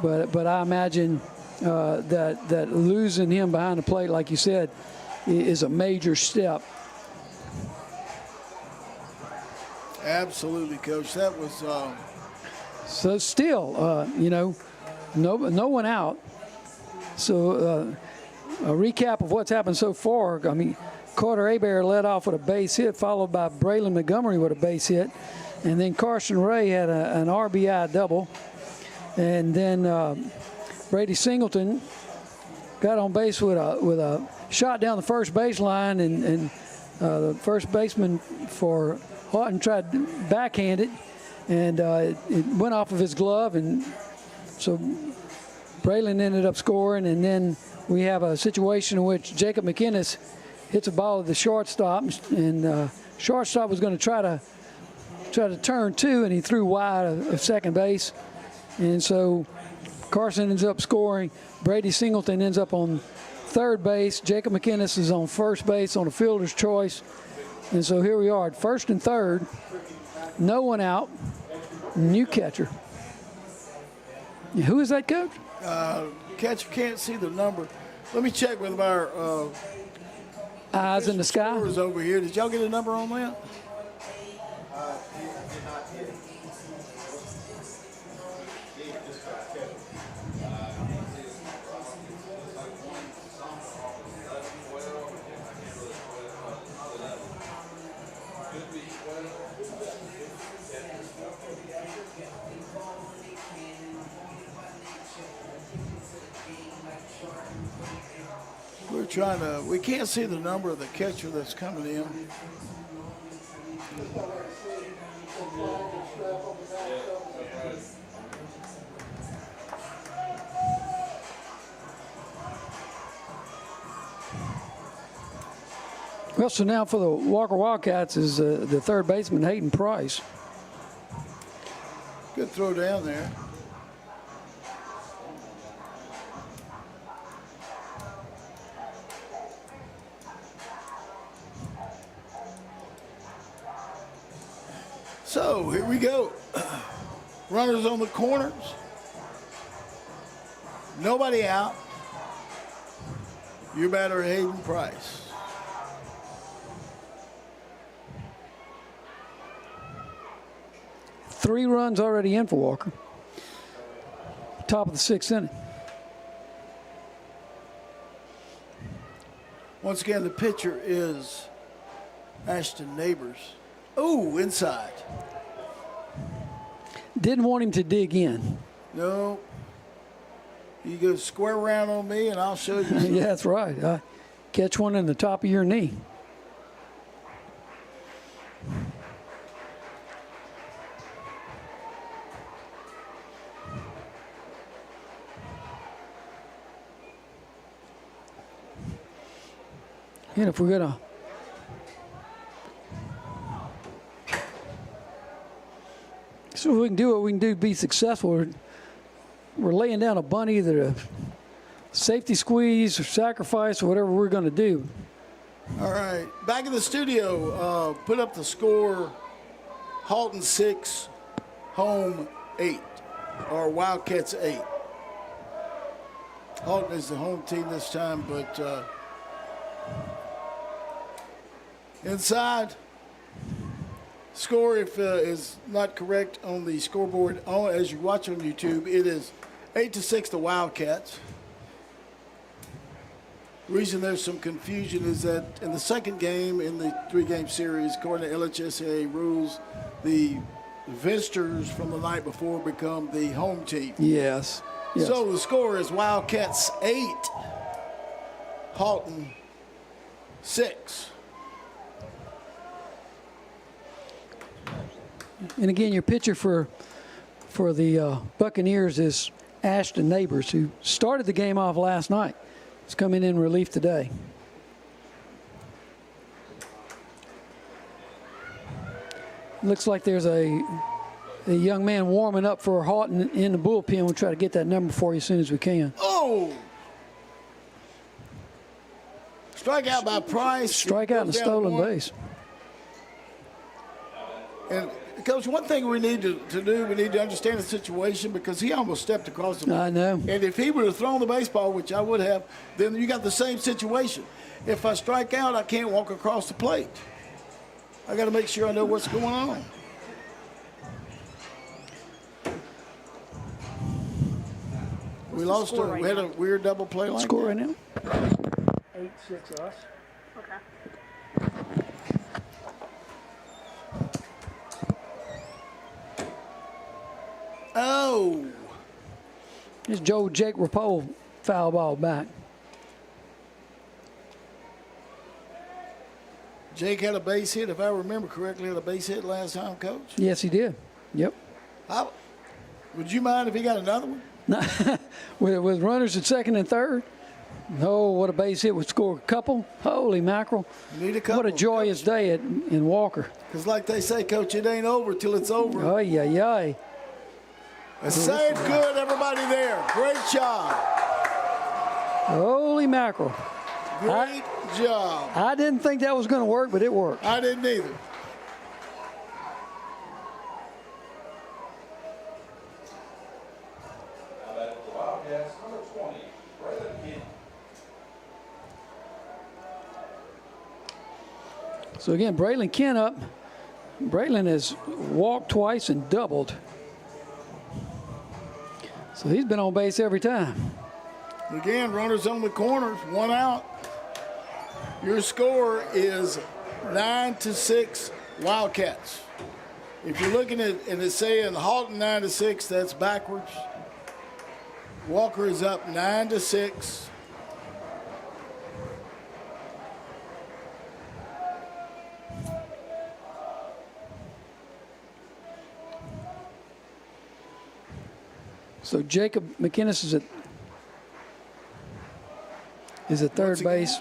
But I imagine that losing him behind the plate, like you said, is a major step. Absolutely, Coach. That was. So still, no one out. So a recap of what's happened so far. I mean, Carter Hebert led off with a base hit, followed by Braylon Montgomery with a base hit, and then Carson Ray had an RBI double. And then Brady Singleton got on base with a shot down the first baseline, and the first baseman for Haughton tried to backhand it, and it went off of his glove, and so Braylon ended up scoring, and then we have a situation in which Jacob McInnes hits a ball at the shortstop, and shortstop was going to try to turn two, and he threw wide of second base, and so Carson ends up scoring. Brady Singleton ends up on third base. Jacob McInnes is on first base on a fielder's choice, and so here we are at first and third, no one out, new catcher. Who is that, Coach? Catcher can't see the number. Let me check with our eyes in the sky. Over here. Did y'all get a number on that? We can't see the number of the catcher that's coming in. Well, so now for the Walker Wildcats is the third baseman, Hayden Price. Good throw down there. So here we go. Runners on the corners. Nobody out. Your batter, Hayden Price. Three runs already in for Walker. Top of the sixth inning. Once again, the pitcher is Ashton Neighbors. Oh, inside. Didn't want him to dig in. No. You go square around on me and I'll show you. Yeah, that's right. Catch one in the top of your knee. And if we're going to so we can do what we can do to be successful. We're laying down a bunt, either a safety squeeze or sacrifice or whatever we're going to do. All right. Back in the studio, put up the score. Haughton 6, home 8, or Wildcats 8. Haughton is the home team this time, but inside. Score, if is not correct on the scoreboard, as you watch on YouTube, it is 8-6 the Wildcats. The reason there's some confusion is that in the second game in the three-game series, according to LHSAA rules, the visitors from the night before become the home team. Yes. So the score is Wildcats 8, Haughton 6. And again, your pitcher for the Buccaneers is Ashton Neighbors, who started the game off last night. He's coming in relief today. Looks like there's a young man warming up for Haughton in the bullpen. We'll try to get that number for you as soon as we can. Oh! Strikeout by Price. Strikeout and a stolen base. And Coach, one thing we need to do, we need to understand the situation, because he almost stepped across the plate. I know. And if he would have thrown the baseball, which I would have, then you got the same situation. If I strike out, I can't walk across the plate. I got to make sure I know what's going on. We lost her. We had a weird double play like Score that. right now. 8-6 us. Okay. Oh. It's Jake Rapole, foul ball back. Jake had a base hit, if I remember correctly, had a base hit last time, Coach? Yes, he did. Yep. Would you mind if he got another one? with runners at second and third. Oh, what a base hit would score a couple. Holy mackerel. Need a couple. What a joyous day in Walker. Because like they say, Coach, it ain't over till it's over. Oh, yeah. Save good, everybody there. Great job. Holy mackerel. Great job. I didn't think that was going to work, but it worked. I didn't either. So again, Braylon Kent up. Braylon has walked twice and doubled. So he's been on base every time. Again, runners on the corners, 1 out. Your score is 9-6 Wildcats. If you're looking at and it's saying Haughton 9-6, that's backwards. Walker is up 9-6. So Jacob McInnes is at third base,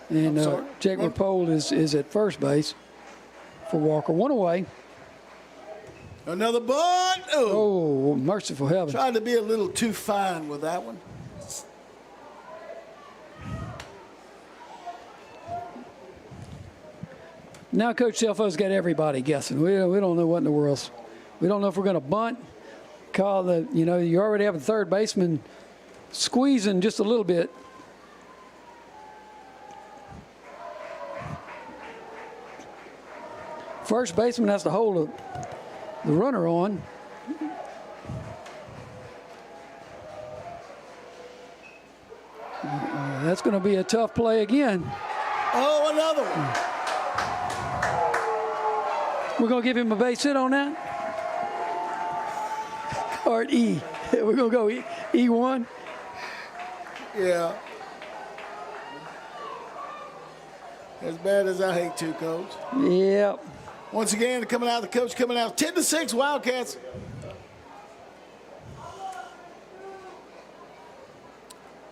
and Jake Rapole is at first base for Walker. 1 away. Another bunt. Oh, merciful heaven. Tried to be a little too fine with that one. Now Coach Selfo's got everybody guessing. We don't know what in the world. We don't know if we're going to bunt. Call the, you already have a third baseman squeezing just a little bit. First baseman has to hold the runner on. That's going to be a tough play again. Oh, another one. We're going to give him a base hit on that. Or E. We're going to go E1. Yeah. As bad as I hate to, Coach. Yep. Once again, the coach coming out 10-6 Wildcats.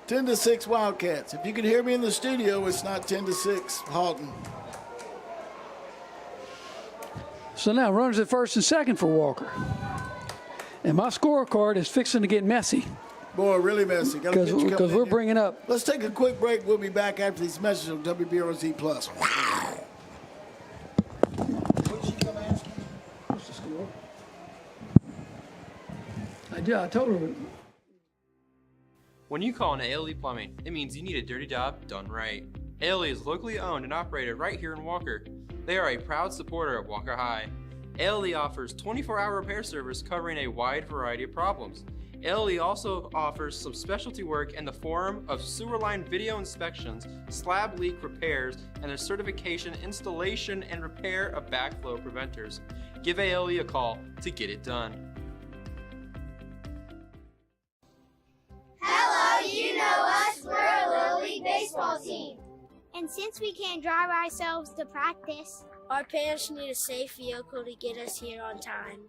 Ten to 6 Wildcats. If you can hear me in the studio, it's not 10-6 Haughton. So now runners at first and second for Walker. And my scorecard is fixing to get messy. Boy, really messy. Because we're bringing up. Let's take a quick break. We'll be back after these messages on WBRZ Plus. Wow. What's the score? I told her. When you call an ALE Plumbing, it means you need a dirty job done right. ALE is locally owned and operated right here in Walker. They are a proud supporter of Walker High. ALE offers 24-hour repair service covering a wide variety of problems. ALE also offers some specialty work in the form of sewer line video inspections, slab leak repairs, and a certification, installation, and repair of backflow preventers. Give ALE a call to get it done. Hello, you know us. We're a Little League baseball team. And since we can't drive ourselves to practice, our parents need a safe vehicle to get us here on time.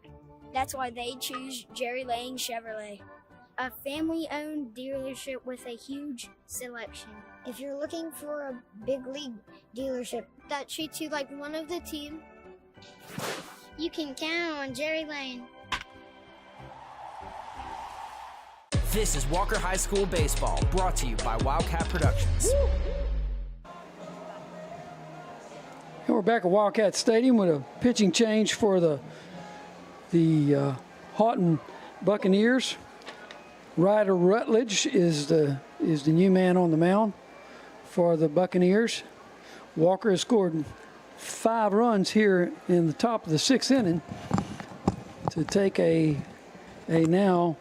That's why they choose Jerry Lane Chevrolet, a family-owned dealership with a huge selection. If you're looking for a big league dealership that treats you like one of the team, you can count on Jerry Lane. This is Walker High School Baseball, brought to you by Wildcat Productions. And we're back at Wildcat Stadium with a pitching change for the Haughton Buccaneers. Ryder Rutledge is the new man on the mound for the Buccaneers. Walker has scored 5 runs here in the top of the 6th inning to take a now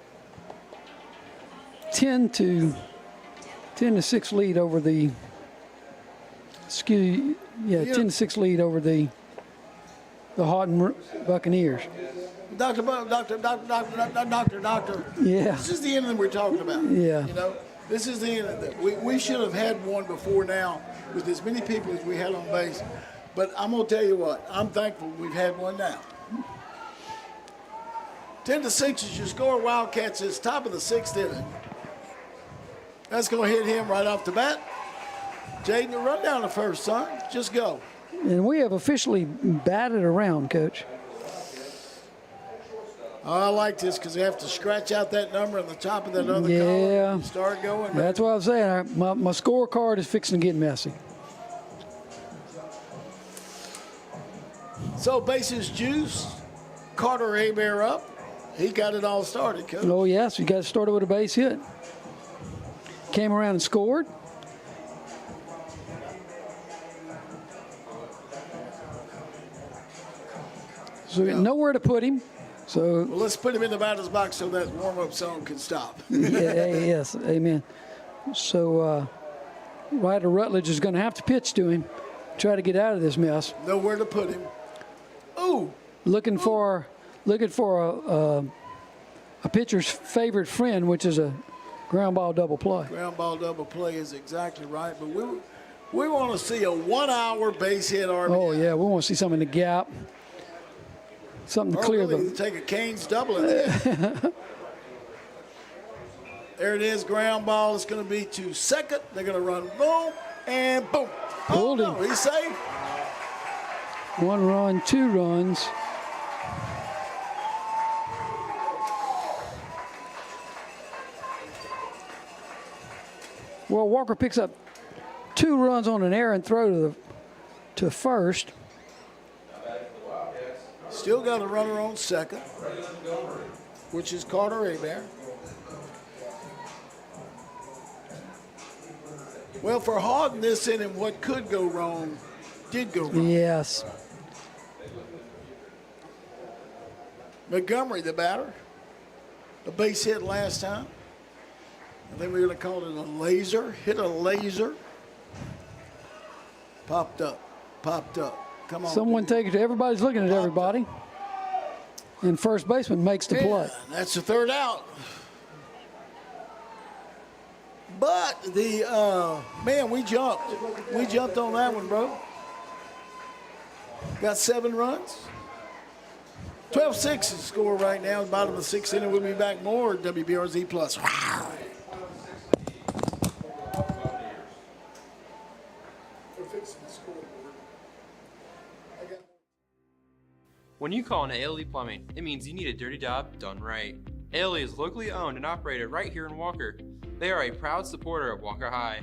10-6 lead over the 10-6 lead over the Haughton Buccaneers. Doctor. Yeah. This is the inning we're talking about. Yeah. This is the inning. We should have had one before now with as many people as we had on base. But I'm going to tell you what, I'm thankful we've had one now. 10-6 is your score. Wildcats is top of the 6th inning. That's going to hit him right off the bat. Jaden, run down the first, son. Just go. And we have officially batted around, Coach. I like this because they have to scratch out that number on the top of that other Yeah. column and start going. That's what I was saying. My scorecard is fixing to get messy. So bases juice. Carter Abear up. He got it all started, Coach. Oh, yes. We got started with a base hit. Came around and scored. So we got nowhere to put him. So well, let's put him in the batter's box so that warm-up song can stop. yes, amen. So Ryder Rutledge is going to have to pitch to him, try to get out of this mess. Nowhere to put him. Ooh. Looking for a pitcher's favorite friend, which is a ground ball double play. Ground ball double play is exactly right. But we want to see a 1-hour base hit RBI. Oh, yeah, we want to see something in the gap. Something to clear really the... take a Canes double in there. There it is, ground ball. It's going to be to second. They're going to run boom and boom. Pulled him. He's safe. 1 run, 2 runs. Well, Walker picks up 2 runs on an errant throw to first. Still got a runner on second, which is Carter Abear. Well, for Haughton this inning, what could go wrong did go wrong. Yes. Montgomery, the batter. A base hit last time. I think we're going to call it a laser. Hit a laser. Popped up. Come on. Someone take it to everybody's looking at everybody. And first baseman makes the play. That's the third out. But the, man, we jumped. We jumped on that one, bro. Got 7 runs. 12-6 is the score right now. Bottom of the 6th inning. We'll be back more at WBRZ Plus. Wow. When you call an ALE Plumbing, it means you need a dirty job done right. ALE is locally owned and operated right here in Walker. They are a proud supporter of Walker High.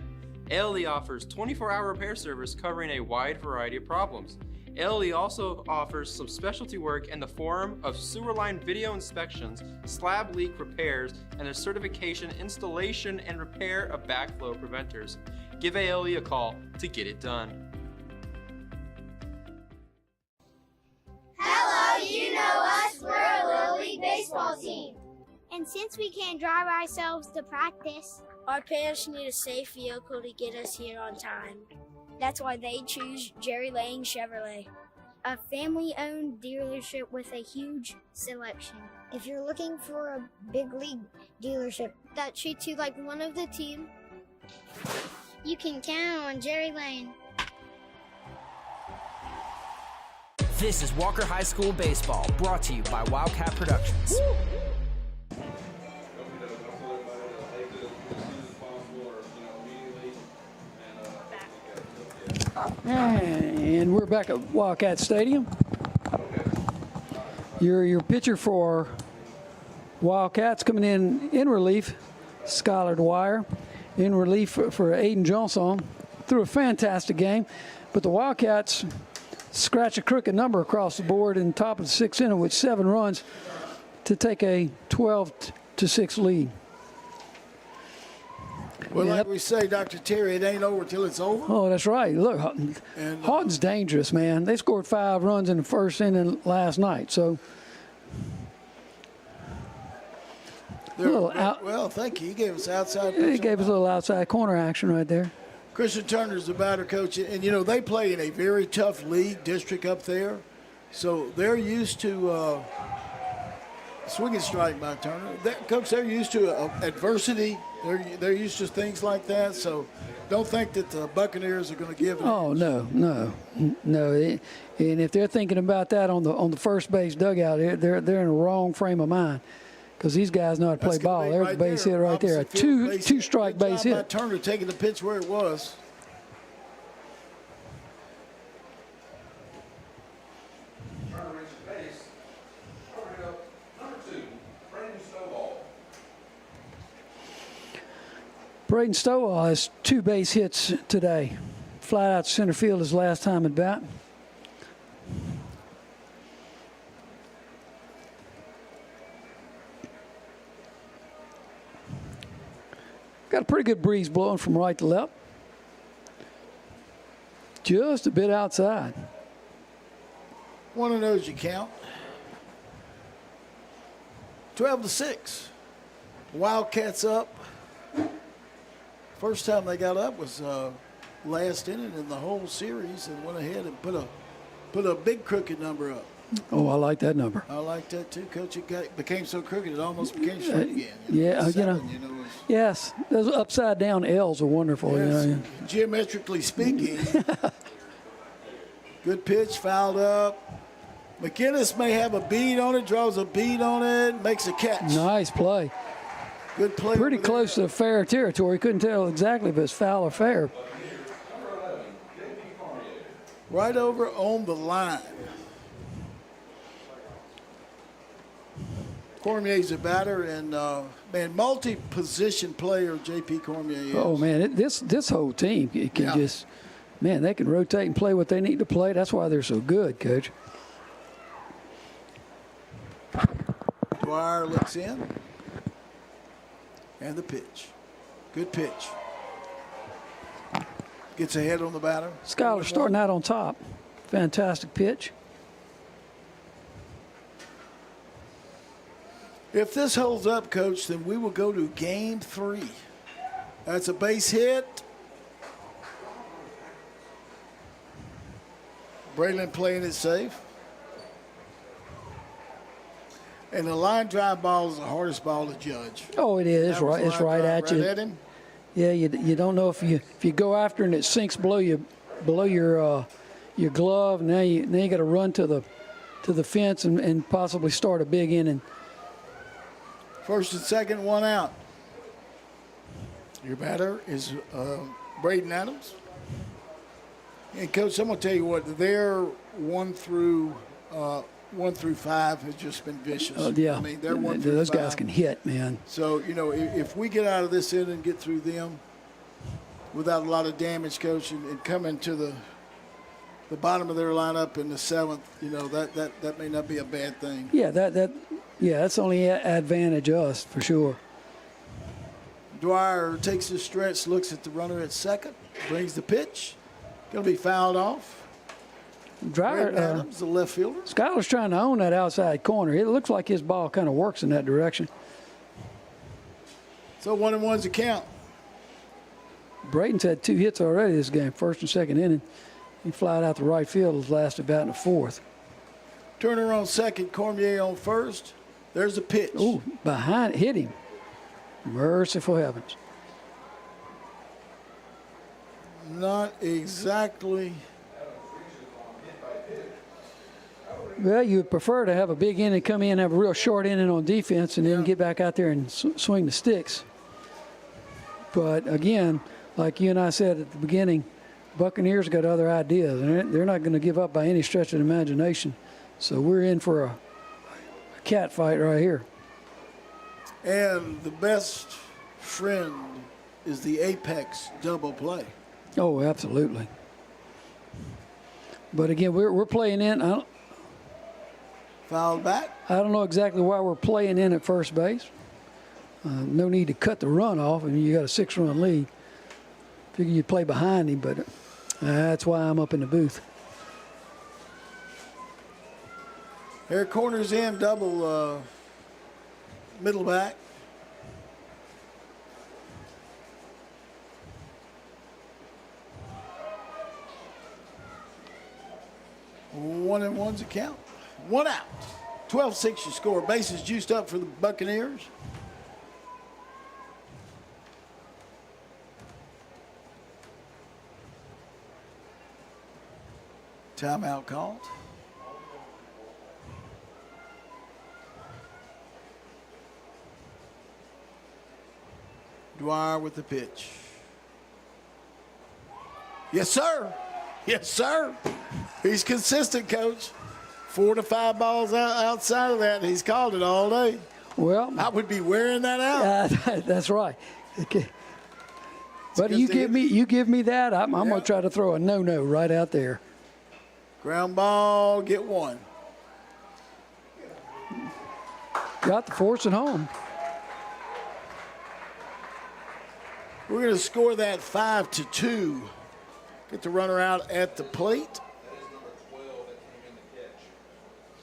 ALE offers 24-hour repair service covering a wide variety of problems. ALE also offers some specialty work in the form of sewer line video inspections, slab leak repairs, and a certification, installation, and repair of backflow preventers. Give ALE a call to get it done. Hello, you know us. We're a Little League baseball team. And since we can't drive ourselves to practice, our parents need a safe vehicle to get us here on time. That's why they choose Jerry Lane Chevrolet, a family-owned dealership with a huge selection. If you're looking for a big league dealership that treats you like one of the team, you can count on Jerry Lane. This is Walker High School Baseball, brought to you by Wildcat Productions. And we're back at Wildcat Stadium. Your pitcher for Wildcats coming in relief, Skylar Dwyer. In relief for Aiden Johnson. Threw a fantastic game, but the Wildcats scratch a crooked number across the board in the top of the 6th inning with 7 runs to take a 12-6 lead. Well, like we say, Dr. Terry, it ain't over till it's over. Oh, that's right. Look, Haughton's dangerous, man. They scored 5 runs in the first inning last night. So, well, thank you. He gave us outside. He gave us a little outside corner action right there. Christian Turner's the batter coach, and you know they play in a very tough league district up there, so they're used to Swinging strike by Turner. Coach, they're used to adversity. They're used to things like that. So don't think that the Buccaneers are going to give it. Oh, no. And if they're thinking about that on the first base dugout, they're in a wrong frame of mind, because these guys know how to play ball. There's a base hit right there. A two-strike base hit. By Turner taking the pitch where it was. Braden Stowall has 2 base hits today. Flied out to center field his last time at bat. Got a pretty good breeze blowing from right to left. Just a bit outside. One of those you count. 12-6. Wildcats up. First time they got up was last inning in the whole series, and went ahead and put a big crooked number up. Oh, I like that number. I like that too, Coach. It became so crooked it almost became straight again. Yes, those upside down L's are wonderful. Yes, geometrically speaking. Good pitch, fouled up. McInnes may have a bead on it, draws a bead on it, makes a catch. Nice play. Good play. Pretty close to fair territory. Couldn't tell exactly if it's foul or fair. Right over on the line. Cormier's a batter, and multi-position player J.P. Cormier is. Oh, man, this whole team can just, man, they can rotate and play what they need to play. That's why they're so good, Coach. Dwyer looks in. And the pitch. Good pitch. Gets ahead on the batter. Schuyler starting out on top. Fantastic pitch. If this holds up, Coach, then we will go to Game 3. That's a base hit. Braylon playing it safe. And the line drive ball is the hardest ball to judge. Oh, it is. It's right at you. Right at him. Yeah, you don't know if you go after and it sinks below your glove. Now you got to run to the fence and possibly start a big inning. First and second, one out. Your batter is Braden Adams. And Coach, I'm gonna tell you what, their 1 through 5 has just been vicious. Yeah, I mean, they're 1 through those 5. guys can hit, man. So if we get out of this inning and get through them without a lot of damage, Coach, and come into the bottom of their lineup in the 7th, that may not be a bad thing. Yeah, that's only advantage us for sure. Dwyer takes the stretch, looks at the runner at second, brings the pitch, gonna be fouled off. Driver, Adams, the left fielder. Schuyler's trying to own that outside corner. It looks like his ball kind of works in that direction. So 1-1's the count. Braden's had 2 hits already this game, first and second inning. He flied out the right field his last at bat in the 4th. Turner on second, Cormier on first. There's a pitch. Ooh, behind, hit him. Merciful heavens. Not exactly. Well, you would prefer to have a big inning, come in, have a real short inning on defense, and then get back out there and swing the sticks. But again, like you and I said at the beginning, Buccaneers got other ideas, and they're not going to give up by any stretch of the imagination. So we're in for a cat fight right here. And the best friend is the apex double play. Oh, absolutely. But again, we're playing in. Fouled back. I don't know exactly why we're playing in at first base. No need to cut the run off. I mean, you got a 6-run lead. Figure you'd play behind him, but that's why I'm up in the booth. Here, corners in, double middle back. One and one's a count. 1 out. 12-6 your score. Bases juiced up for the Buccaneers. Timeout called. Dwyer with the pitch. Yes, sir. Yes, sir. He's consistent, Coach. 4 to 5 balls outside of that. He's called it all day. Well, I would be wearing that out. That's right. Okay. But you give me that, I'm going to try to throw a no-no right out there. Ground ball, get one. Got the force at home. We're going to score that 5-2. Get the runner out at the plate.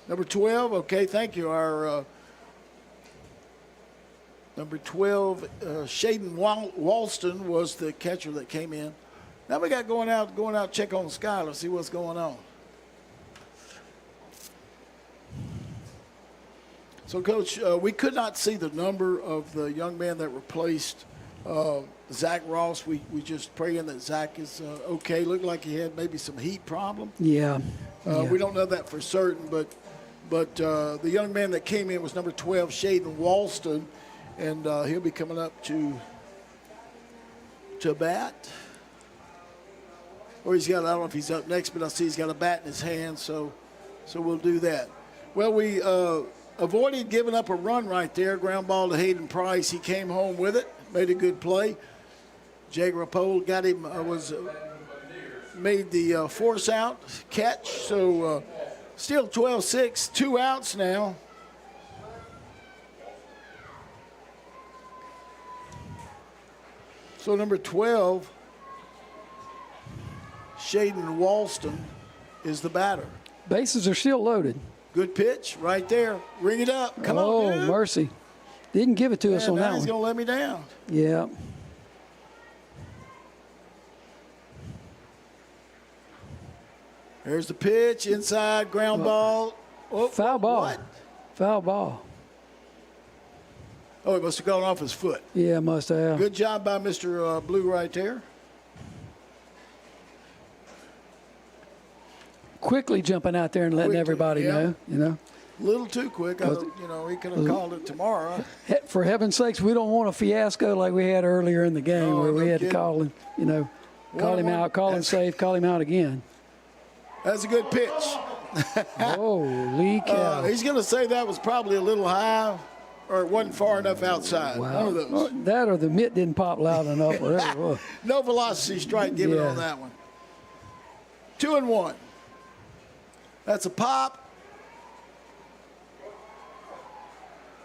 Number 12, okay, thank you. Our number 12, Shaden Walston was the catcher that came in. Now we got going out, check on Skyler, see what's going on. So, Coach, we could not see the number of the young man that replaced Zach Ross. We just praying that Zach is okay. Looked like he had maybe some heat problem. Yeah. We don't know that for certain, but the young man that came in was number 12, Shaden Walston, and he'll be coming up to bat. Or I don't know if he's up next, but I see he's got a bat in his hand, so we'll do that. Well, we avoided giving up a run right there. Ground ball to Hayden Price. He came home with it, made a good play. Jay Rapole got him, made the force out catch. So still 12-6, 2 outs now. So number 12, Shaden Walston, is the batter. Bases are still loaded. Good pitch right there. Ring it up. Come on, Oh, mercy. Didn't give it to us on that one. He's going to let me down. Yeah. There's the pitch, inside, ground ball. Oh, foul ball. What? Foul ball. Oh, it must have gone off his foot. Yeah, must have. Good job by Mr. Blue right there. Quickly jumping out there and letting everybody know, A little too quick. He could have called it tomorrow. For heaven's sakes, we don't want a fiasco like we had earlier in the game where we had to call him, call him out, call him safe, call him out again. That's a good pitch. Holy cow. He's going to say that was probably a little high or it wasn't far enough outside. Wow. One of those. That or the mitt didn't pop loud enough. Whatever it was. No velocity strike given on that one. 2-1. That's a pop.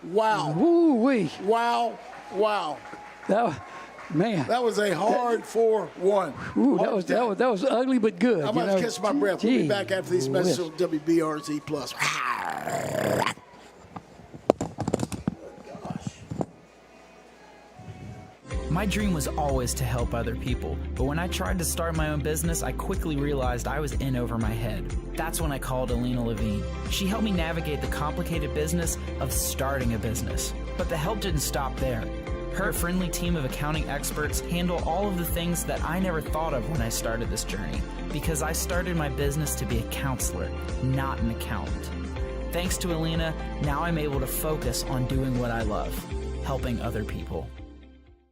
Wow. Woo-wee. Wow. Wow. That was a hard 4-1. Ooh, that was ugly but good. I'm going to catch my breath. We'll be back after these messages on WBRZ Plus. My dream was always to help other people, but when I tried to start my own business, I quickly realized I was in over my head. That's when I called Alina Levine. She helped me navigate the complicated business of starting a business. But the help didn't stop there. Her friendly team of accounting experts handle all of the things that I never thought of when I started this journey, because I started my business to be a counselor, not an accountant. Thanks to Alina, now I'm able to focus on doing what I love, helping other people.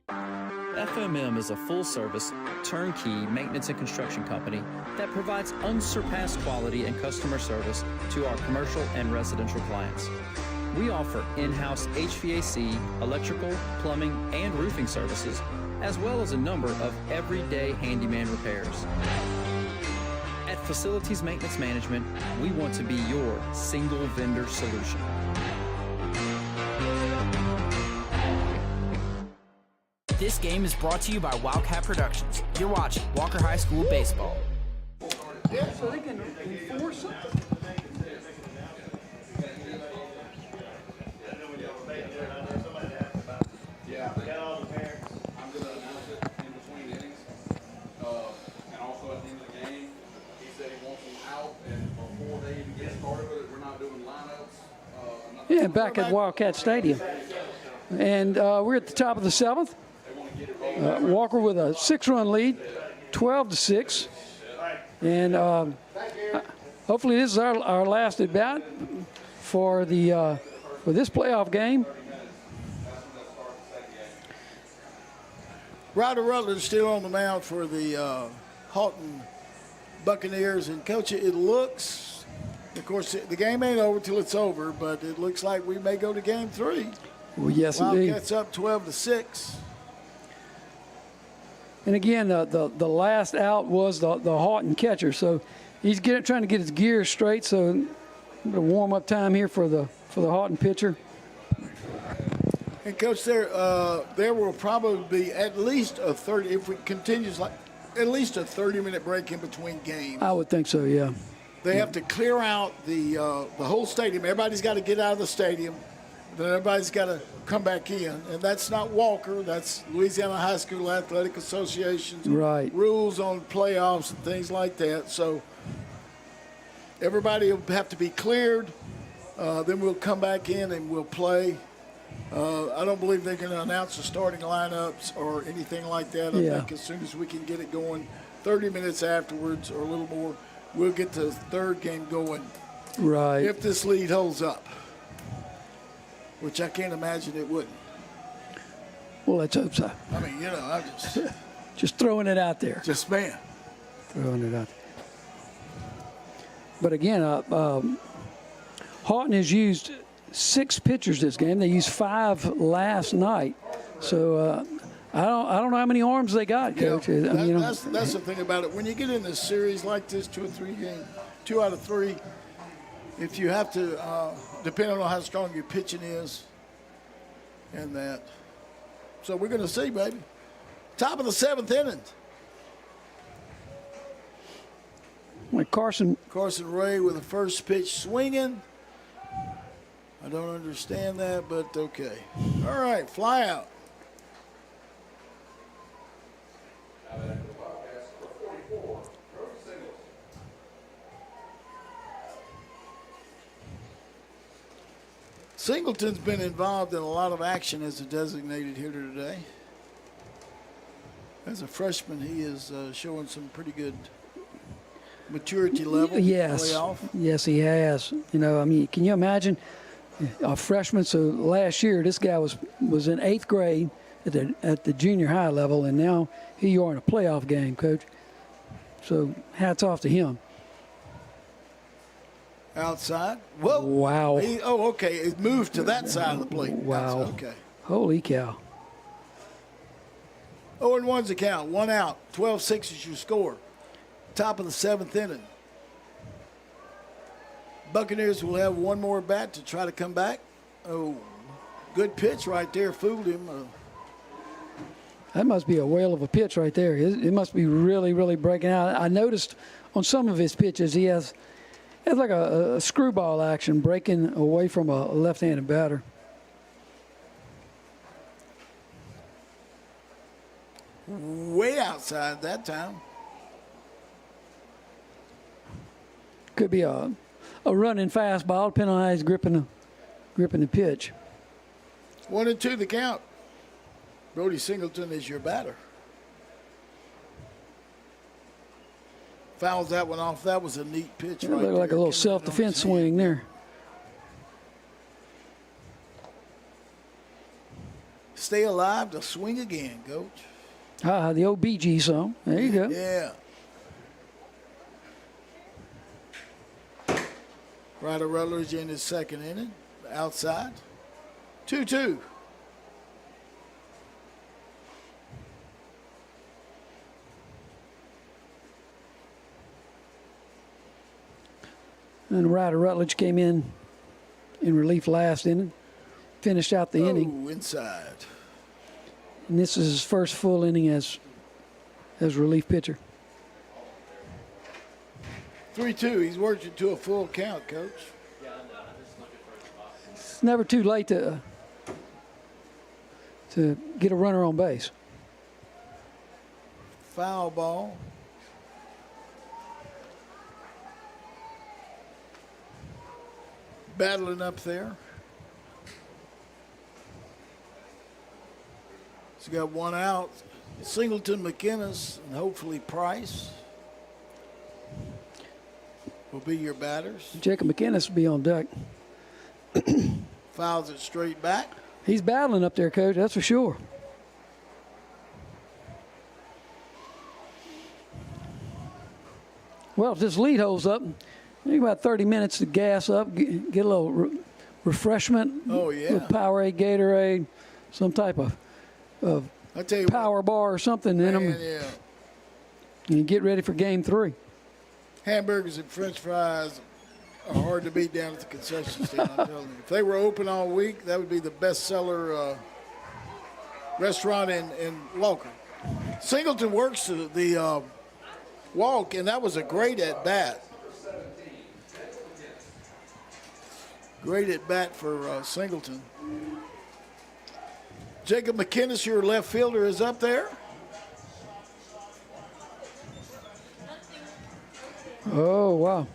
FMM is a full-service, turnkey maintenance and construction company that provides unsurpassed quality and customer service to our commercial and residential clients. We offer in-house HVAC, electrical, plumbing, and roofing services, as well as a number of everyday handyman repairs. At Facilities Maintenance Management, we want to be your single vendor solution. This game is brought to you by Wildcat Productions. You're watching Walker High School Baseball. Yeah, so they can enforce something. Yeah, we got all the parents. I'm going to announce it in between innings. And also at the end of the game, he said he wants them out. And before they even get started with it, we're not doing lineups. and back at Wildcat Stadium. And we're at the top of the 7th. Walker with a 6-run lead, 12-6. And hopefully this is our last at bat for this playoff game. Ryder Rutledge still on the mound for the Haughton Buccaneers. And, Coach, it looks, of course, the game ain't over till it's over, but it looks like we may go to game 3. Well, yes, indeed. Wildcats up 12-6. And again, the last out was the Haughton catcher, so he's trying to get his gears straight. So a bit of warm-up time here for the Haughton pitcher. And Coach, there will probably be at least a 30, if it continues like, at least a 30-minute break in between games. I would think so, yeah. They have to clear out the whole stadium. Everybody's got to get out of the stadium. Then everybody's got to come back in. And that's not Walker. That's Louisiana High School Athletic Association's rules on playoffs and things like that. So everybody will have to be cleared. Then we'll come back in and we'll play. I don't believe they're going to announce the starting lineups or anything like that. I think as soon as we can get it going, 30 minutes afterwards or a little more, we'll get the third game going. Right. If this lead holds up, which I can't imagine it wouldn't. Well, let's hope so. I mean, you know, I'm just throwing it out there. Just man. Throwing it out there. But again, Haughton has used 6 pitchers this game. They used 5 last night. So I don't know how many arms they got, Coach. Yeah, that's the thing about it. When you get in a series like this, 2 or 3 games, 2 out of 3, if you have to, depending on how strong your pitching is, and that. So we're going to see, baby. Top of the 7th inning. Like Carson Ray with the first pitch swinging. I don't understand that, but okay. All right, fly out. Singleton's been involved in a lot of action as a designated hitter today. As a freshman, he is showing some pretty good maturity level. Yes, yes, he has. You know, I mean, can you imagine a freshman? So last year, this guy was in 8th grade at the junior high level, and now here you are in a playoff game, Coach. So hats off to him. Outside. Whoa. Wow. Okay. It moved to that side of the plate. Wow. Outside. Okay. Holy cow. 0-1's the count. 1 out. 12-6 is your score. Top of the 7th inning. Buccaneers will have one more bat to try to come back. Oh, good pitch right there. Fooled him. That must be a whale of a pitch right there. It must be really, really breaking out. I noticed on some of his pitches he has like a screwball action, breaking away from a left-handed batter. Way outside that time. Could be a running fastball, depending on how he's gripping the pitch. 1-2 the count. Brody Singleton is your batter. Fouls that one off. That was a neat pitch. It looked like a little self-defense swing there. Stay alive to swing again, Coach. The old Bee Gees song. There you go. Yeah. Ryder Rutledge in his 2nd inning. Outside. 2-2. And Ryder Rutledge came in relief last inning, finished out the inning. Inside. And this is his first full inning as relief pitcher. 3-2. He's worked it to a full count, Coach. It's never too late to get a runner on base. Foul ball. Battling up there. He's got one out. Singleton, McInnes, and hopefully Price will be your batters. Jacob McInnes will be on deck. Fouls it straight back. He's battling up there, Coach, that's for sure. Well, if this lead holds up, maybe about 30 minutes to gas up, get a little refreshment. Oh, yeah. With Powerade, Gatorade, some type of I tell you power bar or something in them. Yeah. And get ready for game 3. Hamburgers and French fries are hard to beat down at the concession stand, I'm telling you. If they were open all week, that would be the best seller restaurant in Walker. Singleton works the walk, and that was a great at-bat. Great at-bat for Singleton. Jacob McInnes, your left fielder, is up there. Oh, wow.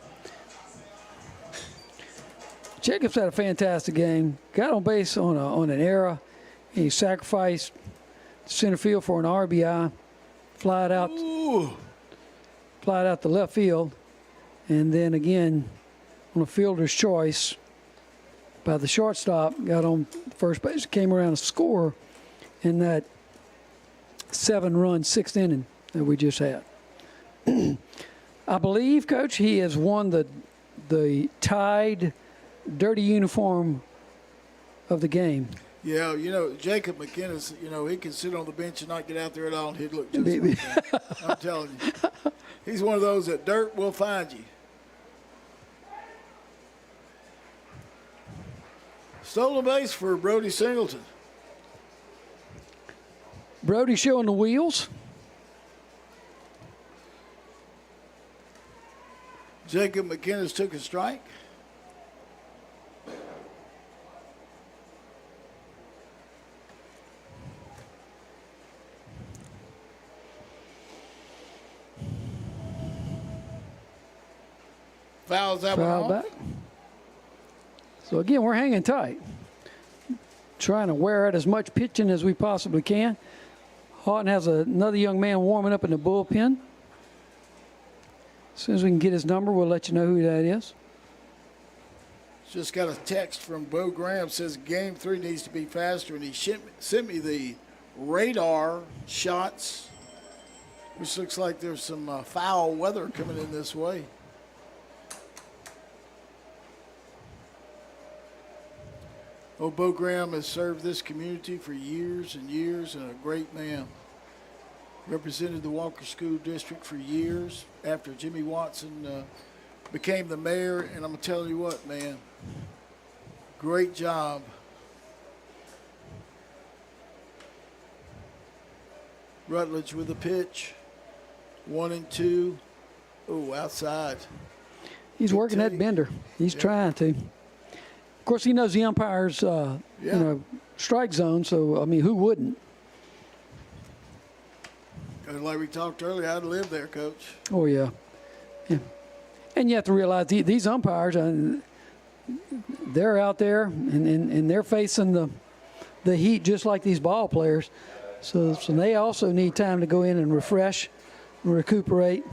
Jacob's had a fantastic game. Got on base on an error. He sacrificed center field for an RBI. Flied out the left field. And then again, on a fielder's choice by the shortstop, got on first base, came around to score in that 7-run 6th inning that we just had. I believe, Coach, he has won the Tide dirty uniform of the game. Yeah, you know, Jacob McInnes, you know, he can sit on the bench and not get out there at all, and he'd look just like that. I'm telling you. He's one of those that dirt will find you. Stolen base for Brody Singleton. Brody showing the wheels. Jacob McInnes took a strike. Fouls that one off. Back. So again, we're hanging tight. Trying to wear out as much pitching as we possibly can. Haughton has another young man warming up in the bullpen. As soon as we can get his number, we'll let you know who that is. Just got a text from Bo Graham, says game 3 needs to be faster, and he sent me the radar shots, which looks like there's some foul weather coming in this way. Oh, Bo Graham has served this community for years and years, and a great man. Represented the Walker School District for years after Jimmy Watson became the mayor, and I'm going to tell you what, man, great job. Rutledge with a pitch, 1-2. Oh, outside. He's working that bender. He's trying to. Of course, he knows the umpire's strike zone, so, I mean, who wouldn't? And like we talked earlier, I'd live there, Coach. Oh, yeah. And you have to realize these umpires, they're out there, and they're facing the heat just like these ball players. So they also need time to go in and refresh, and recuperate.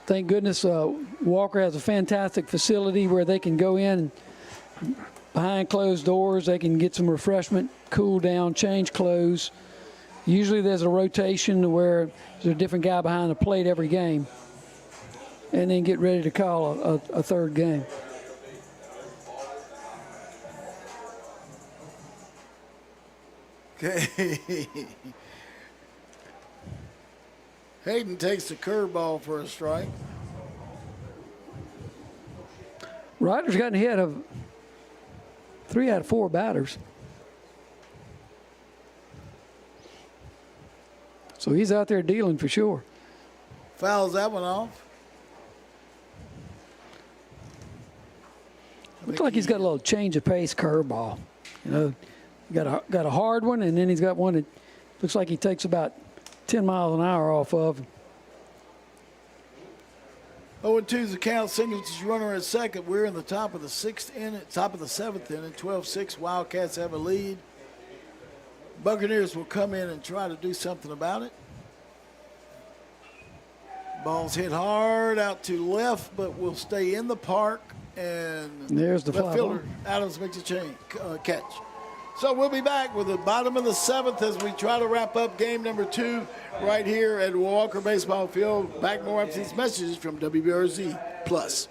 Thank goodness Walker has a fantastic facility where they can go in and behind closed doors. They can get some refreshment, cool down, change clothes. Usually there's a rotation where there's a different guy behind the plate every game, and then get ready to call a third game. Okay. Hayden takes the curveball for a strike. Ryder's gotten ahead of 3 out of 4 batters. So he's out there dealing for sure. Fouls that one off. Looks like he's got a little change of pace curveball. You know, got a hard one, and then he's got one that looks like he takes about 10 miles an hour off of. 0-2's the count. Singleton's runner at second. We're in the top of the 6th inning, top of the 7th inning. 12-6. Wildcats have a lead. Buccaneers will come in and try to do something about it. Ball's hit hard out to left, but will stay in the park. And there's the left fly ball. fielder Adams makes a catch. So we'll be back with the bottom of the 7th as we try to wrap up game number 2 right here at Walker Baseball Field. Back more after these messages from WBRZ Plus.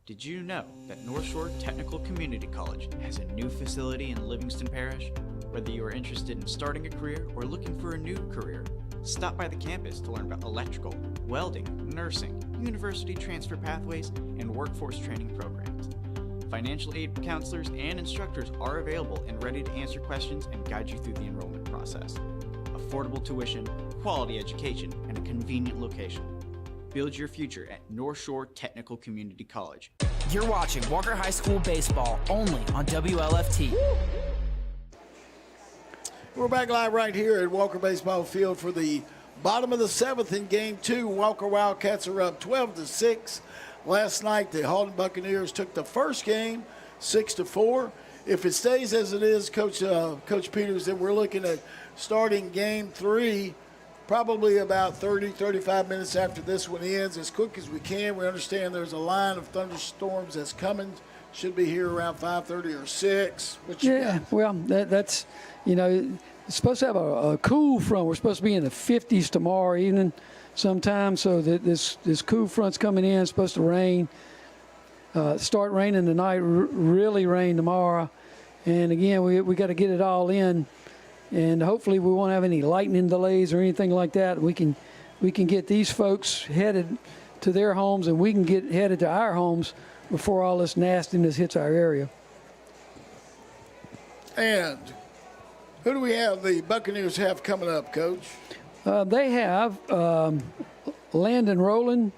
Did you know that North Shore Technical Community College has a new facility in Livingston Parish? Whether you are interested in starting a career or looking for a new career, stop by the campus to learn about electrical, welding, nursing, university transfer pathways, and workforce training programs. Financial aid counselors and instructors are available and ready to answer questions and guide you through the enrollment process. Affordable tuition, quality education, and a convenient location. Build your future at North Shore Technical Community College. You're watching Walker High School Baseball only on WLFT. We're back live right here at Walker Baseball Field for the bottom of the 7th in Game 2. Walker Wildcats are up 12-6. Last night, the Haughton Buccaneers took the first game 6-4. If it stays as it is, Coach Peters, then we're looking at starting Game 3 probably about 35 minutes after this one ends, as quick as we can. We understand there's a line of thunderstorms that's coming. Should be here around 5:30 or 6. Well, that's, it's supposed to have a cool front. We're supposed to be in the 50s tomorrow evening sometime, so that this cool front's coming in. It's supposed to rain, start raining tonight, really rain tomorrow. And again, we got to get it all in. And hopefully we won't have any lightning delays or anything like that. We can get these folks headed to their homes, and we can get headed to our homes before all this nastiness hits our area. And who do we have the Buccaneers have coming up, Coach? They have Landon Rowland,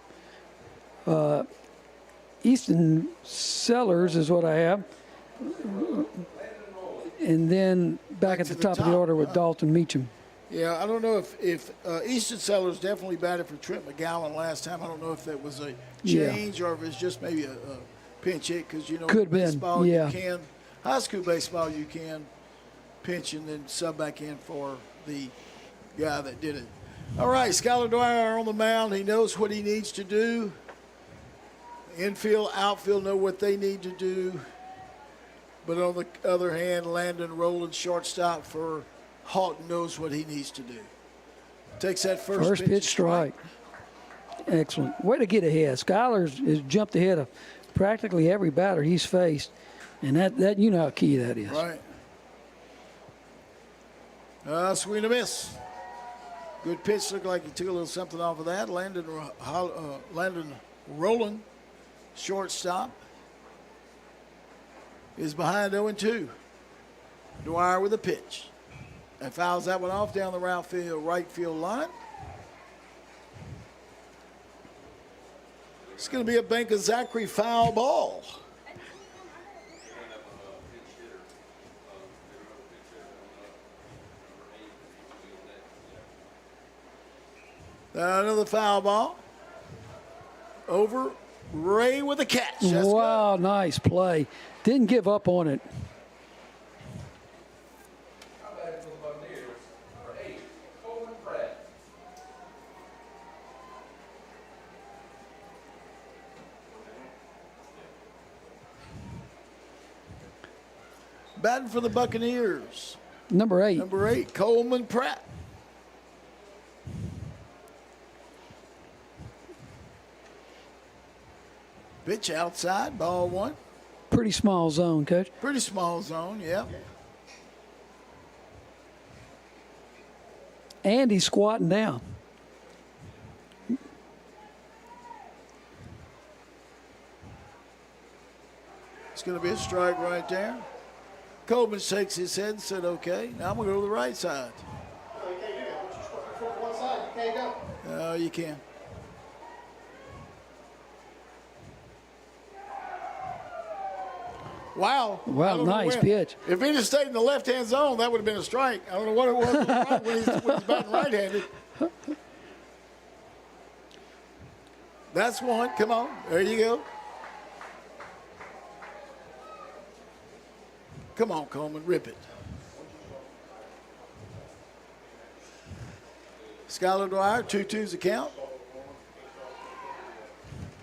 Easton Sellers is what I have. And then back at the top of the order with Dalton Meacham. Yeah, I don't know if Easton Sellers definitely batted for Trent McGowan last time. I don't know if that was a change or if it's just maybe a pinch hit, because could baseball been, yeah. you can, high school baseball you can pinch and then sub back in for the guy that did it. All right, Skylar Dwyer on the mound. He knows what he needs to do. Infield, outfield know what they need to do. But on the other hand, Landon Rowland, shortstop for Haughton, knows what he needs to do. Takes that first pitch strike. Excellent. Way to get ahead. Skylar has jumped ahead of practically every batter he's faced. And that you know how key that is. Right. Swing and a miss. Good pitch. Looked like he took a little something off of that. Landon Rowland, shortstop, is behind 0-2. Dwyer with a pitch. And fouls that one off down the right field line. It's going to be a Bank of Zachary foul ball. Another foul ball. Over. Ray with a catch. That's wow, good. Nice play. Didn't give up on it. Batting for the Buccaneers. Number 8. Number 8, Coleman Pratt. Pitch outside, ball 1. Pretty small zone, Coach. Pretty small zone, yeah. And he's squatting down. It's going to be a strike right there. Coleman shakes his head and said, okay. Now I'm going to go to the right side. You can't do that. Once you strike one side, you can't go. Oh, you can. Wow. Wow, nice pitch. If he'd have stayed in the left-hand zone, that would have been a strike. I don't know what it was when he's batting right-handed. That's one. Come on. There you go. Come on, Coleman. Rip it. Skylar Dwyer, 2-2's the count.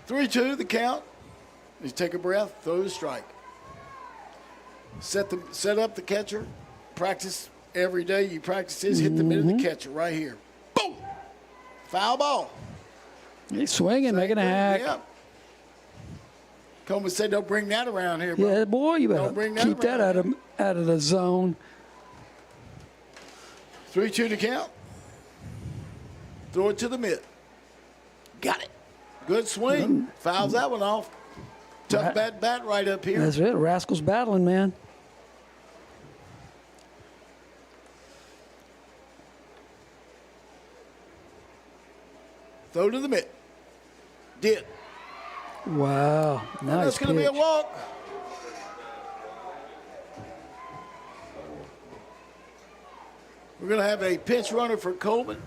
3-2 the count. You take a breath, throw the strike. Set up the catcher. Practice every day. You practice this. Hit the middle of the catcher right here. Boom! Foul ball. He's swinging, making a hack. Yep. Coleman said, "Don't bring that around here, bro." Yeah, boy, you better keep that out of the zone. 3-2 to count. Throw it to the mid. Got it. Good swing. Fouls that one off. Tough bat right up here. That's it. Rascals battling, man. Throw to the mid. Did. Wow. Nice. That's going to be a walk. We're going to have a pinch runner for Coleman.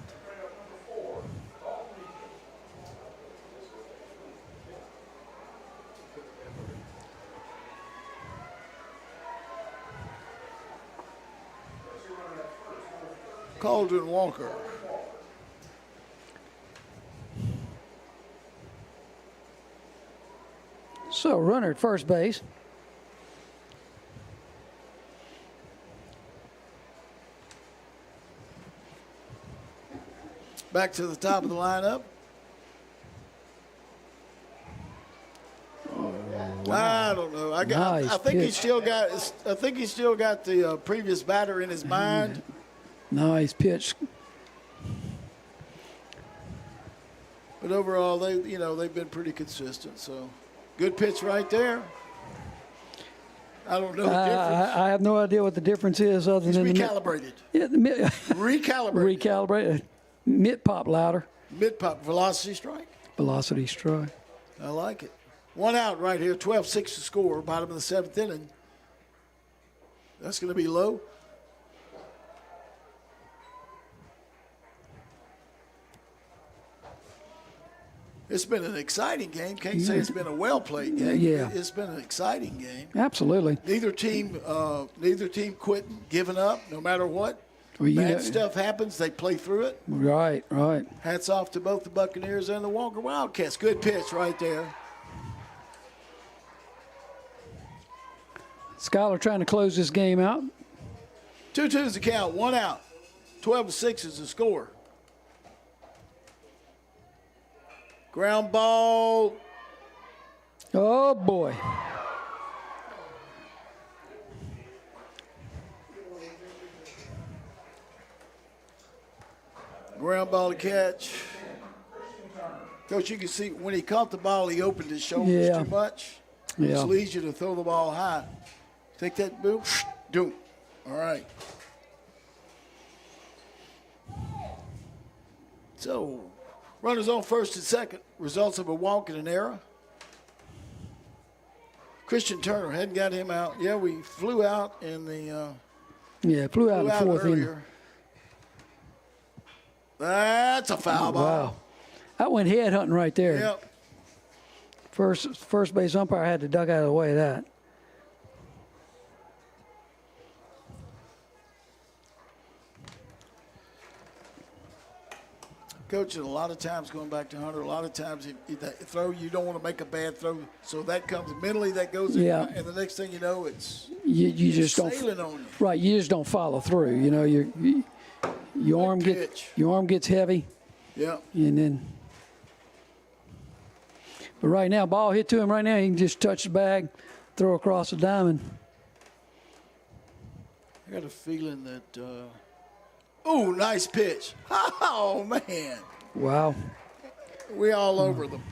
Caldwell Walker. So, runner at first base. Back to the top of the lineup. I don't know. I think he still got. I think he still got the previous batter in his mind. Nice pitch. But overall, they've been pretty consistent. So, good pitch right there. I don't know the difference. I have no idea what the difference is other He's than recalibrated. Recalibrated. Recalibrated. Mid pop louder. Mid pop velocity strike. Velocity strike. I like it. One out right here. 12-6 to score. Bottom of the seventh inning. That's going to be low. It's been an exciting game. Can't say it's been a well-played game. Yeah. It's been an exciting game. Absolutely. Neither team quitting, giving up, no matter what. Well, Bad stuff happens. They play through it. Right. Hats off to both the Buccaneers and the Walker Wildcats. Good pitch right there. Skylar trying to close this game out. 2-2 is the count. One out. 12-6 is the score. Ground ball. Oh, boy. Ground ball to catch. Coach, you can see when he caught the ball, he opened his shoulders too much. Yeah. Which leads you to throw the ball high. Take that boom, doom. All right. So, runners on first and second. Results of a walk and an error. Christian Turner hadn't got him out. Yeah, we flew out in the. Flew out in the fourth inning. earlier. That's a foul ball. Wow. That went head hunting right there. Yep. First base umpire had to duck out of the way of that. Coach, and a lot of times, going back to Hunter, a lot of times if that throw, you don't want to make a bad throw. So that comes mentally, that goes in. Yeah. And the next thing you know, it's you just don't. sailing on you. Right, you just don't follow through. You know, your arm gets heavy. Yeah. And then, but right now, ball hit to him right now. He can just touch the bag, throw across the diamond. I got a feeling that. Oh, nice pitch. Oh, man. Wow. We all over them.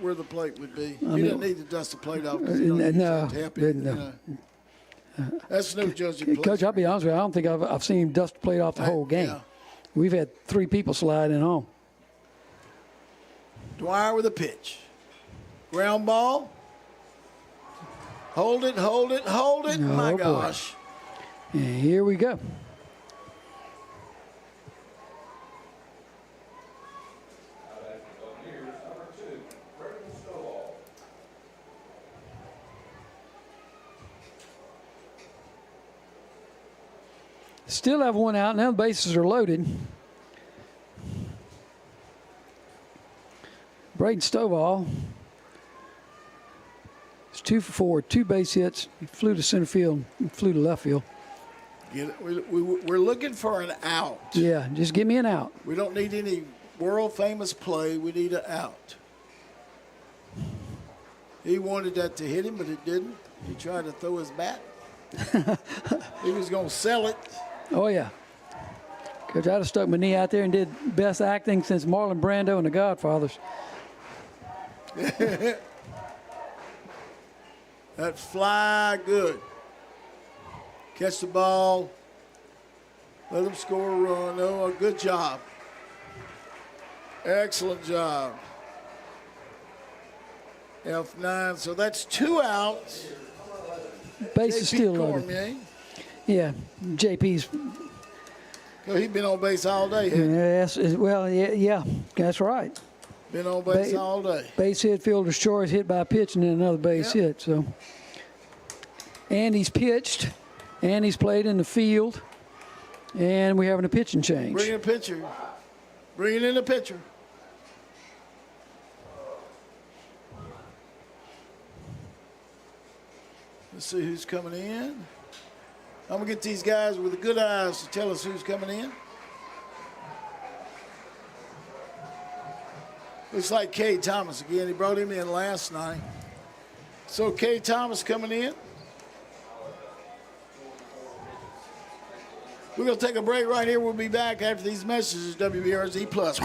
where the plate would be. I He mean, doesn't need to dust the plate off. 'Cause he don't need no, to help you, no. That's no judging. Coach, I'll be honest with you. I don't think I've seen him dust the plate off the whole game. Yeah. We've had 3 people slide in home. Dwyer with a pitch. Ground ball. Hold it, hold it, hold it. My Oh, boy. gosh. And here we go. Still have one out. Now the bases are loaded. Braden Stovall is 2 for 4, 2 base hits. He flew to center field, and flew to left field. We're looking for an out. Yeah, just give me an out. We don't need any world famous play. We need an out. He wanted that to hit him, but it didn't. He tried to throw his bat. He was going to sell it. Oh, yeah. Coach, I'd have stuck my knee out there and did best acting since Marlon Brando and the Godfathers. That fly good. Catch the ball. Let him score a run. Oh, a good job. Excellent job. F9. So that's 2 outs. Base is still loaded. Cormier. Yeah, JP's. He's been on base all day. hasn't he? Yes, well, yeah, that's right. Been on base all day. Base hit, fielder's choice, hit by a pitch, and then another base hit. So, and he's pitched, and he's played in the field, and we're having a pitching change. Bring in a pitcher. Bring in a pitcher. Let's see who's coming in. I'm going to get these guys with the good eyes to tell us who's coming in. Looks like Kay Thomas again. He brought him in last night. So Kay Thomas coming in. We're going to take a break right here. We'll be back after these messages. WBRZ Plus.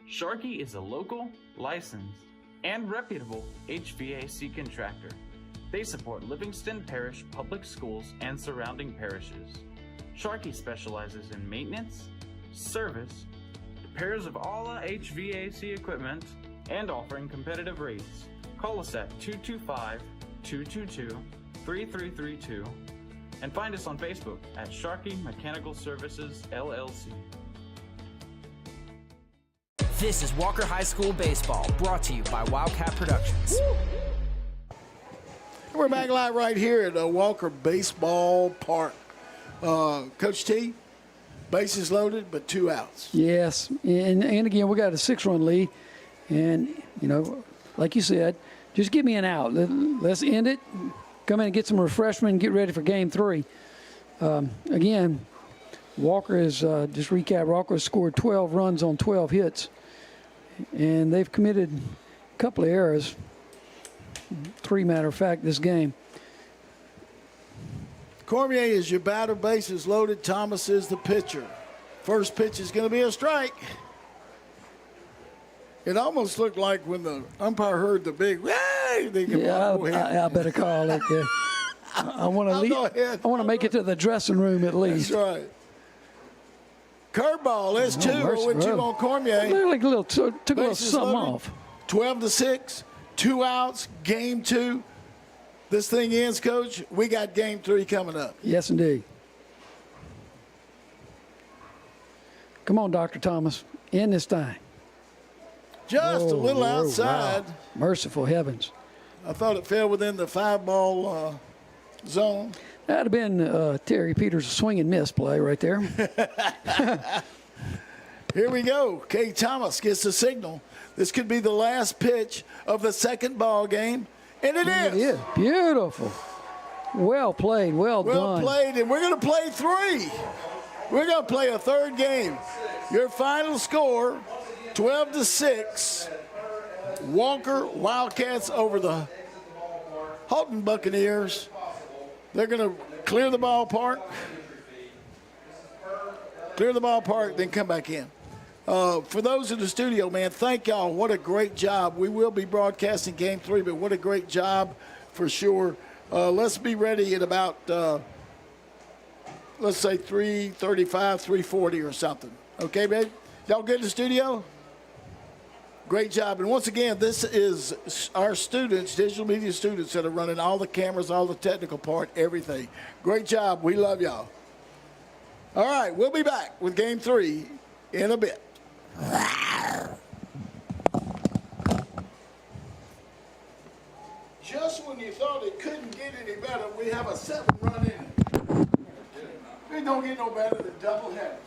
Sharkey is a local, licensed, and reputable HVAC contractor. They support Livingston Parish Public Schools and surrounding parishes. Sharkey specializes in maintenance, service, repairs of all HVAC equipment, and offering competitive rates. Call us at 225-222-3332 and find us on Facebook at Sharkey Mechanical Services, LLC. This is Walker High School Baseball, brought to you by Wildcat Productions. We're back live right here at Walker Baseball Park. Coach T, bases loaded, but 2 outs. Yes, and again, we got a 6-run lead. And, you know, like you said, just give me an out. Let's end it, come in and get some refreshment and get ready for Game 3. Again, Walker is, just recap, Walker has scored 12 runs on 12 hits. And they've committed a couple of errors, 3 matter of fact, this game. Cormier is your batter, bases loaded. Thomas is the pitcher. First pitch is going to be a strike. It almost looked like when the umpire heard the big, hey, they can I better call it. Yeah. I want to make it to the dressing room at least. That's right. Curveball, there's 2. What you on Cormier? Like a little, took a little something off. 12-6, 2 outs, Game 2. This thing ends, Coach. We got Game 3 coming up. Yes, indeed. Come on, Dr. Thomas. End this thing. Just a little outside. Wow. Merciful heavens. I thought it fell within the 5-ball zone. That'd have been Terry Peters' swing and miss play right there. Here we go. Kay Thomas gets the signal. This could be the last pitch of the second ball game, and it is. It is. Beautiful. Well played. Well done. Well played, and we're going to play 3. We're going to play a third game. Your final score, 12-6. Walker Wildcats over the Haughton Buccaneers. They're going to clear the ballpark, then come back in. For those in the studio, man, thank y'all. What a great job. We will be broadcasting Game 3, but what a great job for sure. Let's be ready at about, let's say 3:35, 3:40 or something. Okay, babe? Y'all good in the studio? Great job. And once again, this is our students, digital media students, that are running all the cameras, all the technical part, everything. Great job. We love y'all. All right, we'll be back with Game 3 in a bit. Just when you thought it couldn't get any better, we have a 7-run inning. It don't get no better than double headers.